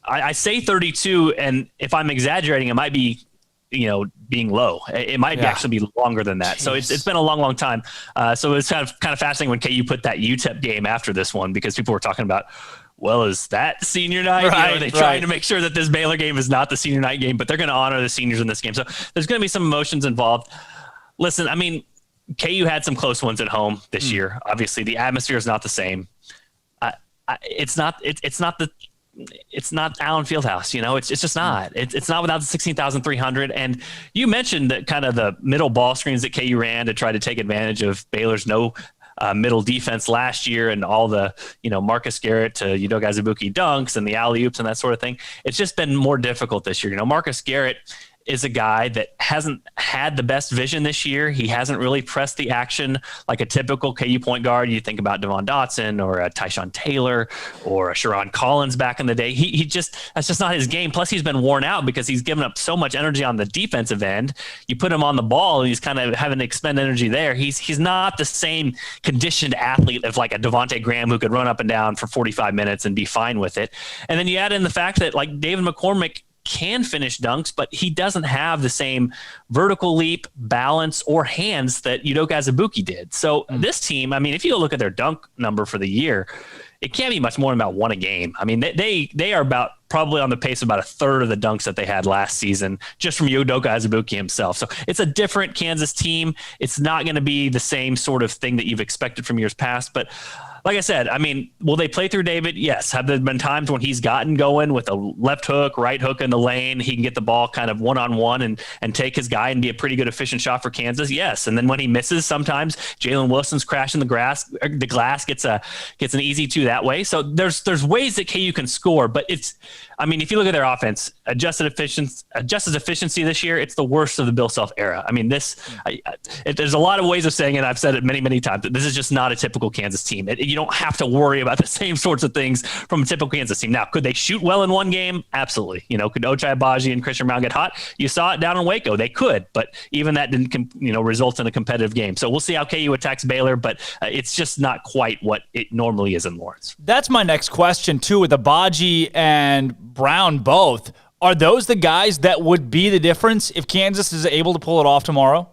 I say 32, and if I'm exaggerating, it might be, being low. It might actually be longer than that. Jeez. So it's been a long, long time. So it's kind of fascinating when KU put that UTEP game after this one, because people were talking about, well, is that senior night? Right, they're trying to make sure that this Baylor game is not the senior night game, but they're going to honor the seniors in this game. So there's going to be some emotions involved. Listen, I mean, KU had some close ones at home this year. Obviously, the atmosphere is not the same. It's not Allen Fieldhouse. It's just not. It's not without the 16,300. And you mentioned that kind of the middle ball screens that KU ran to try to take advantage of Baylor's middle defense last year, and all the Marcus Garrett to Udoka Azubuike dunks and the alley-oops and that sort of thing. It's just been more difficult this year. Marcus Garrett is a guy that hasn't had the best vision this year. He hasn't really pressed the action like a typical KU point guard. You think about Devon Dotson or a Tyshawn Taylor or a Sharon Collins back in the day. That's just not his game. Plus, he's been worn out because he's given up so much energy on the defensive end. You put him on the ball, and he's kind of having to expend energy there. He's not the same conditioned athlete of like a Devontae Graham who could run up and down for 45 minutes and be fine with it. And then you add in the fact that like David McCormick can finish dunks, but he doesn't have the same vertical leap, balance, or hands that Udoka Azubuike did. So this team, I mean, if you look at their dunk number for the year, it can't be much more than about one a game. I mean, they are about probably on the pace of about a third of the dunks that they had last season, just from Udoka Azubuike himself. So it's a different Kansas team. It's not going to be the same sort of thing that you've expected from years past, but like I said, I mean, will they play through David? Yes. Have there been times when he's gotten going with a left hook, right hook in the lane? He can get the ball kind of one-on-one and take his guy and be a pretty good efficient shot for Kansas. Yes. And then when he misses, sometimes Jalen Wilson's crashing the glass gets an easy two that way. So there's ways that KU can score, but I mean, if you look at their offense, adjusted efficiency this year, it's the worst of the Bill Self era. I mean, there's a lot of ways of saying it. I've said it many, many times. This is just not a typical Kansas team. you don't have to worry about the same sorts of things from a typical Kansas team. Now, could they shoot well in one game? Absolutely. Could Ochai Agbaji and Christian Brown get hot? You saw it down in Waco. They could, but even that didn't, result in a competitive game. So we'll see how KU attacks Baylor, but it's just not quite what it normally is in Lawrence. That's my next question, too, with Agbaji and Brown both. Are those the guys that would be the difference if Kansas is able to pull it off tomorrow?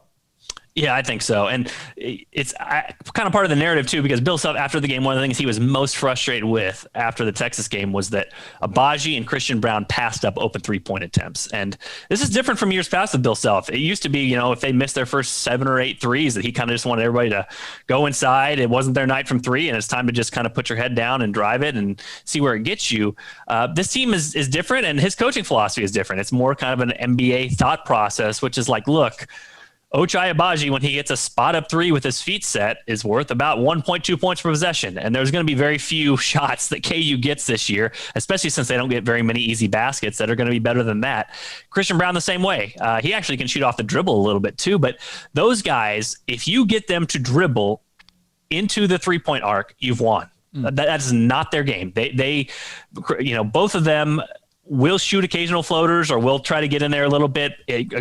Yeah, I think so. And it's kind of part of the narrative, too, because Bill Self, after the game, one of the things he was most frustrated with after the Texas game was that Agbaji and Christian Brown passed up open three-point attempts. And this is different from years past with Bill Self. It used to be, if they missed their first 7 or 8 threes, that he kind of just wanted everybody to go inside. It wasn't their night from three, and it's time to just kind of put your head down and drive it and see where it gets you. This team is different, and his coaching philosophy is different. It's more kind of an NBA thought process, which is like, look, Ochai Agbaji, when he gets a spot-up three with his feet set, is worth about 1.2 points per possession. And there's going to be very few shots that KU gets this year, especially since they don't get very many easy baskets that are going to be better than that. Christian Brown the same way. He actually can shoot off the dribble a little bit too. But those guys, if you get them to dribble into the three-point arc, you've won. That is not their game. They both of them will shoot occasional floaters or will try to get in there a little bit.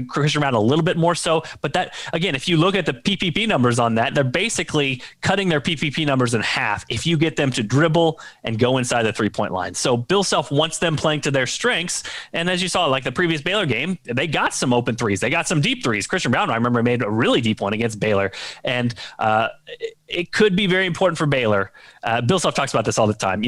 Christian Brown a little bit more so. But that, again, if you look at the PPP numbers on that, they're basically cutting their PPP numbers in half if you get them to dribble and go inside the three-point line. So Bill Self wants them playing to their strengths. And as you saw, like the previous Baylor game, they got some open threes. They got some deep threes. Christian Brown, I remember, made a really deep one against Baylor. And it could be very important for Baylor. Bill Self talks about this all the time.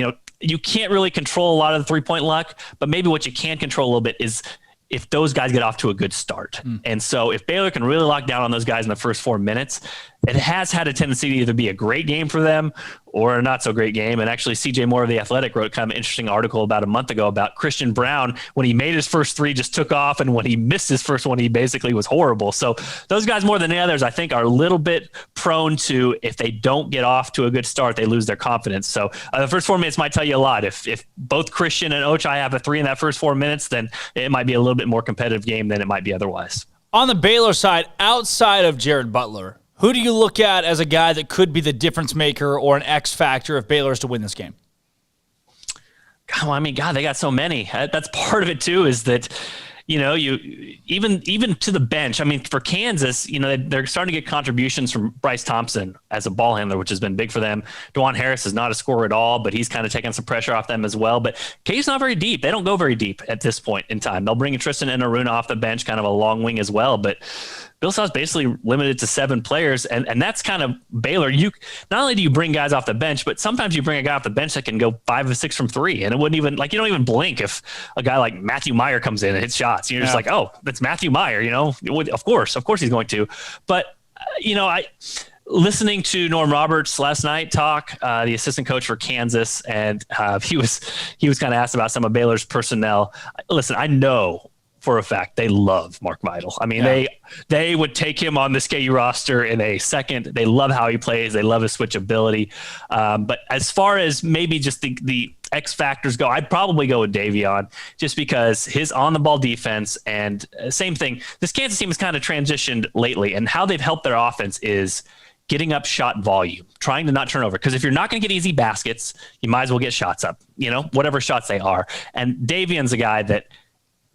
You can't really control a lot of the three-point luck, but maybe what you can control a little bit is if those guys get off to a good start. And so if Baylor can really lock down on those guys in the first 4 minutes, it has had a tendency to either be a great game for them or a not so great game. And actually, CJ Moore of The Athletic wrote kind of an interesting article about a month ago about Christian Brown. When he made his first three, just took off. And when he missed his first one, he basically was horrible. So those guys, more than the others, I think are a little bit prone to, if they don't get off to a good start, they lose their confidence. So the first 4 minutes might tell you a lot. If both Christian and Ochai have a three in that first 4 minutes, then it might be a little bit more competitive game than it might be otherwise. On the Baylor side, outside of Jared Butler, who do you look at as a guy that could be the difference maker or an X factor if Baylor is to win this game? God, they got so many. That's part of it too, is that, you even to the bench. For Kansas, they're starting to get contributions from Bryce Thompson as a ball handler, which has been big for them. DeJuan Harris is not a scorer at all, but he's kind of taking some pressure off them as well. But KU's not very deep. They don't go very deep at this point in time. They'll bring Tristan and Aruna off the bench, kind of a long wing as well. But Bill Self's basically limited to 7 players, and that's kind of Baylor. You not only do you bring guys off the bench, but sometimes you bring a guy off the bench that can go 5 or 6 from 3, and it wouldn't even, you don't even blink if a guy like Matthew Meyer comes in and hits shots. You're just like, oh, that's Matthew Meyer. Of course he's going to. But listening to Norm Roberts last night talk, the assistant coach for Kansas, and he was kind of asked about some of Baylor's personnel. Listen, I know for a fact they love Mark Meidel. They would take him on this KU roster in a second. They love how he plays. They love his switchability. But as far as maybe just the X factors go, I'd probably go with Davion, just because his on-the-ball defense, and same thing. This Kansas team has kind of transitioned lately, and how they've helped their offense is getting up shot volume, trying to not turn over. Because if you're not going to get easy baskets, you might as well get shots up, whatever shots they are. And Davion's a guy that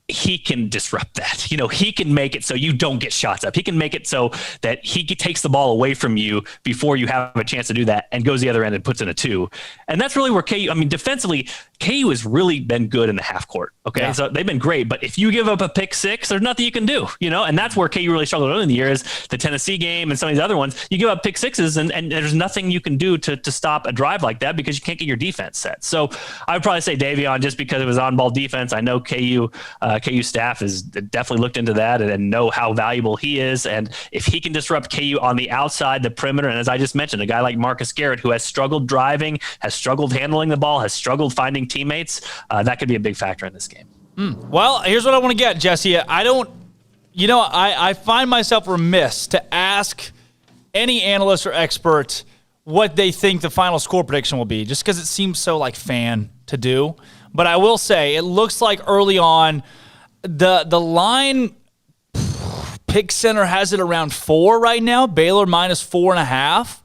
he can disrupt that. He can make it so you don't get shots up. He can make it so that he takes the ball away from you before you have a chance to do that and goes the other end and puts in a 2. And that's really where KU, defensively, KU has really been good in the half court. Okay. Yeah. So they've been great, but if you give up a pick 6, there's nothing you can do, and that's where KU really struggled early in the year, is the Tennessee game and some of these other ones. You give up pick 6s and there's nothing you can do to stop a drive like that, because you can't get your defense set. So I would probably say Davion, just because it was on-ball defense. I know KU staff has definitely looked into that and know how valuable he is. And if he can disrupt KU on the outside, the perimeter, and as I just mentioned, a guy like Marcus Garrett, who has struggled driving, has struggled handling the ball, has struggled finding teammates, that could be a big factor in this game. Well, here's what I want to get, Jesse. I find myself remiss to ask any analyst or expert what they think the final score prediction will be, just because it seems so fan to do. But I will say, it looks like early on, the line, Pick Center has it around 4 right now. Baylor minus 4.5.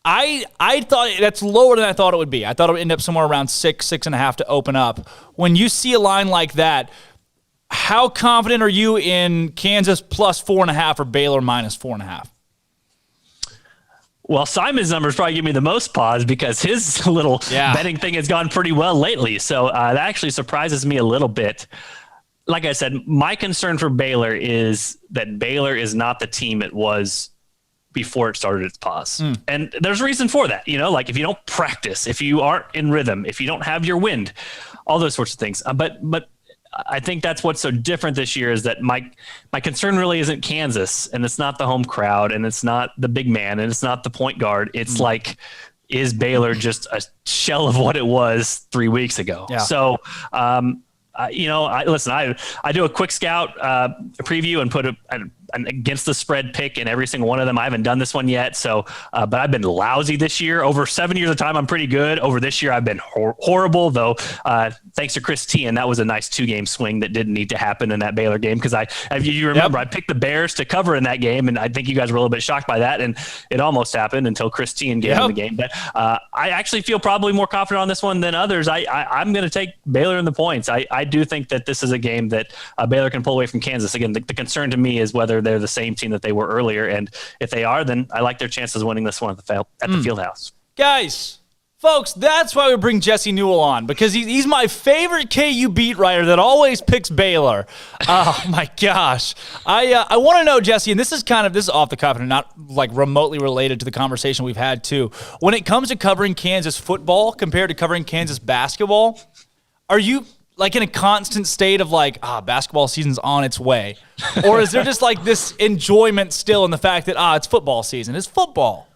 I thought that's lower than I thought it would be. I thought it would end up somewhere around 6.5 to open up. When you see a line like that, how confident are you in Kansas plus 4.5 or Baylor minus 4.5? Well, Simon's numbers probably give me the most pause because his little betting thing has gone pretty well lately. So that actually surprises me a little bit. Like I said, my concern for Baylor is that Baylor is not the team it was before it started its pause. And there's a reason for that. Like if you don't practice, if you aren't in rhythm, if you don't have your wind, all those sorts of things. But I think that's what's so different this year is that my concern really isn't Kansas, and it's not the home crowd, and it's not the big man, and it's not the point guard. It's like, is Baylor just a shell of what it was 3 weeks ago? Yeah. So, I do a quick scout preview and put an against the spread pick in every single one of them. I haven't done this one yet. So, but I've been lousy this year. Over 7 years of time, I'm pretty good. Over this year, I've been horrible, though. Thanks to Chris T, and that was a nice 2-game swing that didn't need to happen in that Baylor game. Because if you remember, I picked the Bears to cover in that game, and I think you guys were a little bit shocked by that. And it almost happened until Chris T gave him the game. But I actually feel probably more confident on this one than others. I'm going to take Baylor in the points. I do think that this is a game that Baylor can pull away from Kansas. Again, the concern to me is whether they're the same team that they were earlier, and if they are, then I like their chances of winning this one at the Fieldhouse. Guys, folks, that's why we bring Jesse Newell on, because he's my favorite KU beat writer that always picks Baylor. Oh my gosh. I want to know, Jesse, and this is off the cuff and not like remotely related to the conversation we've had too. When it comes to covering Kansas football compared to covering Kansas basketball, are you like in a constant state of like, basketball season's on its way? Or is there just like this enjoyment still in the fact that, it's football season? It's football.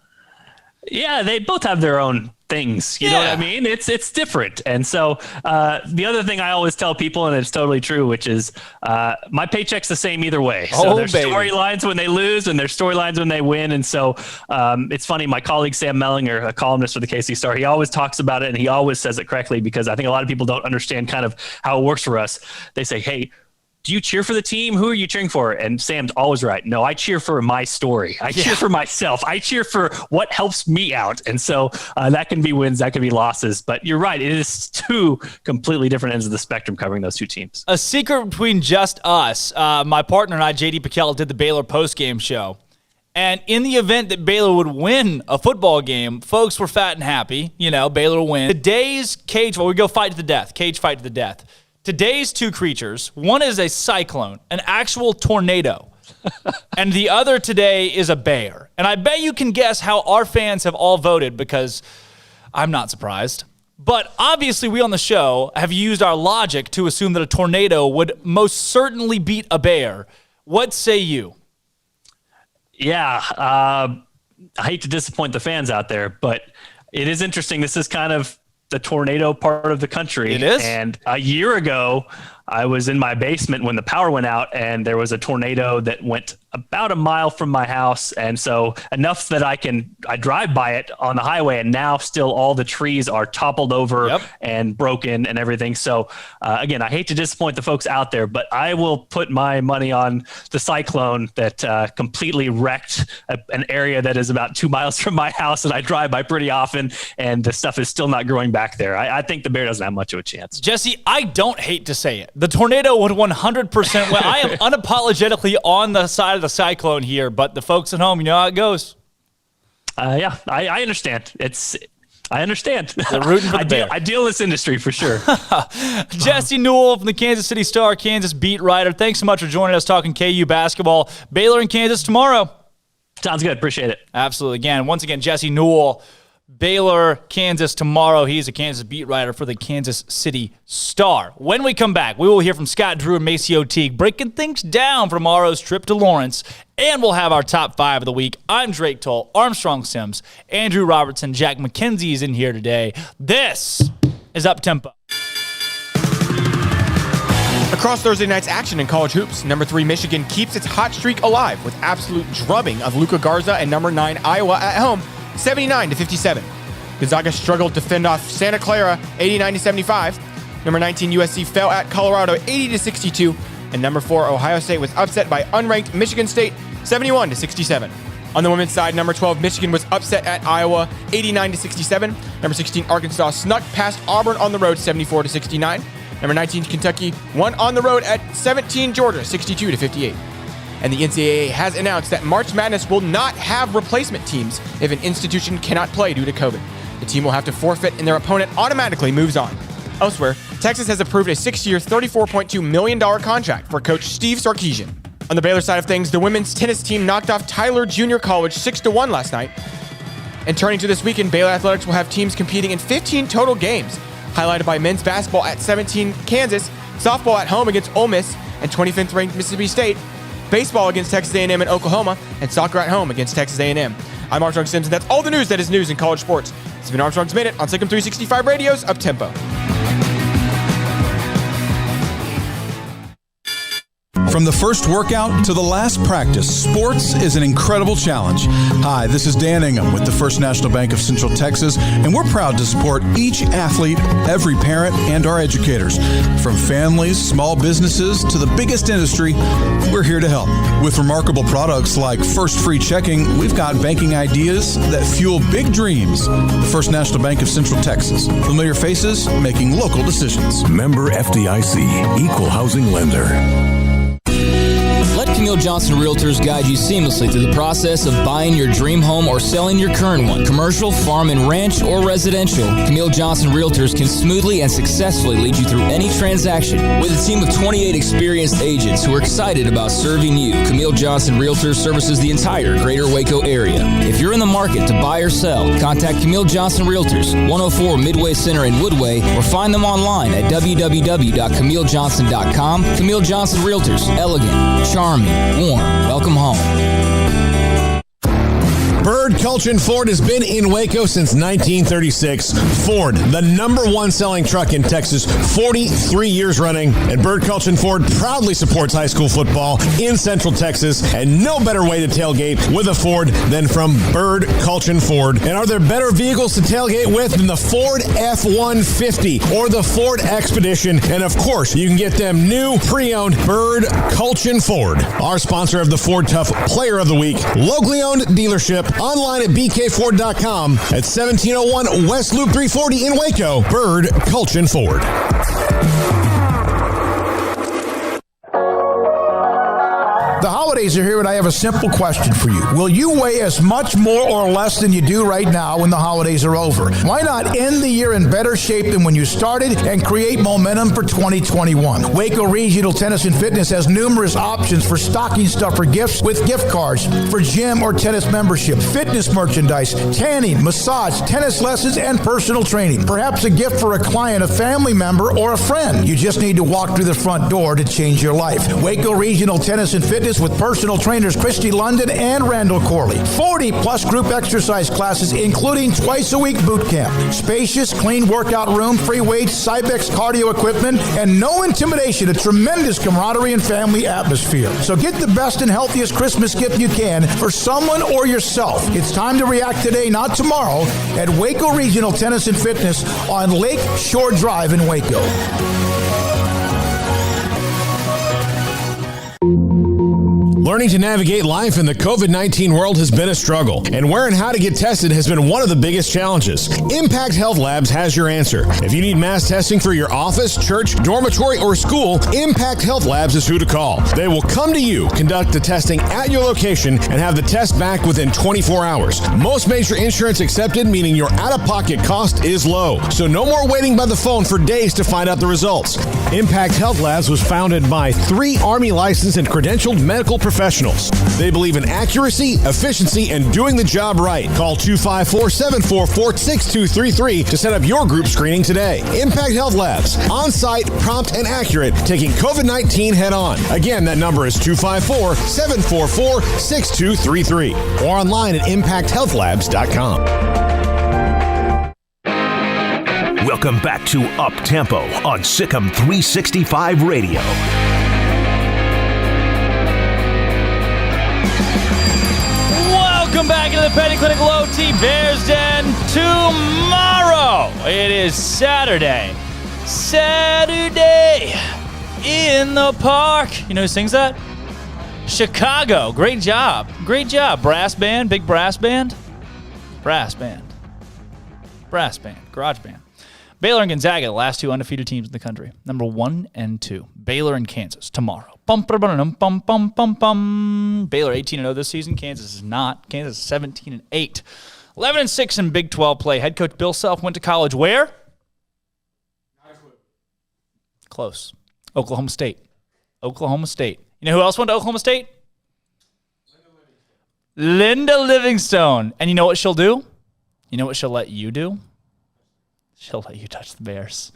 Yeah, they both have their own things. You know what I mean? It's different. And so the other thing I always tell people, and it's totally true, which is my paycheck's the same either way. So there's storylines when they lose and there's storylines when they win. And so it's funny, my colleague Sam Mellinger, a columnist for the KC Star, he always talks about it and he always says it correctly, because I think a lot of people don't understand kind of how it works for us. They say, hey, do you cheer for the team? Who are you cheering for? And Sam's always right. No, I cheer for my story. I cheer for myself. I cheer for what helps me out. And so that can be wins, that can be losses. But you're right. It is two completely different ends of the spectrum covering those two teams. A secret between just us, my partner and I, J.D. Pickell, did the Baylor postgame show. And in the event that Baylor would win a football game, folks were fat and happy. Baylor will win. Today's cage, we go fight to the death. Cage fight to the death. Today's two creatures, one is a cyclone, an actual tornado, and the other today is a bear. And I bet you can guess how our fans have all voted, because I'm not surprised. But obviously we on the show have used our logic to assume that a tornado would most certainly beat a bear. What say you? Yeah, I hate to disappoint the fans out there, but it is interesting. This is kind of the tornado part of the country. It is. And a year ago, I was in my basement when the power went out, and there was a tornado that went about a mile from my house. And so enough that I drive by it on the highway, and now still all the trees are toppled over and broken and everything. So again, I hate to disappoint the folks out there, but I will put my money on the cyclone that completely wrecked an area that is about 2 miles from my house, and I drive by pretty often, and the stuff is still not growing back there. I think the bear doesn't have much of a chance. Jesse, I don't hate to say it. The tornado would 100% win. I am unapologetically on the side of the cyclone here, but the folks at home, you know how it goes. I understand. I understand. They're rooting for the bear. I deal in this industry for sure. Jesse Newell from the Kansas City Star, Kansas beat writer. Thanks so much for joining us talking KU basketball. Baylor and Kansas tomorrow. Sounds good. Appreciate it. Absolutely. Once again, Jesse Newell, Baylor, Kansas tomorrow. He's a Kansas beat writer for the Kansas City Star. When we come back, we will hear from Scott Drew and Maceo Teague breaking things down for tomorrow's trip to Lawrence, and we'll have our top 5 of the week. I'm Drake Toll, Armstrong Sims, Andrew Robertson, Jack McKenzie is in here today. This is Up Tempo. Across Thursday night's action in college hoops, number 3 Michigan keeps its hot streak alive with absolute drubbing of Luka Garza and number 9 Iowa at home, 79-57. Gonzaga struggled to fend off Santa Clara, 89-75. Number 19 USC fell at Colorado, 80-62, and number 4 Ohio State was upset by unranked Michigan State, 71-67. On the women's side, number 12, Michigan was upset at Iowa 89-67. Number 16, Arkansas snuck past Auburn on the road 74-69. Number 19, Kentucky won on the road at 17, Georgia 62-58. And the NCAA has announced that March Madness will not have replacement teams if an institution cannot play due to COVID. The team will have to forfeit and their opponent automatically moves on. Elsewhere, Texas has approved a 6-year, $34.2 million contract for coach Steve Sarkisian. On the Baylor side of things, the women's tennis team knocked off Tyler Junior College 6-1 last night. And turning to this weekend, Baylor Athletics will have teams competing in 15 total games, highlighted by men's basketball at 17 Kansas, softball at home against Ole Miss and 25th ranked Mississippi State, baseball against Texas A&M and Oklahoma, and soccer at home against Texas A&M. I'm Armstrong Simpson. That's all the news that is news in college sports. This has been Armstrong's Minute on SicEm365 Radio's Uptempo. From the first workout to the last practice, sports is an incredible challenge. Hi, this is Dan Ingham with the First National Bank of Central Texas, and we're proud to support each athlete, every parent, and our educators. From families, small businesses, to the biggest industry, we're here to help. With remarkable products like First Free Checking, we've got banking ideas that fuel big dreams. The First National Bank of Central Texas. Familiar faces making local decisions. Member FDIC, Equal Housing Lender. Let Camille Johnson Realtors guide you seamlessly through the process of buying your dream home or selling your current one. Commercial, farm and ranch, or residential, Camille Johnson Realtors can smoothly and successfully lead you through any transaction. With a team of 28 experienced agents who are excited about serving you, Camille Johnson Realtors services the entire greater Waco area. If you're in the market to buy or sell, contact Camille Johnson Realtors, 104 Midway Center in Woodway, or find them online at www.camillejohnson.com. Camille Johnson Realtors, elegant, charming, warm. Welcome home. Bird Culture Ford has been in Waco since 1936. Ford, the number one selling truck in Texas, 43 years running. And Bird Culture Ford proudly supports high school football in Central Texas. And no better way to tailgate with a Ford than from Bird Culture Ford. And are there better vehicles to tailgate with than the Ford F-150 or the Ford Expedition? And of course, you can get them new, pre-owned Bird Culture Ford. Our sponsor of the Ford Tough Player of the Week, locally owned dealership. Online at bkford.com at 1701 West Loop 340 in Waco. Bird Culture Ford. The holidays are here, and I have a simple question for you. Will you weigh as much more or less than you do right now when the holidays are over? Why not end the year in better shape than when you started and create momentum for 2021? Waco Regional Tennis and Fitness has numerous options for stocking stuffer gifts with gift cards for gym or tennis membership, fitness merchandise, tanning, massage, tennis lessons, and personal training. Perhaps a gift for a client, a family member, or a friend. You just need to walk through the front door to change your life. Waco Regional Tennis and Fitness with personal trainers Christy London and Randall Corley. 40-plus group exercise classes, including twice-a-week boot camp. Spacious, clean workout room, free weights, Cybex cardio equipment, and no intimidation. A tremendous camaraderie and family atmosphere. So get the best and healthiest Christmas gift you can for someone or yourself. It's time to react today, not tomorrow, at Waco Regional Tennis and Fitness on Lake Shore Drive in Waco. Learning to navigate life in the COVID-19 world has been a struggle, and where and how to get tested has been one of the biggest challenges. Impact Health Labs has your answer. If you need mass testing for your office, church, dormitory, or school, Impact Health Labs is who to call. They will come to you, conduct the testing at your location, and have the test back within 24 hours. Most major insurance accepted, meaning your out-of-pocket cost is low. So no more waiting by the phone for days to find out the results. Impact Health Labs was founded by 3 Army licensed and credentialed medical professionals. They believe in accuracy, efficiency, and doing the job right. Call 254-744-6233 to set up your group screening today. Impact Health Labs. On-site, prompt, and accurate, taking COVID-19 head-on. Again, that number is 254-744-6233 or online at impacthealthlabs.com. Welcome back to Up Tempo on SicEm365 Radio. Welcome back into the Petty Clinic Low T Bears Den. Tomorrow, it is Saturday in the park. You know who sings that? Chicago. Great job. Great job. Brass band, big brass band. Brass band. Brass band. Garage band. Baylor and Gonzaga, the last two undefeated teams in the country. Number 1 and 2. Baylor and Kansas tomorrow. Bum, bum, bum, bum, bum, bum. Baylor 18-0 this season. Kansas is not. Kansas is 17-8. 11-6 in Big 12 play. Head coach Bill Self went to college where? Close. Oklahoma State. Oklahoma State. You know who else went to Oklahoma State? Linda Livingstone. And you know what she'll do? You know what she'll let you do? She'll let you touch the Bears.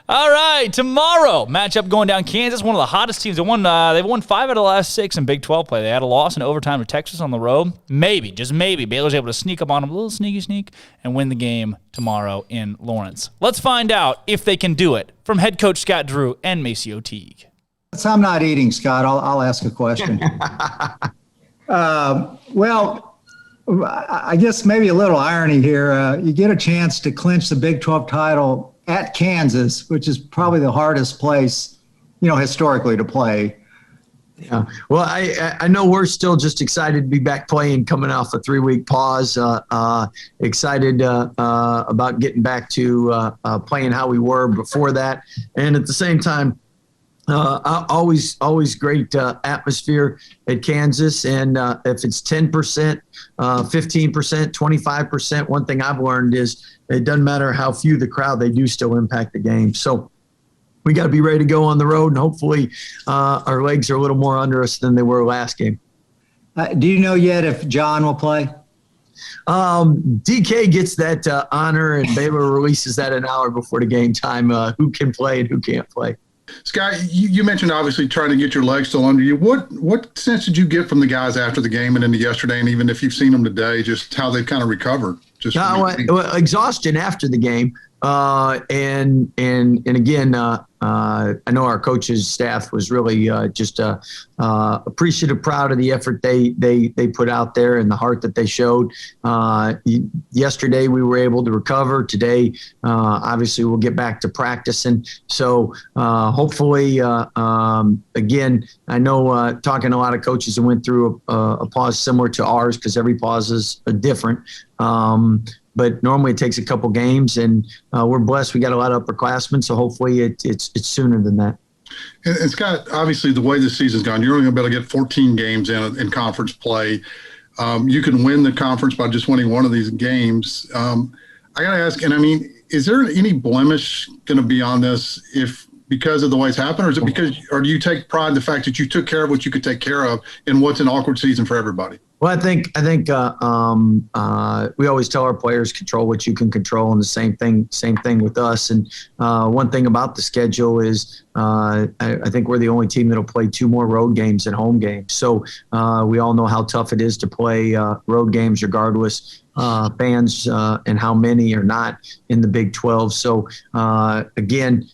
All right, tomorrow, matchup going down Kansas, one of the hottest teams. They've won 5 out of the last 6 in Big 12 play. They had a loss in overtime to Texas on the road. Maybe, just maybe, Baylor's able to sneak up on them, a little sneak, and win the game tomorrow in Lawrence. Let's find out if they can do it from head coach Scott Drew and Macy O'Teague. So I'm not eating, Scott. I'll ask a question. Well, I guess maybe a little irony here. You get a chance to clinch the Big 12 title at Kansas, which is probably the hardest place, historically to play. Yeah. Well, I know we're still just excited to be back playing, coming off a 3-week pause. Excited about getting back to playing how we were before that. And at the same time, always great atmosphere at Kansas. And if it's 10%, 15%, 25%, one thing I've learned is it doesn't matter how few the crowd, they do still impact the game. So we got to be ready to go on the road, and hopefully our legs are a little more under us than they were last game. Do you know yet if John will play? DK gets that honor, and Baylor releases that an hour before the game time, who can play and who can't play. Scott, you mentioned obviously trying to get your legs still under you. What sense did you get from the guys after the game and into yesterday, and even if you've seen them today, just how they've kind of recovered? Exhaustion after the game, and again, I know our coaches' staff was really just appreciative, proud of the effort they put out there and the heart that they showed. Yesterday we were able to recover. Today, obviously, we'll get back to practicing. So hopefully, again, I know talking to a lot of coaches that went through a pause similar to ours, because every pause is different. But normally it takes a couple games, and we're blessed. We got a lot of upperclassmen, so hopefully it's sooner than that. And Scott, obviously the way this season's gone, you're only going to be able to get 14 games in conference play. You can win the conference by just winning one of these games. I got to ask, and I mean, is there any blemish going to be on this because of the way it's happened, or is it or do you take pride in the fact that you took care of what you could take care of in what's an awkward season for everybody? Well, I think we always tell our players, control what you can control, and the same thing with us. And one thing about the schedule is I think we're the only team that'll play 2 more road games than home games. So we all know how tough it is to play road games, regardless fans and how many are not in the Big 12. So again,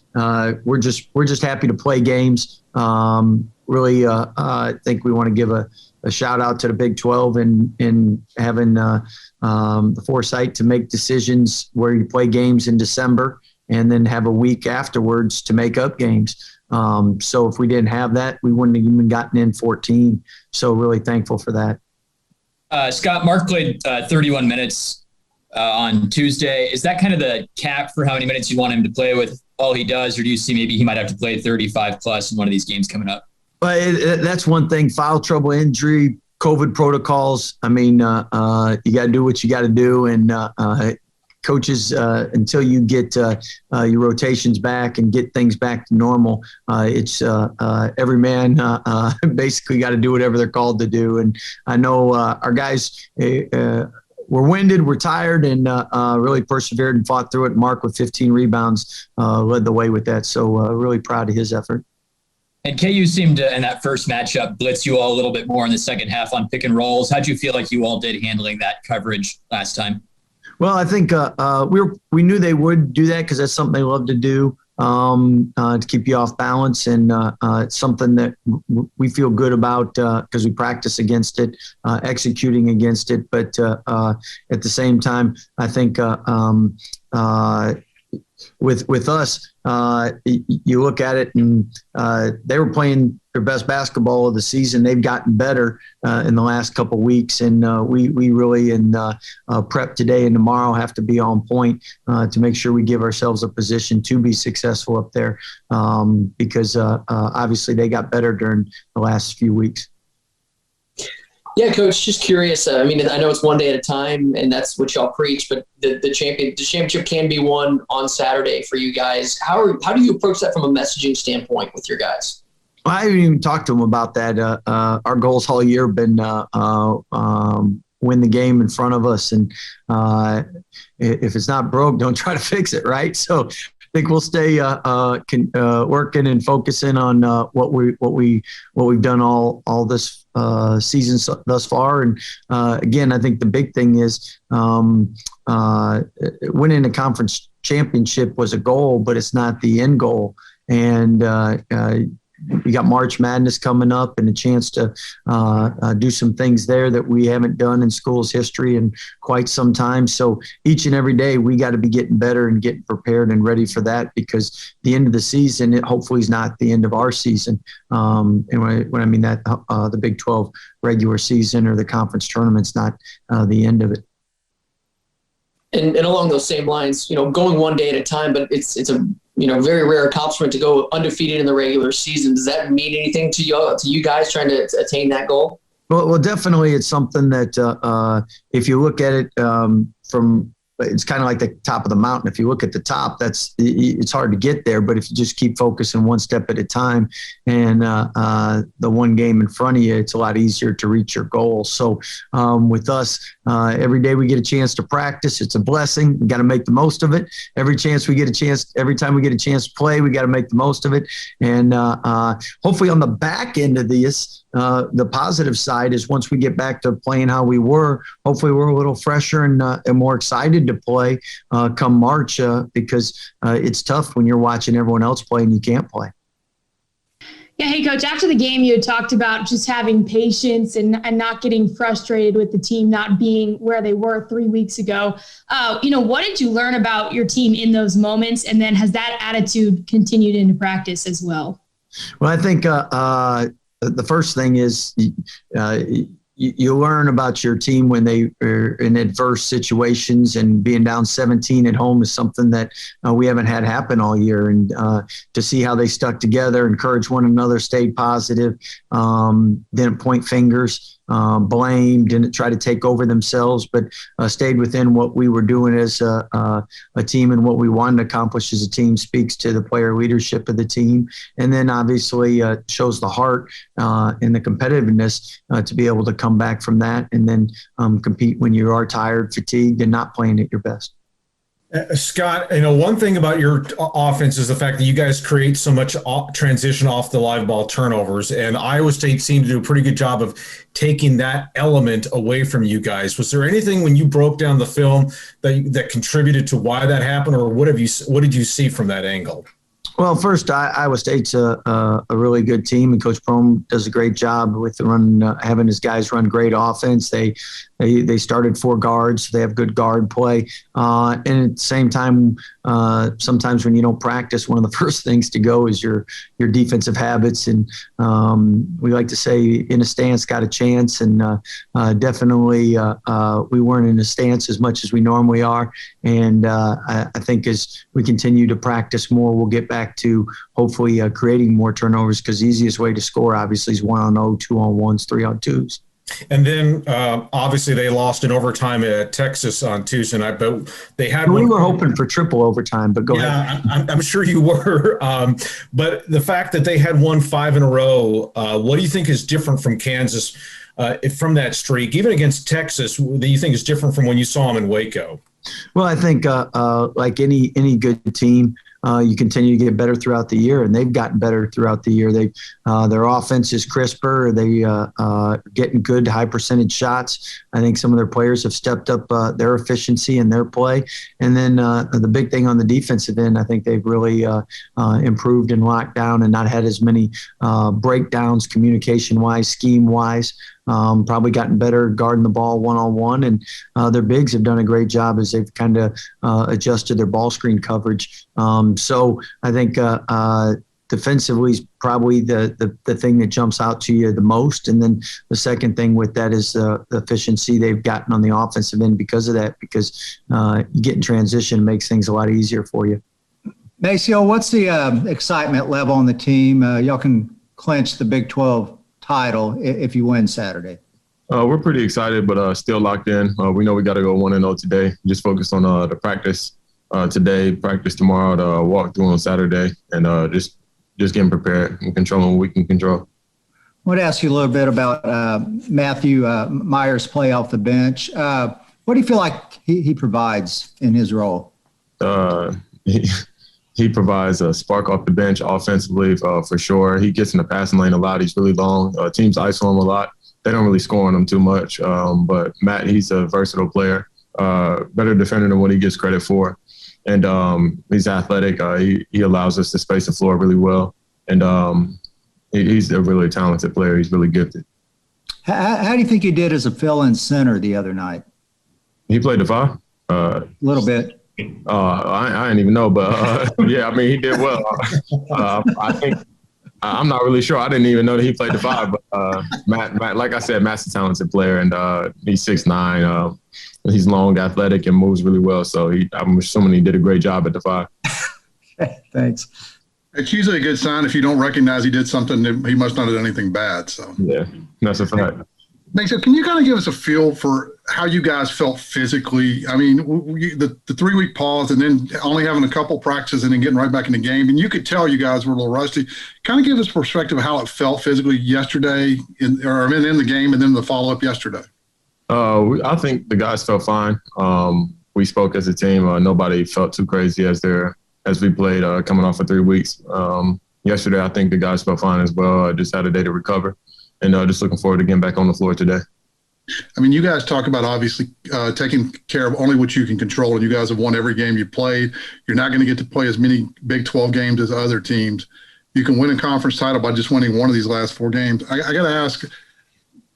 we're just happy to play games. Really, I think we want to give a shout out to the Big 12 and having the foresight to make decisions where you play games in December and then have a week afterwards to make up games. So if we didn't have that, we wouldn't have even gotten in 14. So really thankful for that. Scott, Mark played 31 minutes on Tuesday. Is that kind of the cap for how many minutes you want him to play with all he does, or do you see maybe he might have to play 35 plus in one of these games coming up? But that's one thing. Foul trouble, injury, COVID protocols. I mean, you got to do what you got to do. And coaches, until you get your rotations back and get things back to normal, it's every man basically got to do whatever they're called to do. And I know our guys we're winded, we're tired, and really persevered and fought through it. Mark, with 15 rebounds, led the way with that. So really proud of his effort. And KU seemed to, in that first matchup, blitz you all a little bit more in the second half on pick and rolls. How'd you feel like you all did handling that coverage last time? Well, I think we knew they would do that because that's something they love to do, to keep you off balance. And it's something that we feel good about because we practice against it, executing against it. But at the same time, I think with us, you look at it and they were playing their best basketball of the season. They've gotten better in the last couple of weeks, and we really in prep today and tomorrow have to be on point to make sure we give ourselves a position to be successful up there because obviously they got better during the last few weeks. Yeah, Coach, just curious. I mean, I know it's one day at a time, and that's what y'all preach, but the championship can be won on Saturday for you guys. How do you approach that from a messaging standpoint with your guys? I haven't even talked to them about that. Our goals all year have been win the game in front of us, and if it's not broke, don't try to fix it, right? So I think we'll stay working and focusing on what we've done all this season thus far. And again, I think the big thing is winning the conference championship was a goal, but it's not the end goal. And we got March Madness coming up and a chance to do some things there that we haven't done in school's history in quite some time. So each and every day we got to be getting better and getting prepared and ready for that, because the end of the season, it hopefully is not the end of our season. And when I mean that, the Big 12 regular season or the conference tournament's not the end of it. And along those same lines, going one day at a time, but it's a very rare accomplishment to go undefeated in the regular season. Does that mean anything to you guys trying to attain that goal? Well, definitely it's something that if you look at it from, it's kind of like the top of the mountain. If you look at the top, it's hard to get there. But if you just keep focusing one step at a time and the one game in front of you, it's a lot easier to reach your goal. So with us, every day we get a chance to practice. It's a blessing. We got to make the most of it. Every time we get a chance to play, we got to make the most of it. And hopefully on the back end of this, the positive side is once we get back to playing how we were, hopefully we're a little fresher and more excited to play come March because it's tough when you're watching everyone else play and you can't play. Yeah, hey, Coach, after the game, you had talked about just having patience and not getting frustrated with the team not being where they were 3 weeks ago. What did you learn about your team in those moments? And then has that attitude continued into practice as well? Well, I think the first thing is you learn about your team when they are in adverse situations, and being down 17 at home is something that we haven't had happen all year. And to see how they stuck together, encourage one another, stayed positive, didn't point fingers, blame, didn't try to take over themselves, but stayed within what we were doing as a team and what we wanted to accomplish as a team, speaks to the player leadership of the team. And then obviously shows the heart and the competitiveness to be able to come back from that and then compete when you are tired, fatigued, and not playing at your best. Scott, one thing about your offense is the fact that you guys create so much transition off the live ball turnovers, and Iowa State seemed to do a pretty good job of taking that element away from you guys. Was there anything when you broke down the film that contributed to why that happened, or what did you see from that angle? Well, first, Iowa State's a really good team, and Coach Prohm does a great job with having his guys run great offense. They started 4 guards, so they have good guard play. And at the same time, sometimes when you don't practice, one of the first things to go is your defensive habits. And we like to say, in a stance, got a chance. And definitely we weren't in a stance as much as we normally are. And I think as we continue to practice more, we'll get back to hopefully creating more turnovers, because the easiest way to score, obviously, is 1-on-0, 2-on-1s, 3-on-2s. And then obviously they lost in overtime at Texas on Tuesday night, but they had. We were hoping for triple overtime, but go ahead. I'm sure you were. But the fact that they had won 5 in a row, what do you think is different from Kansas from that streak, even against Texas? That you think is different from when you saw them in Waco? Well, I think like any good team, you continue to get better throughout the year, and they've gotten better throughout the year. Their offense is crisper. They getting good high percentage shots. I think some of their players have stepped up their efficiency and their play. And then the big thing on the defensive end, I think they've really improved and locked down and not had as many breakdowns communication-wise, scheme-wise. probably gotten better guarding the ball one-on-one, and their bigs have done a great job as they've kind of adjusted their ball screen coverage. So I think defensively is probably the thing that jumps out to you the most. And then the second thing with that is the efficiency they've gotten on the offensive end because of that, because you get in transition makes things a lot easier for you. Maceo, what's the excitement level on the team? Y'all can clinch the Big 12 title if you win Saturday. We're pretty excited, but still locked in. We know we got to go 1-0 today. Just focus on the practice today, practice tomorrow, the walk through on Saturday, and just getting prepared and controlling what we can control. I want to ask you a little bit about Matthew Myers' play off the bench. What do you feel like he provides in his role? He provides a spark off the bench offensively for sure. He gets in the passing lane a lot. He's really long. Teams ISO him a lot. They don't really score on him too much. But Matt, he's a versatile player, better defender than what he gets credit for. And he's athletic. He allows us to space the floor really well. And he's a really talented player. He's really gifted. How do you think he did as a fill-in center the other night? He played the 5? A little bit. I didn't even know, but yeah, I mean, he did well. I think I'm not really sure. I didn't even know that he played the 5. But Matt, like I said, Matt's a talented player, and he's 6'9". He's long, athletic, and moves really well. So I'm assuming he did a great job at the 5. Okay, thanks. It's usually a good sign if you don't recognize he did something, he must not have done anything bad. So yeah, that's a fact. So can you kind of give us a feel for how you guys felt physically? I mean, the 3-week pause and then only having a couple practices and then getting right back in the game. And you could tell you guys were a little rusty. Kind of give us perspective of how it felt physically yesterday in the game and then the follow-up yesterday. I think the guys felt fine. We spoke as a team. Nobody felt too crazy as we played coming off of 3 weeks. Yesterday, I think the guys felt fine as well. Just had a day to recover. And just looking forward to getting back on the floor today. I mean, you guys talk about obviously taking care of only what you can control, and you guys have won every game you played. You're not going to get to play as many Big 12 games as other teams. You can win a conference title by just winning one of these last 4 games. I got to ask,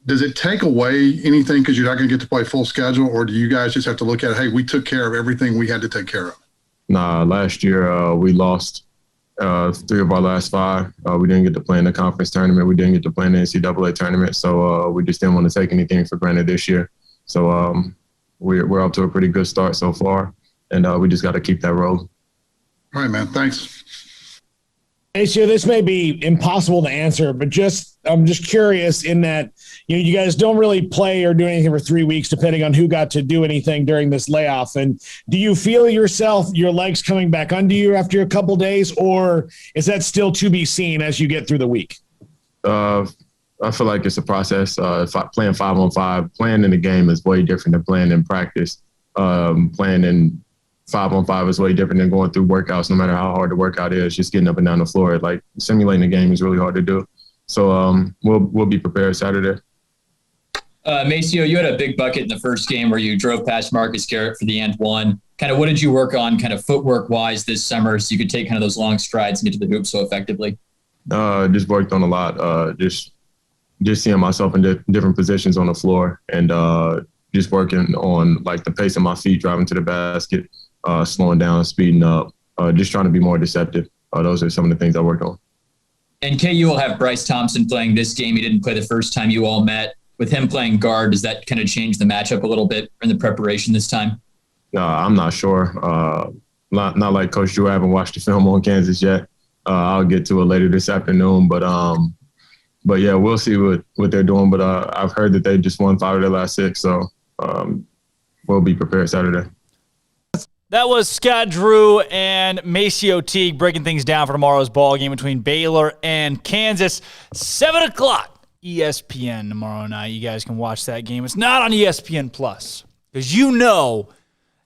does it take away anything because you're not going to get to play full schedule, or do you guys just have to look at, hey, we took care of everything we had to take care of? Nah, last year we lost 3 of our last 5. We didn't get to play in the conference tournament. We didn't get to play in the NCAA tournament. So we just didn't want to take anything for granted this year. So we're up to a pretty good start so far, and we just got to keep that rolling. All right, man. Thanks. Hey, so this may be impossible to answer, but I'm just curious in that, you guys don't really play or do anything for 3 weeks, depending on who got to do anything during this layoff. And do you feel your legs coming back under you after a couple days, or is that still to be seen as you get through the week? I feel like it's a process. Playing 5-on-5, playing in the game is way different than playing in practice. Playing in 5-on-5 is way different than going through workouts, no matter how hard the workout is. Just getting up and down the floor, like simulating the game is really hard to do. So we'll be prepared Saturday. Maceo, you had a big bucket in the first game where you drove past Marcus Garrett for the and one. Kind of what did you work on kind of footwork wise this summer so you could take kind of those long strides and get to the hoop so effectively? Just worked on a lot. Just seeing myself in different positions on the floor, and just working on like the pace of my feet, driving to the basket, slowing down, speeding up, just trying to be more deceptive. Those are some of the things I worked on. And KU will have Bryce Thompson playing this game. He didn't play the first time you all met. With him playing guard, does that kind of change the matchup a little bit in the preparation this time? I'm not sure. Not like Coach Drew. I haven't watched the film on Kansas yet. I'll get to it later this afternoon. But yeah, we'll see what they're doing. But I've heard that they just won 5 of their last 6, so we'll be prepared Saturday. That was Scott Drew and Maceo Teague breaking things down for tomorrow's ball game between Baylor and Kansas. 7 o'clock. ESPN tomorrow night. You guys can watch that game. It's not on ESPN Plus because you know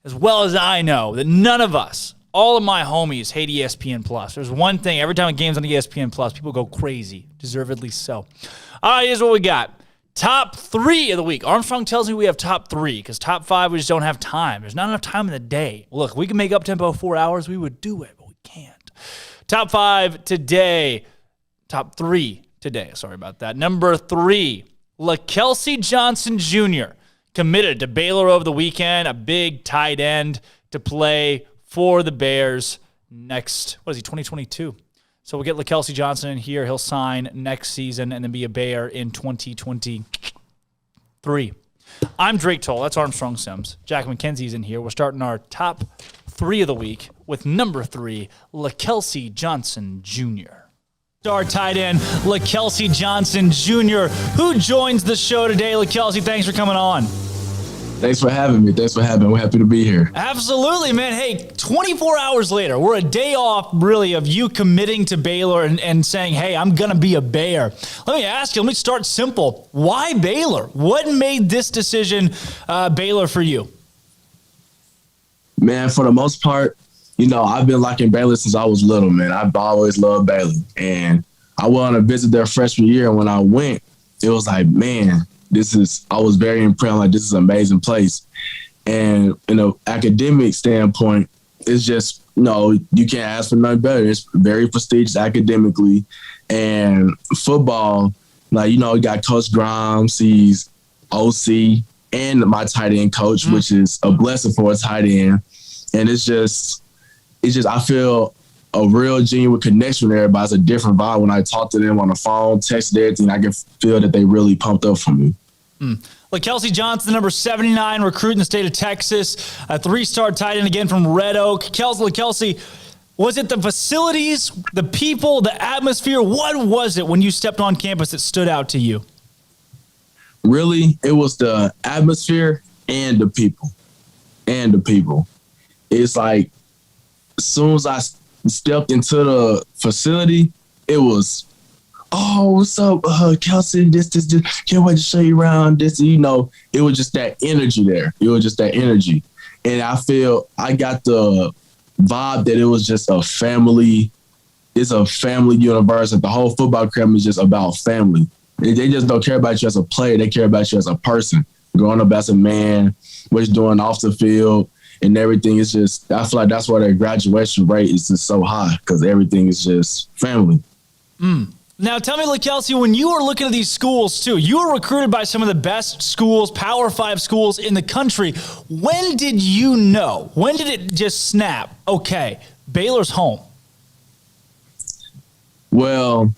as well as I know that none of us, all of my homies, hate ESPN Plus. There's one thing. Every time a game's on ESPN Plus, people go crazy. Deservedly so. All right, here's what we got. Top 3 of the week. Armstrong tells me we have top 3 because top 5 we just don't have time. There's not enough time in the day. Look, if we can make up tempo 4 hours, we would do it, but we can't. Top 5 today. Top 3 today. Sorry about that. Number 3, LaKelsey Johnson Jr. committed to Baylor over the weekend, a big tight end to play for the Bears next, 2022. So we'll get LaKelsey Johnson in here. He'll sign next season and then be a Bear in 2023. I'm Drake Toll. That's Armstrong Sims. Jack McKenzie's in here. We're starting our top 3 of the week with number 3, LaKelsey Johnson Jr. Our tight end, LaKelsey Johnson Jr., who joins the show today. LaKelsey, thanks for coming on. Thanks for having me. We're happy to be here. Absolutely, man. Hey, 24 hours later, we're a day off, really, of you committing to Baylor and saying, hey, I'm going to be a Bear. Let me ask you, let me start simple. Why Baylor? What made this decision Baylor for you? Man, for the most part, I've been liking Baylor since I was little, man. I've always loved Baylor. And I went on a visit their freshman year, and when I went, it was like, man, I was very impressed. Like, this is an amazing place. And, academic standpoint, it's just, you can't ask for nothing better. It's very prestigious academically. And football, you got Coach Grimes, he's OC, and my tight end coach, which is a blessing for a tight end. And it's just, I feel a real genuine connection with everybody. It's a different vibe when I talk to them on the phone, text, everything. I can feel that they really pumped up for me. LaKelsey Johnson, number 79 recruit in the state of Texas, a 3-star tight end again from Red Oak. LaKelsey, was it the facilities, the people, the atmosphere? What was it when you stepped on campus that stood out to you? Really, it was the atmosphere and the people. It's like, as soon as I stepped into the facility, it was, oh, what's up, Kelsey, this, can't wait to show you around, this, it was just that energy there. And I feel I got the vibe that it was just a family university. The whole football program is just about family. They just don't care about you as a player. They care about you as a person, growing up as a man, what you're doing off the field, and everything is just, I feel like that's why their graduation rate is just so high, because everything is just family. Now, tell me, LaKelsey, when you were looking at these schools, too, you were recruited by some of the best schools, Power 5 schools in the country. When did you know? When did it just snap? Okay, Baylor's home. Well,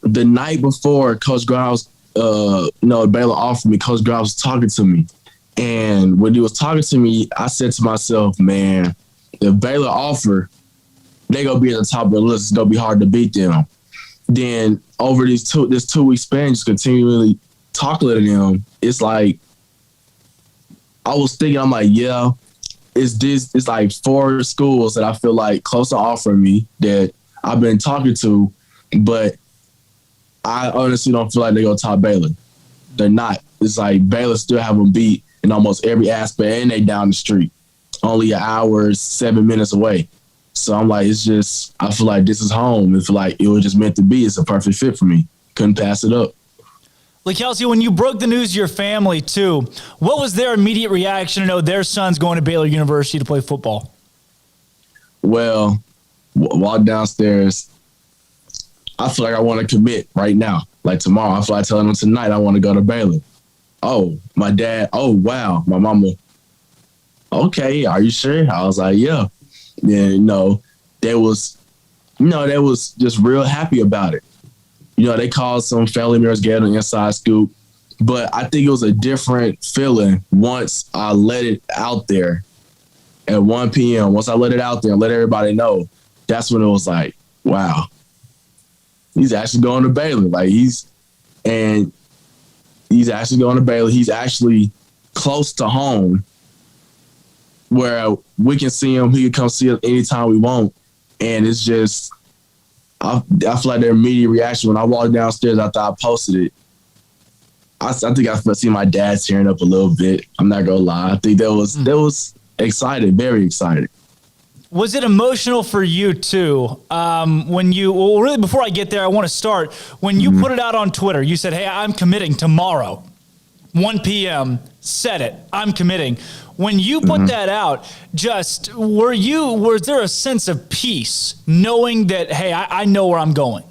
the night before Coach Grimes, Baylor offered me, Coach Grimes was talking to me. And when he was talking to me, I said to myself, man, if Baylor offer, they're going to be at the top of the list. It's going to be hard to beat them. Then over this 2-week span, just continually talking to them, it's like, I was thinking, I'm like, yeah, it's like 4 schools that I feel like close to offering me that I've been talking to, but I honestly don't feel like they're going to top Baylor. They're not. It's like Baylor still have them beat in almost every aspect, and they down the street, only an hour, 7 minutes away. So I'm like, it's just, I feel like this is home. I feel like it was just meant to be. It's a perfect fit for me. Couldn't pass it up. LaKelsey, when you broke the news to your family, too, what was their immediate reaction to know their son's going to Baylor University to play football? Well, walk downstairs, I feel like I want to commit right now. Like tomorrow, I feel like telling them tonight I want to go to Baylor. Oh, my dad, oh, wow. My mama, okay, are you sure? I was like, yeah. And, they was just real happy about it. They called some family members, gave an inside scoop. But I think it was a different feeling once I let it out there at 1 p.m. Once I let it out there and let everybody know, that's when it was like, wow, he's actually going to Baylor. Like, he's actually going to Baylor. He's actually close to home, where we can see him. He can come see us anytime we want. And it's just, I feel like their immediate reaction when I walked downstairs after I posted it, I think I see my dad tearing up a little bit. I'm not going to lie. I think that was excited, very excited. Was it emotional for you, too, really, before I get there, I want to start. When you put it out on Twitter, you said, hey, I'm committing tomorrow, 1 p.m., said it, I'm committing. When you put that out, was there a sense of peace knowing that, hey, I know where I'm going?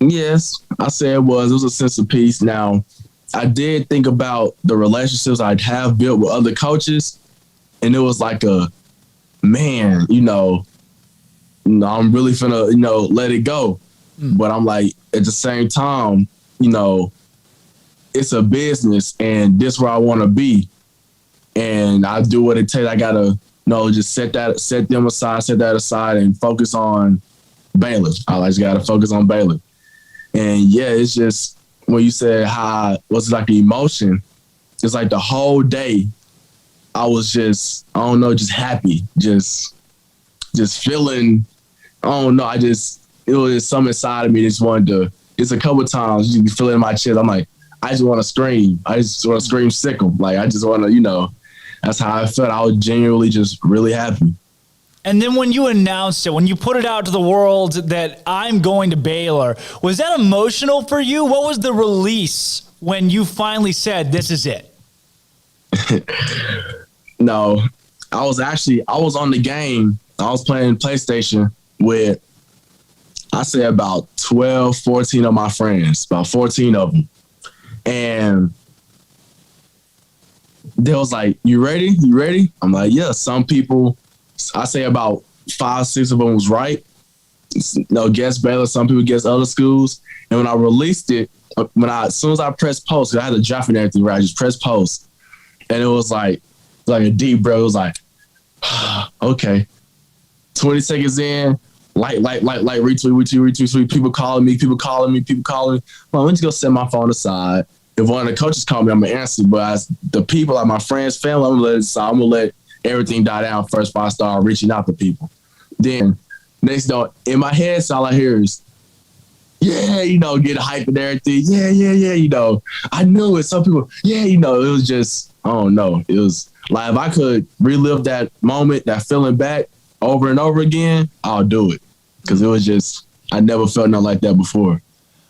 Yes, I said it was. It was a sense of peace. Now, I did think about the relationships I'd have built with other coaches, and it was like man, I'm really finna, let it go. But I'm like, at the same time, it's a business, and this is where I want to be. And I do what it takes. I gotta, just set that aside, and focus on Baylor. I just gotta focus on Baylor. And yeah, it's just when you said how was like the emotion, it's like the whole day I was just, I don't know, just happy, just feeling, I don't know, it was just something inside of me that just wanted to, it's a couple of times you can feel it in my chest. I'm like, I just want to scream. I just want to scream sickle. Like, I just want to, that's how I felt. I was genuinely just really happy. And then when you announced it, when you put it out to the world that I'm going to Baylor, was that emotional for you? What was the release when you finally said, this is it? No, I was on the game. I was playing PlayStation with, I say about 12, 14 of my friends, about 14 of them. And they was like, you ready? You ready? I'm like, yeah. Some people, I say about 5, 6 of them was right. Guess Baylor, some people guess other schools. And when I released it, as soon as I pressed post, I had a draft and everything, right? I just pressed post. And it was like a deep breath. It was like, okay. 20 seconds in, retweet. People calling me. Well, let me just go set my phone aside. If one of the coaches call me, I'm going to answer. But as the people, like my friends, family, I'm going to let everything die down first before I start reaching out to people. Then, next, in my head, all I hear is, yeah, get hype and everything. Yeah. I knew it. Some people, it was just, I don't know. It was like, if I could relive that moment, that feeling back over and over again, I'll do it. Because it was just, I never felt nothing like that before.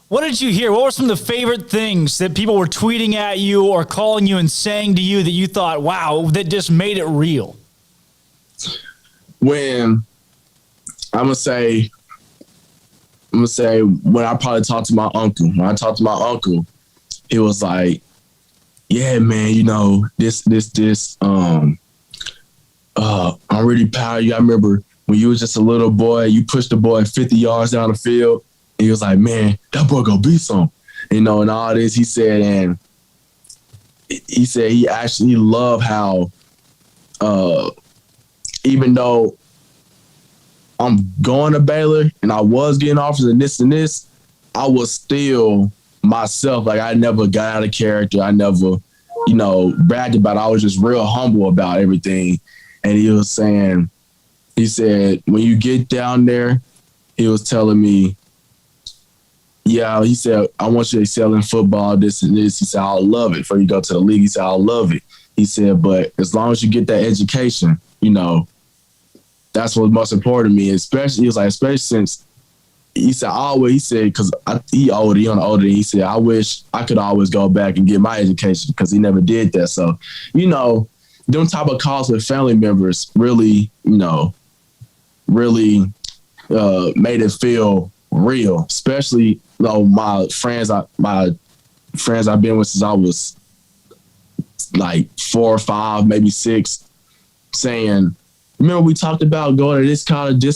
What did you hear? What were some of the favorite things that people were tweeting at you or calling you and saying to you that you thought, wow, that just made it real? When I'm gonna say when I probably talked to my uncle. When I talked to my uncle, he was like, yeah, man, I'm really proud of you. I remember when you was just a little boy, you pushed the boy 50 yards down the field. And he was like, man, that boy gonna be something. And all this, he said he actually loved how, even though I'm going to Baylor and I was getting offers and this, I was still myself. Like, I never got out of character. I never, bragged about it. I was just real humble about everything. And he said, when you get down there, he was telling me, yeah, he said, I want you to excel in football, this and this. He said, I'll love it. Before you go to the league, he said, I'll love it. He said, but as long as you get that education, that's what's most important to me. Especially since he said, because he older, he said, I wish I could always go back and get my education because he never did that. So, them type of calls with family members really, really made it feel real, especially my friends I've been with since I was like 4 or 5, maybe 6, saying, remember we talked about going to this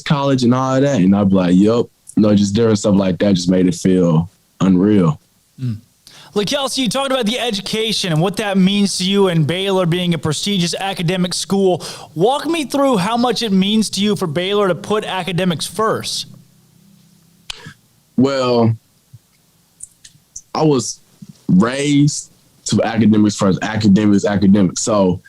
college and all of that? And I'd be like, yep. Just different stuff like that just made it feel unreal. Kelsey, you talked about the education and what that means to you and Baylor being a prestigious academic school. Walk me through how much it means to you for Baylor to put academics first. Well, I was raised to academics first, academics. So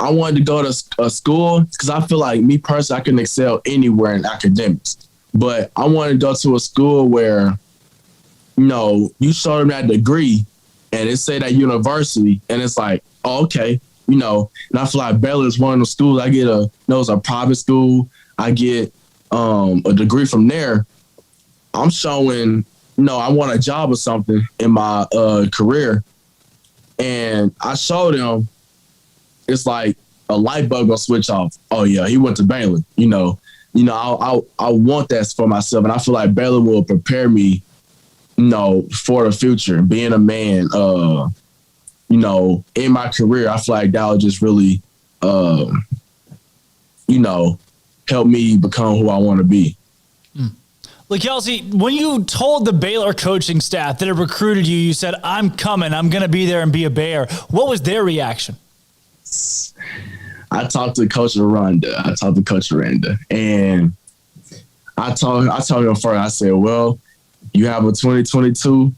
I wanted to go to a school because I feel like me personally, I can excel anywhere in academics. But I wanted to go to a school where, you show them that degree and it say that university and it's like, oh, okay, and I feel like Baylor is one of the schools I get it's a private school. I get a degree from there. I'm showing, I want a job or something in my career. And I showed them, it's like a light bulb gonna switch off. Oh yeah, he went to Baylor. I want that for myself. And I feel like Baylor will prepare me for the future, being a man, in my career, I feel like that would just really, help me become who I want to be. Kelsey, when you told the Baylor coaching staff that it recruited you, you said, I'm coming, I'm going to be there and be a Bear. What was their reaction? I talked to Coach Aranda, and I told him first, I said, well, you have a 2022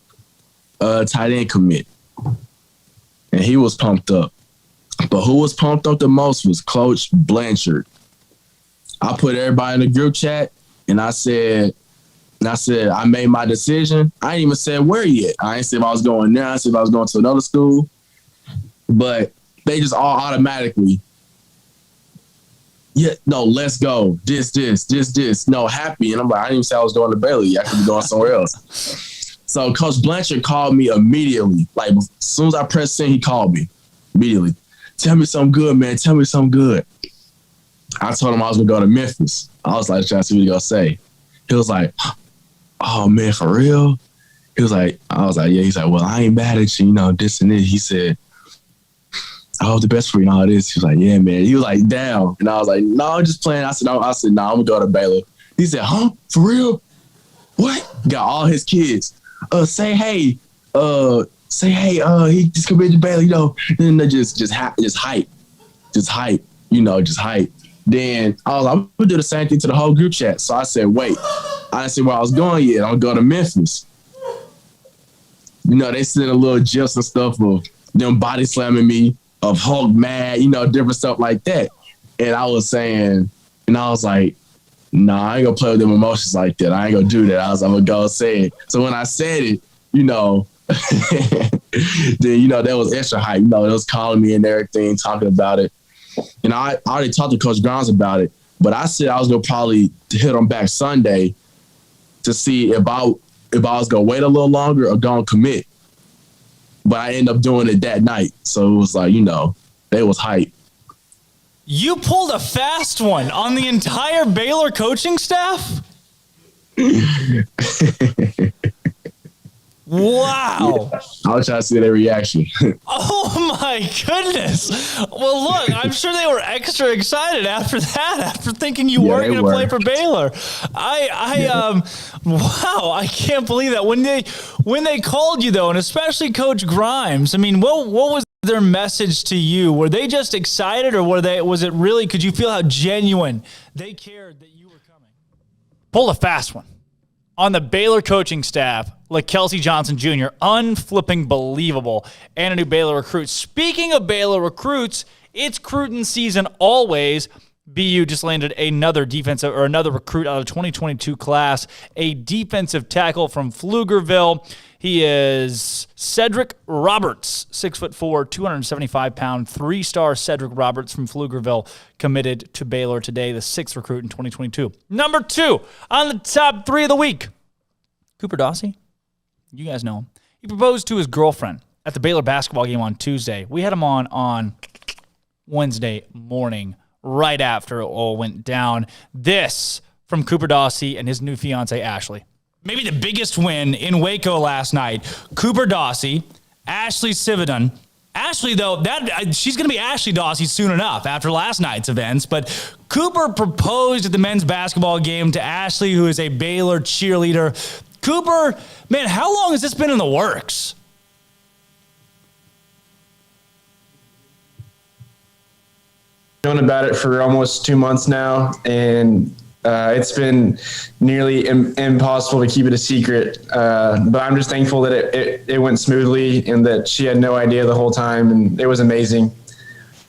tight end commit. And he was pumped up. But who was pumped up the most was Coach Blanchard. I put everybody in the group chat, and I said, I made my decision. I ain't even said where yet. I ain't said if I was going there. I said if I was going to another school. But they just all automatically, let's go. This. No, happy. And I'm like, I didn't even say I was going to Baylor. I could be going somewhere else. So Coach Blanchard called me immediately. Like, as soon as I pressed send, he called me immediately. Tell me something good, man. Tell me something good. I told him I was going to go to Memphis. I was like, trying to see what he going to say. He was like, oh, man, for real? I was like, yeah. He's like, well, I ain't mad at you, this and this. He said, I hope the best for you and all this. He was like, yeah, man. He was like, down. And I was like, no, I'm just playing. I said, no, I'm going to go to Baylor. He said, huh? For real? What? Got all his kids. Say hey. He just committed to Baylor, And they just hype. Just hype. Then I was like, I'm going to do the same thing to the whole group chat. So I said, wait. I didn't see where I was going yet. I'm going to Memphis. They send a little gifs and stuff of them body slamming me, of Hulk mad, different stuff like that. And I was saying, and I was like, nah, I ain't going to play with them emotions like that. I ain't going to do that. I'm going to go and say it. So when I said it, then, that was extra hype. It was calling me and everything, talking about it. And I already talked to Coach Grimes about it, but I said I was going to probably hit him back Sunday to see if I was going to wait a little longer or go and commit. But I ended up doing it that night. So it was like, they was hype. You pulled a fast one on the entire Baylor coaching staff? Wow. Yeah, I was trying to see their reaction. Oh, my goodness. Well, look, I'm sure they were extra excited after that, after thinking you weren't going to play for Baylor. Wow, I can't believe that. When they called you, though, and especially Coach Grimes, I mean, what was their message to you? Were they just excited, or was it really, could you feel how genuine they cared that you were coming? Pull a fast one. On the Baylor coaching staff, like Kelsey Johnson Jr., unflipping believable, and a new Baylor recruit. Speaking of Baylor recruits, it's recruiting season always. BU just landed another recruit out of the 2022 class, a defensive tackle from Pflugerville. He is Cedric Roberts, 6'4", 275-pound, 3-star Cedric Roberts from Pflugerville, committed to Baylor today, the 6th recruit in 2022. Number 2 on the top 3 of the week, Cooper Dawsey. You guys know him. He proposed to his girlfriend at the Baylor basketball game on Tuesday. We had him on Wednesday morning, right after it all went down. This from Cooper Dawsey and his new fiance, Ashley. Maybe the biggest win in Waco last night. Cooper Dawsey, Ashley Sivadan. Ashley, though, she's going to be Ashley Dawsey soon enough after last night's events. But Cooper proposed at the men's basketball game to Ashley, who is a Baylor cheerleader. Cooper, man, how long has this been in the works? Known about it for almost 2 months now, and it's been nearly impossible to keep it a secret. But I'm just thankful that it went smoothly and that she had no idea the whole time, and it was amazing.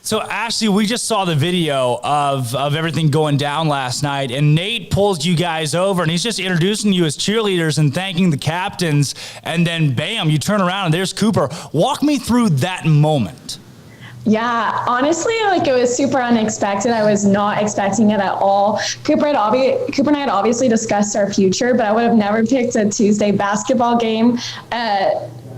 So, Ashley, we just saw the video of everything going down last night, and Nate pulls you guys over, and he's just introducing you as cheerleaders and thanking the captains, and then, bam, you turn around, and there's Cooper. Walk me through that moment. Yeah, honestly, it was super unexpected. I was not expecting it at all. Cooper and I had obviously discussed our future, but I would have never picked a Tuesday basketball game,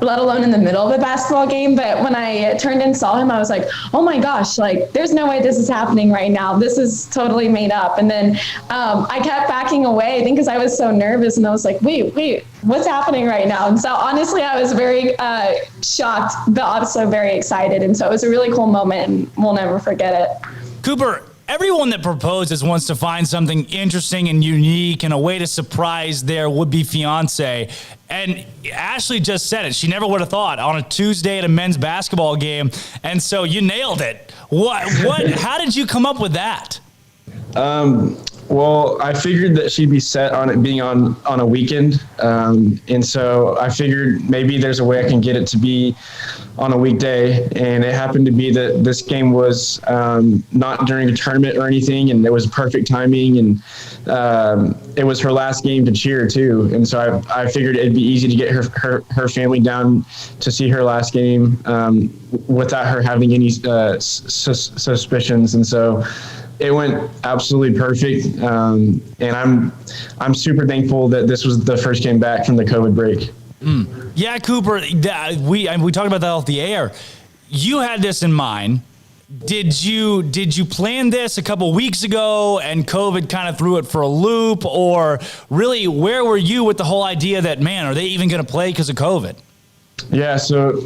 let alone in the middle of a basketball game. But when I turned and saw him, I was like, oh my gosh, there's no way this is happening right now. This is totally made up. And then I kept backing away, I think because I was so nervous, and I was like, wait, what's happening right now? And so honestly, I was very shocked, but also very excited. And so it was a really cool moment, and we'll never forget it. Cooper, everyone that proposes wants to find something interesting and unique and a way to surprise their would-be fiance. And Ashley just said it. She never would have thought on a Tuesday at a men's basketball game. And so you nailed it. How did you come up with that? Well, I figured that she'd be set on it being on a weekend. And so I figured maybe there's a way I can get it to be on a weekday. And it happened to be that this game was not during a tournament or anything. And it was perfect timing. And it was her last game to cheer too. And so I figured it'd be easy to get her family down to see her last game without her having any suspicions. And so it went absolutely perfect, and I'm super thankful that this was the first game back from the COVID break. Yeah, Cooper, we talked about that off the air. You had this in mind. Did you plan this a couple weeks ago and COVID kind of threw it for a loop, or really where were you with the whole idea that, man, are they even going to play because of COVID? Yeah, so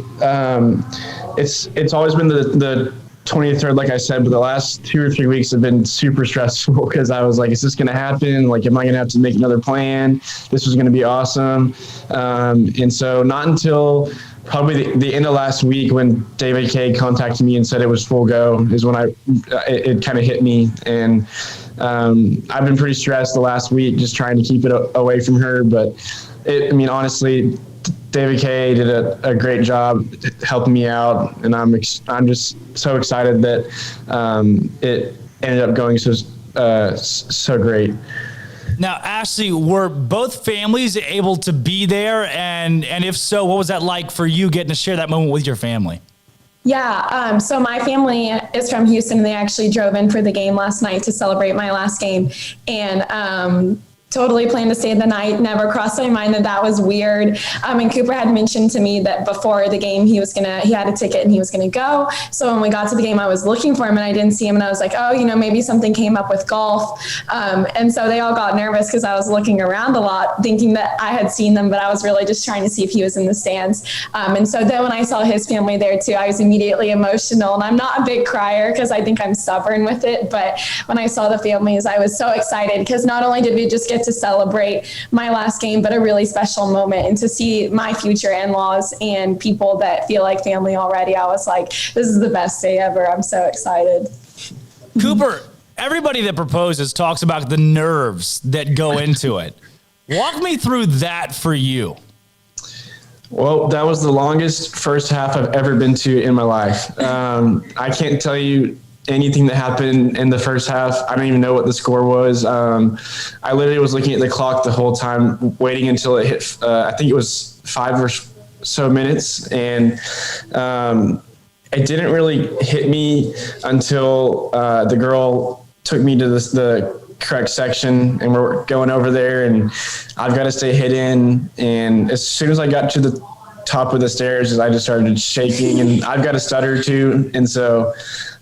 it's always been the 23rd, like I said, but the last 2 or 3 weeks have been super stressful because I was like, is this going to happen? Like, am I going to have to make another plan? This was going to be awesome. And so not until probably the end of last week when David K contacted me and said it was full go is when it kind of hit me. And I've been pretty stressed the last week just trying to keep it away from her. But honestly, David K did a great job helping me out, and I'm just so excited that it ended up going so great. Now, Ashley, were both families able to be there? And if so, what was that like for you getting to share that moment with your family? Yeah, so my family is from Houston, and they actually drove in for the game last night to celebrate my last game. And totally planned to stay the night. Never crossed my mind that was weird. And Cooper had mentioned to me that before the game, he had a ticket and he was going to go. So when we got to the game, I was looking for him and I didn't see him. And I was like, maybe something came up with golf. And so they all got nervous because I was looking around a lot thinking that I had seen them, but I was really just trying to see if he was in the stands. And so then when I saw his family there too, I was immediately emotional, and I'm not a big crier because I think I'm stubborn with it. But when I saw the families, I was so excited because not only did we just get to celebrate my last game, but a really special moment, and to see my future in-laws and people that feel like family already, I was like, this is the best day ever. I'm so excited. Cooper, everybody that proposes talks about the nerves that go into it. Walk me through that for you. Well, that was the longest first half I've ever been to in my life. I can't tell you anything that happened in the first half. I don't even know what the score was. I literally was looking at the clock the whole time, waiting until it hit, I think it was 5 or so minutes. And it didn't really hit me until the girl took me to the correct section, and we're going over there, and I've got to stay hidden. And as soon as I got to the top of the stairs, I just started shaking, and I've got a stutter too. And so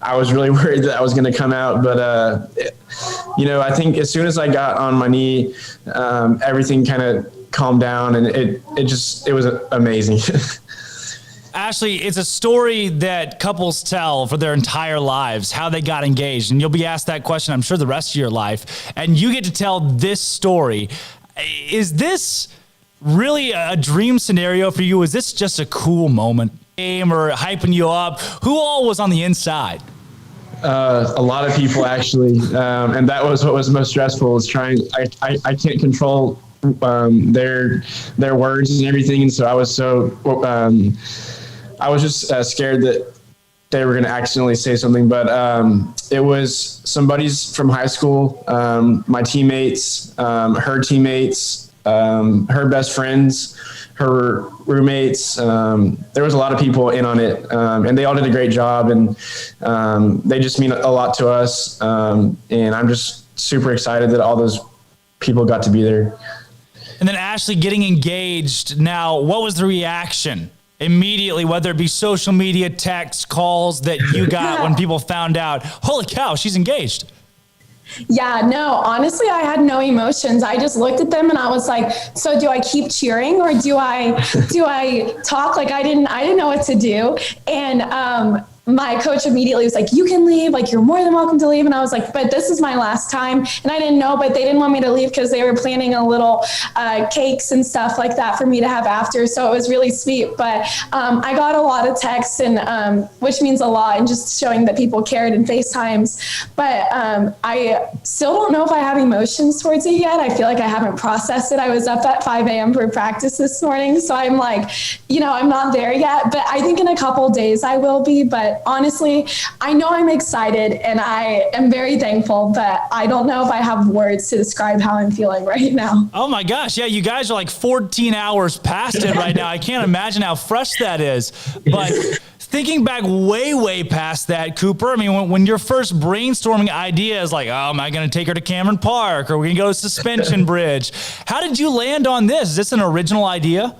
I was really worried that I was going to come out. But, I think as soon as I got on my knee, everything kind of calmed down, and it was amazing. Ashley, it's a story that couples tell for their entire lives, how they got engaged. And you'll be asked that question, I'm sure, the rest of your life. And you get to tell this story. Is this really a dream scenario for you? Is this just a cool moment? Or hyping you up? Who all was on the inside? A lot of people, actually. And that was what was most stressful, is I can't control their words and everything. And so I was I was just scared that they were going to accidentally say something, but it was somebody's from high school, my teammates, her teammates, her best friends, her roommates. There was a lot of people in on it, and they all did a great job, and they just mean a lot to us. And I'm just super excited that all those people got to be there. And then Ashley getting engaged. Now, what was the reaction immediately, whether it be social media, texts, calls that you got when people found out, holy cow, she's engaged? Yeah, no, honestly, I had no emotions. I just looked at them and I was like, so do I keep cheering or do I talk? Like I didn't know what to do. And, my coach immediately was like, you can leave, like, you're more than welcome to leave. And I was like, but this is my last time. And I didn't know, but they didn't want me to leave because they were planning a little cakes and stuff like that for me to have after. So it was really sweet. But I got a lot of texts, and which means a lot, and just showing that people cared in FaceTimes. But I still don't know if I have emotions towards it yet. I feel like I haven't processed it. I was up at 5 a.m. for practice this morning. So I'm like, I'm not there yet. But I think in a couple of days I will be. But honestly, I know I'm excited and I am very thankful, but I don't know if I have words to describe how I'm feeling right now. Oh my gosh. Yeah, you guys are like 14 hours past it right now. I can't imagine how fresh that is. But thinking back way past that, Cooper, I mean, when your first brainstorming idea is like, oh, am I going to take her to Cameron Park? Or are we going to go to Suspension Bridge? How did you land on this? Is this an original idea?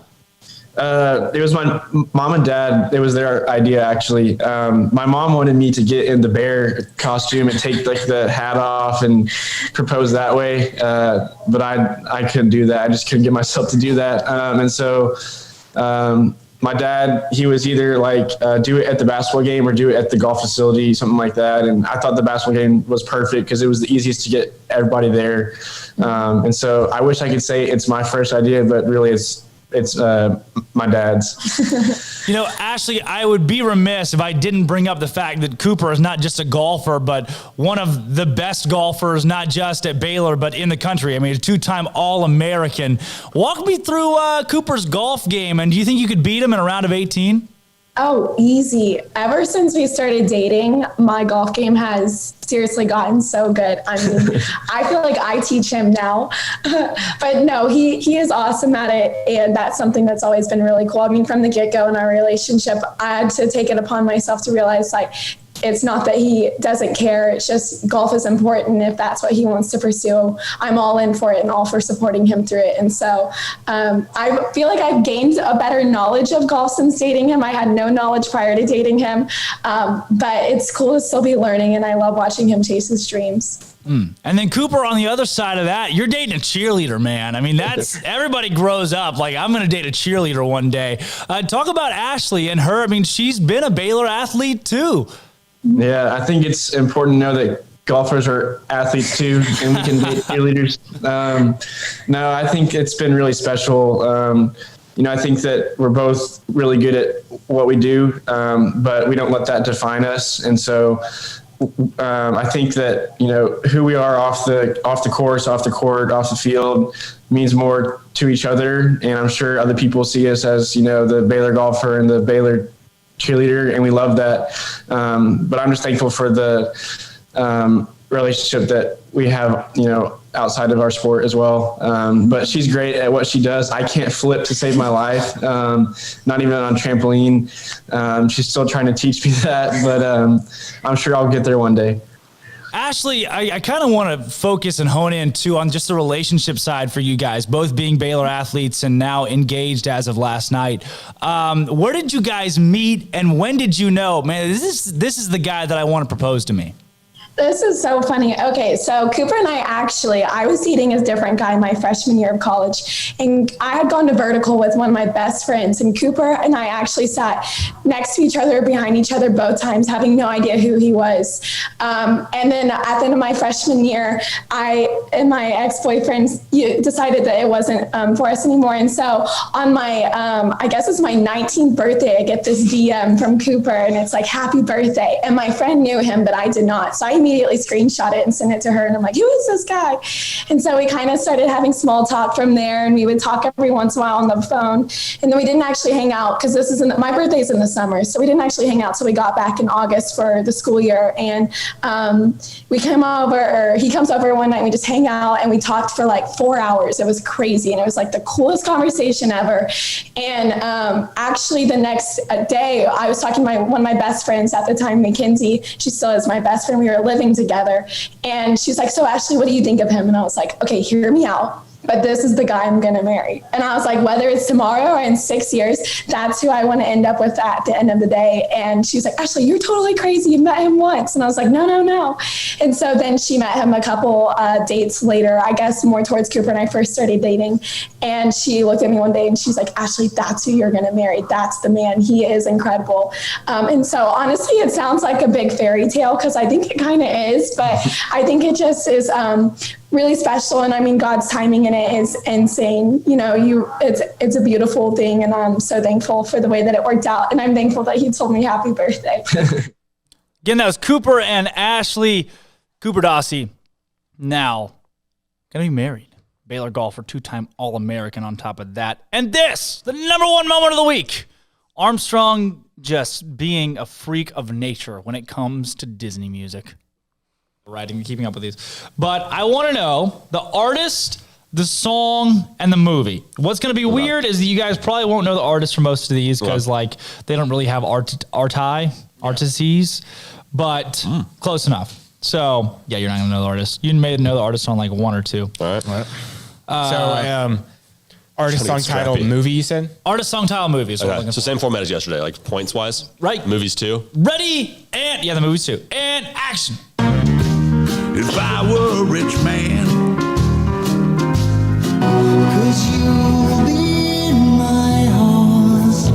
It was my mom and dad. It was their idea, actually. My mom wanted me to get in the bear costume and take like the hat off and propose that way. But I couldn't do that. I just couldn't get myself to do that. And so my dad, he was either like, do it at the basketball game or do it at the golf facility, something like that. And I thought the basketball game was perfect because it was the easiest to get everybody there. And so I wish I could say it's my first idea, but really it's my dad's. Ashley, I would be remiss if I didn't bring up the fact that Cooper is not just a golfer, but one of the best golfers, not just at Baylor, but in the country. I mean, a two-time All-American. Walk me through Cooper's golf game, and do you think you could beat him in a round of 18? Oh, easy. Ever since we started dating, my golf game has seriously gotten so good. I mean, I feel like I teach him now, but no, he is awesome at it. And that's something that's always been really cool. I mean, from the get-go in our relationship, I had to take it upon myself to realize like, it's not that he doesn't care. It's just golf is important. If that's what he wants to pursue, I'm all in for it and all for supporting him through it. And so I feel like I've gained a better knowledge of golf since dating him. I had no knowledge prior to dating him, but it's cool to still be learning. And I love watching him chase his dreams. And then Cooper, on the other side of that, you're dating a cheerleader, man. I mean, that's everybody grows up like, I'm going to date a cheerleader one day. Talk about Ashley and her. I mean, she's been a Baylor athlete too. Yeah, I think it's important to know that golfers are athletes too, and we can date cheerleaders. No, I think it's been really special. I think that we're both really good at what we do, but we don't let that define us. And so I think that, who we are off the course, off the court, off the field means more to each other. And I'm sure other people see us as, the Baylor golfer and the Baylor cheerleader, and we love that. But I'm just thankful for the relationship that we have, outside of our sport as well. But she's great at what she does. I can't flip to save my life, not even on trampoline. She's still trying to teach me that, but I'm sure I'll get there one day. Ashley, I kind of want to focus and hone in too on just the relationship side for you guys, both being Baylor athletes and now engaged as of last night. Where did you guys meet, and when did you know, man, this is the guy that I want to propose to me? This is so funny. Okay, so Cooper and I was dating a different guy my freshman year of college, and I had gone to vertical with one of my best friends, and Cooper and I actually sat next to each other, behind each other both times, having no idea who he was. And then at the end of my freshman year, I and my ex-boyfriend decided that it wasn't for us anymore. And so on my, I guess it's my 19th birthday, I get this DM from Cooper, and it's like, happy birthday. And my friend knew him, but I did not. So I immediately screenshot it and sent it to her. And I'm like, who is this guy? And so we kind of started having small talk from there. And we would talk every once in a while on the phone. And then we didn't actually hang out because my birthday's in the summer. So we didn't actually hang out. So we got back in August for the school year. And he comes over one night and we just hang out and we talked for like 4 hours. It was crazy. And it was like the coolest conversation ever. And actually the next day I was talking to one of my best friends at the time, Mackenzie. She still is my best friend. We were living together. And she's like, so Ashley, what do you think of him? And I was like, okay, hear me out. but this is the guy I'm going to marry. And I was like, whether it's tomorrow or in 6 years, that's who I want to end up with at the end of the day. And she's like, Ashley, you're totally crazy. You met him once. And I was like, no. And so then she met him a couple dates later, I guess more towards Cooper and I first started dating. And she looked at me one day and she's like, Ashley, that's who you're going to marry. That's the man. He is incredible. And so honestly, it sounds like a big fairy tale because I think it kind of is, but I think it just is really special. And I mean, God's timing in it is insane. It's a beautiful thing. And I'm so thankful for the way that it worked out. And I'm thankful that he told me happy birthday. Again, that was Cooper and Ashley Cooper-Dossi. Now, going to be married. Baylor golfer, 2-time All-American on top of that. And this, the number one moment of the week. Armstrong just being a freak of nature when it comes to Disney music. Writing and keeping up with these. But I want to know the artist, the song, and the movie. What's going to be weird is that you guys probably won't know the artist for most of these because they don't really have artists, but close enough. So, yeah, you're not going to know the artist. You may know the artist on like one or two. All right. Artist, song, title, movie, you said? Artist, song, title, movie. Okay. So same format as yesterday, like points-wise? Right. Movies too? Ready, and the movies too. And action. If I were a rich man, 'cause you'll be in my arms.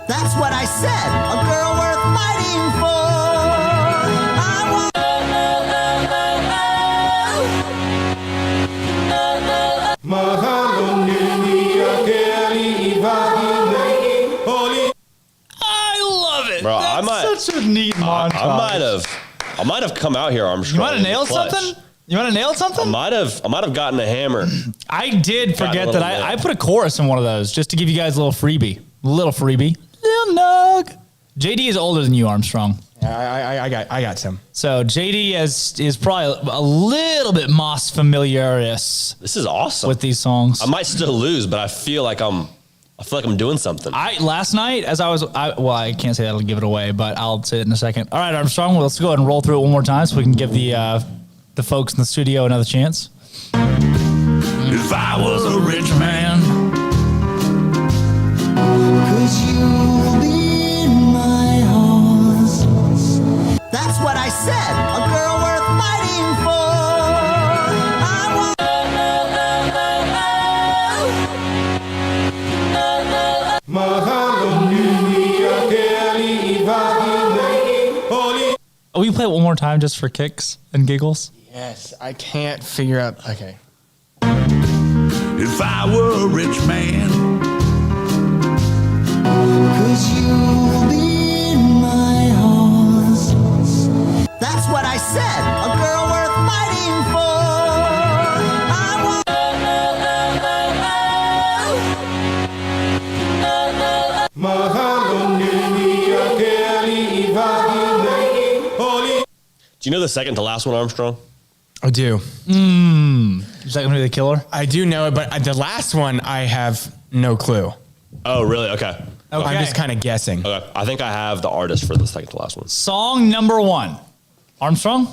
That's what I said, a girl worth fighting for. I love it. Bro, That's such a neat montage. I might have come out here, Armstrong. You might have nailed something? I might have gotten a hammer. I did forget that I put a chorus in one of those just to give you guys a little freebie. Little nug. JD is older than you, Armstrong. Yeah, I got some. So JD is probably a little bit más familiaris. This is awesome with these songs. I might still lose, but I feel like I'm doing something. Last night, I can't say that'll give it away, but I'll say it in a second. All right, Armstrong, let's go ahead and roll through it one more time so we can give the folks in the studio another chance. If I was a rich man, 'cause you'll be in my arms. That's what I said, a girl worth fighting for. Will you play it one more time just for kicks and giggles? Yes, I can't figure out. Okay. If I were a rich man, 'cause you'll be in my arms. That's what I said, a girl worth fighting for. Do you know the second to last one, Armstrong? I do. Is that going to be the killer? I do know it, but the last one I have no clue. Oh, really? Okay. I'm just kind of guessing. Okay. I think I have the artist for the second to last one. Song number one. Armstrong?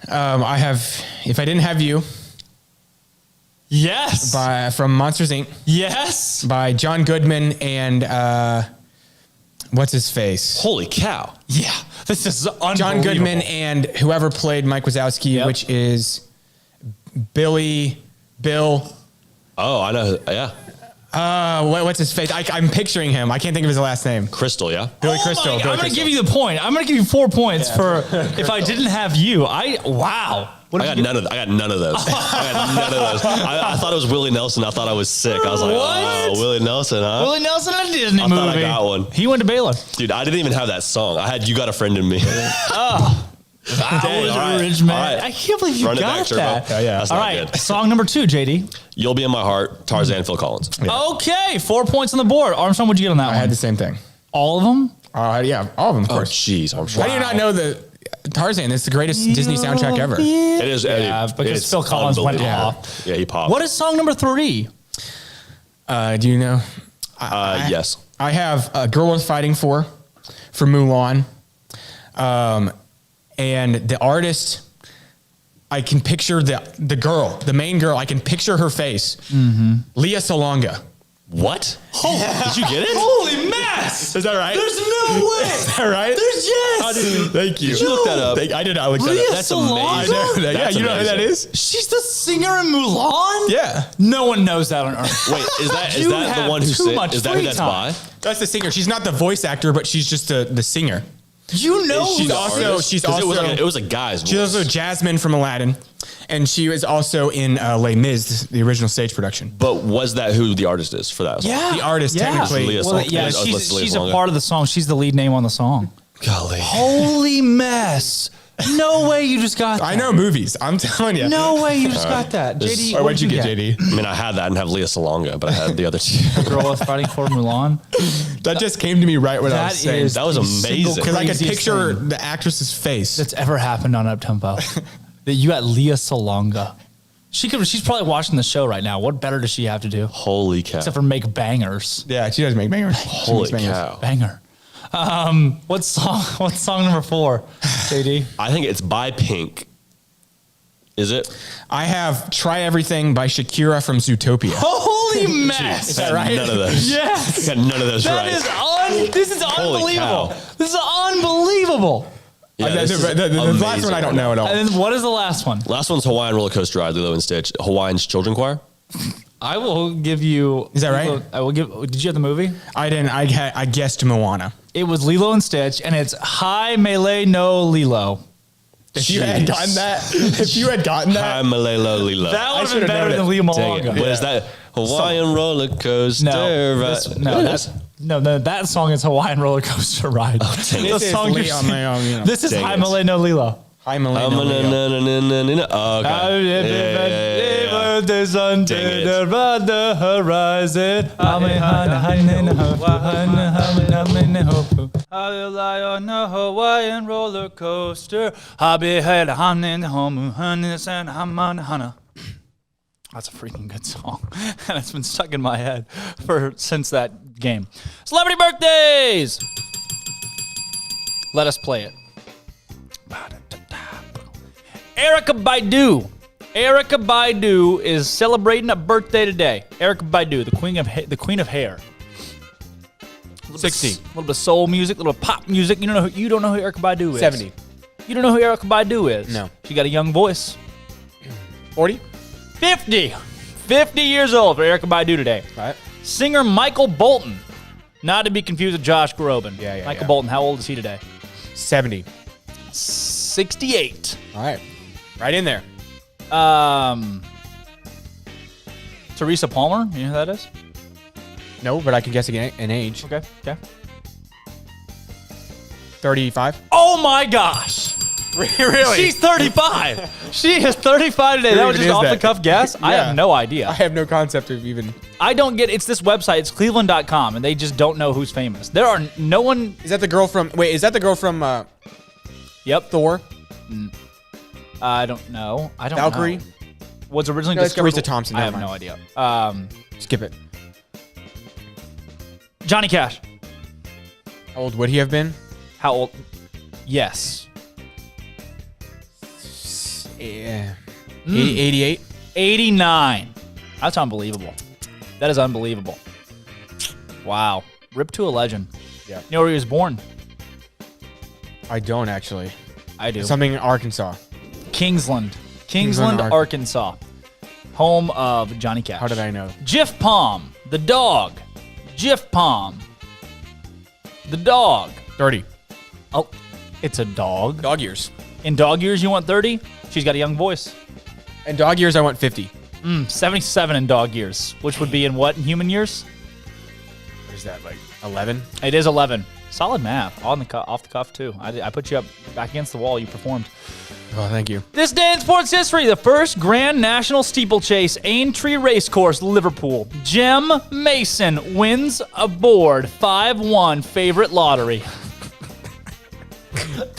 I have If I Didn't Have You. Yes. From Monsters, Inc. Yes. By John Goodman and what's his face? Holy cow. Yeah. This is unbelievable. John Goodman and whoever played Mike Wazowski, which is Bill. Oh, I know. Yeah. What's his face? I'm picturing him. I can't think of his last name. Crystal, yeah? Billy Crystal. I'm going to give you the point. I'm going to give you 4 points for If I Didn't Have You. Wow. I got none of those. I got none of those. I thought it was Willie Nelson. I thought I was sick. I was like, oh, Willie Nelson, huh? Willie Nelson in a Disney movie. I thought I got one. He went to Baylor. Dude, I didn't even have that song. I had You Got a Friend in Me. Oh. I was a rich man. I can't believe you got that. Yeah. That's all right. Good. Song number 2, JD. You'll Be in My Heart, Tarzan, Phil Collins. Yeah. Okay. 4 points on the board. Armstrong, what'd you get on that one? I had the same thing. All of them? Yeah, all of them, of course. Oh, jeez, Armstrong. How do you not know the Tarzan? It's the greatest Disney soundtrack ever. It is. Yeah, because Phil Collins went off. Yeah, he popped. What is song number 3? Do you know? Yes. I have A Girl Worth Fighting For Mulan. And the artist, I can picture the girl, the main girl. I can picture her face. Leah Salonga. What? Did you get it? Holy mess! Is that right? There's no way. Is that right? There's yes. Thank you. Did you look that up? I did not look that Leah up. That's Salonga? amazing. Yeah, That's you know who that amazing. is? She's the singer in Mulan? Yeah. No one knows that on Earth. Wait, is that You the have one who too said? much Is that who free that's time. by? That's the singer. She's not the voice actor, but she's just the singer. You know She's who also artist? she's 'Cause also it was a guy's voice. she's also Jasmine from Aladdin, and she was also in Les Mis, the original stage production. But was that who the artist is for that song? Yeah. The artist technically. Leah Well, Salonga. yeah, Leah she's a Salonga. part of the song. She's the lead name on the song. Golly. Holy mess. No way you just got that. I know movies. I'm telling you. No way you just got that. This- JD, Or what what'd you get, JD? I mean, I had that and have Leah Salonga, but I had the other two. The girl was fighting for Mulan. That just came to me right when I was saying. is That was the amazing. single Because I could craziest picture thing the actress's face. that's ever happened on Uptempo. That you got Leah Salonga. She's probably watching the show right now. What better does she have to do Holy cow. except for make bangers? Yeah, she does make bangers. Holy She makes bangers. cow. Banger. What's song number 4, JD? I think it's by Pink. Is it? I have Try Everything by Shakira from Zootopia. Holy mess! Is that right? None of those. Yes. Got none of those That right. is this is Holy unbelievable. cow. This is unbelievable. Yeah, the this is last one amazing. I don't know at all. And then what is the last one? Last one's Hawaiian Roller Coaster Ride, Lilo and Stitch. Hawaiian's Children Choir. I will give you. Is that right? I will give. Did you have the movie? I didn't. I guessed Moana. It was Lilo and Stitch, and it's Hi Mele no Lilo. If you had gotten that, Hi, Malelo Lilo. That would have should've been better known than it. Leo Dang it. Malonga. What is that? Hawaiian Roller Coaster Ride. No, that song is Hawaiian Roller Coaster Ride. dang it. The This is song Leo you're- Malonga. This is Dang Hi it. Mele no Lilo. Hi, Malena. Oh, okay. Birthday sun Dang it. around the horizon. I'll lie on a Hawaiian roller coaster. I'll be head hum in the home, and hana. That's a freaking good song, and it's been stuck in my head since that game. Celebrity birthdays. Let us play it. Erykah Badu. Erykah Badu is celebrating a birthday today. Erykah Badu, the queen of hair. 60. A little bit of soul music, a little bit of pop music. You don't know who Erykah Badu is. 70. You don't know who Erykah Badu is. No. She got a young voice. 40. 50. 50 years old for Erykah Badu today. Right. Singer Michael Bolton. Not to be confused with Josh Groban. Yeah. Michael Bolton, how old is he today? 70. 68. All right. Right in there. Teresa Palmer, you know who that is? No, but I can guess again an age. Okay. 35. Oh my gosh. Really? She's 35. She is 35 today. Who That was even just is off that? the cuff guess. I Yeah. have no idea. I have no concept of even. I don't get it's this website. It's cleveland.com and they just don't know who's famous. There are no one. Is that the girl from? Wait, is that the girl from? Yep. Thor. I don't know. I don't Valkyrie? know. Was originally No, it's discovered. Teresa Thompson. I have Never no mind. idea. Skip it. Johnny Cash. How old would he have been? How old? Yes. Yeah. 88. 89. That's unbelievable. That is unbelievable. Wow. Rip to a legend. Yeah. You know where he was born? I don't actually. I do. Something in Arkansas. Kingsland, Kingsland, Arkansas. Home of Johnny Cash. How did I know? Jif Palm, the dog. Jif Palm. The dog. 30. Oh, it's a dog. Dog years. In dog years, you want 30? She's got a young voice. In dog years, I want 50. 77 in dog years, which would be in what in human years? What is that, like 11? It is 11. Solid math. Off the cuff, too. I put you up back against the wall. You performed. Oh, thank you. This day in sports history, the first Grand National Steeplechase, Aintree Racecourse, Liverpool. Jem Mason wins aboard 5-1 favorite lottery.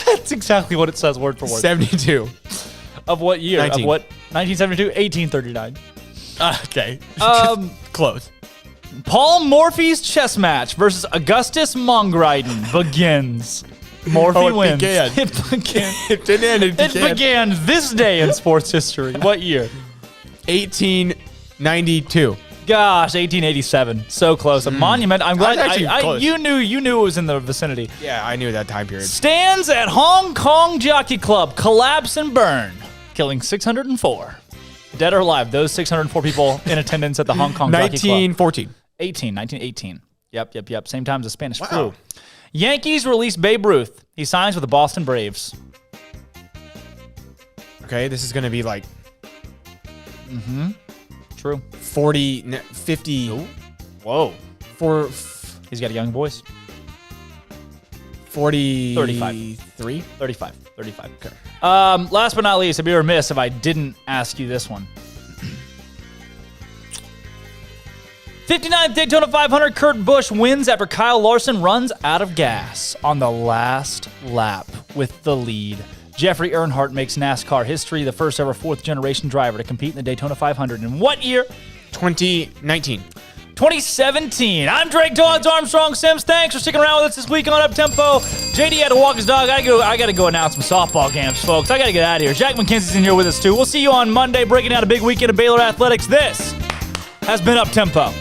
That's exactly what it says word for word. 72. Of what year? 19. Of what? 1972? 1839. Okay. Close. Paul Morphy's chess match versus Augustus Mongryden begins. Morphe wins. Began. It didn't end. It began this day in sports history. What year? 1892. Gosh, 1887. So close. A monument. I'm glad close. you knew it was in the vicinity. Yeah, I knew that time period. Stands at Hong Kong Jockey Club collapse and burn, killing 604. Dead or alive, those 604 people in attendance at the Hong Kong Jockey Club. 1918. Yep. Same time as the Spanish flu. Yankees release Babe Ruth. He signs with the Boston Braves. Okay, this is going to be like... True. 40, 50... Ooh. Whoa. He's got a young voice. 40... 35. 35. Okay. Last but not least, I'd be remiss if I didn't ask you this one. 59th Daytona 500, Kurt Busch wins after Kyle Larson runs out of gas on the last lap with the lead. Jeffrey Earnhardt makes NASCAR history, the first ever fourth-generation driver to compete in the Daytona 500. In what year? 2019. 2017. I'm Drake Toll and Armstrong Sims. Thanks for sticking around with us this week on Uptempo. JD had to walk his dog. I got to go announce some softball games, folks. I got to get out of here. Jack McKenzie's in here with us, too. We'll see you on Monday, breaking down a big weekend of Baylor athletics. This has been Uptempo.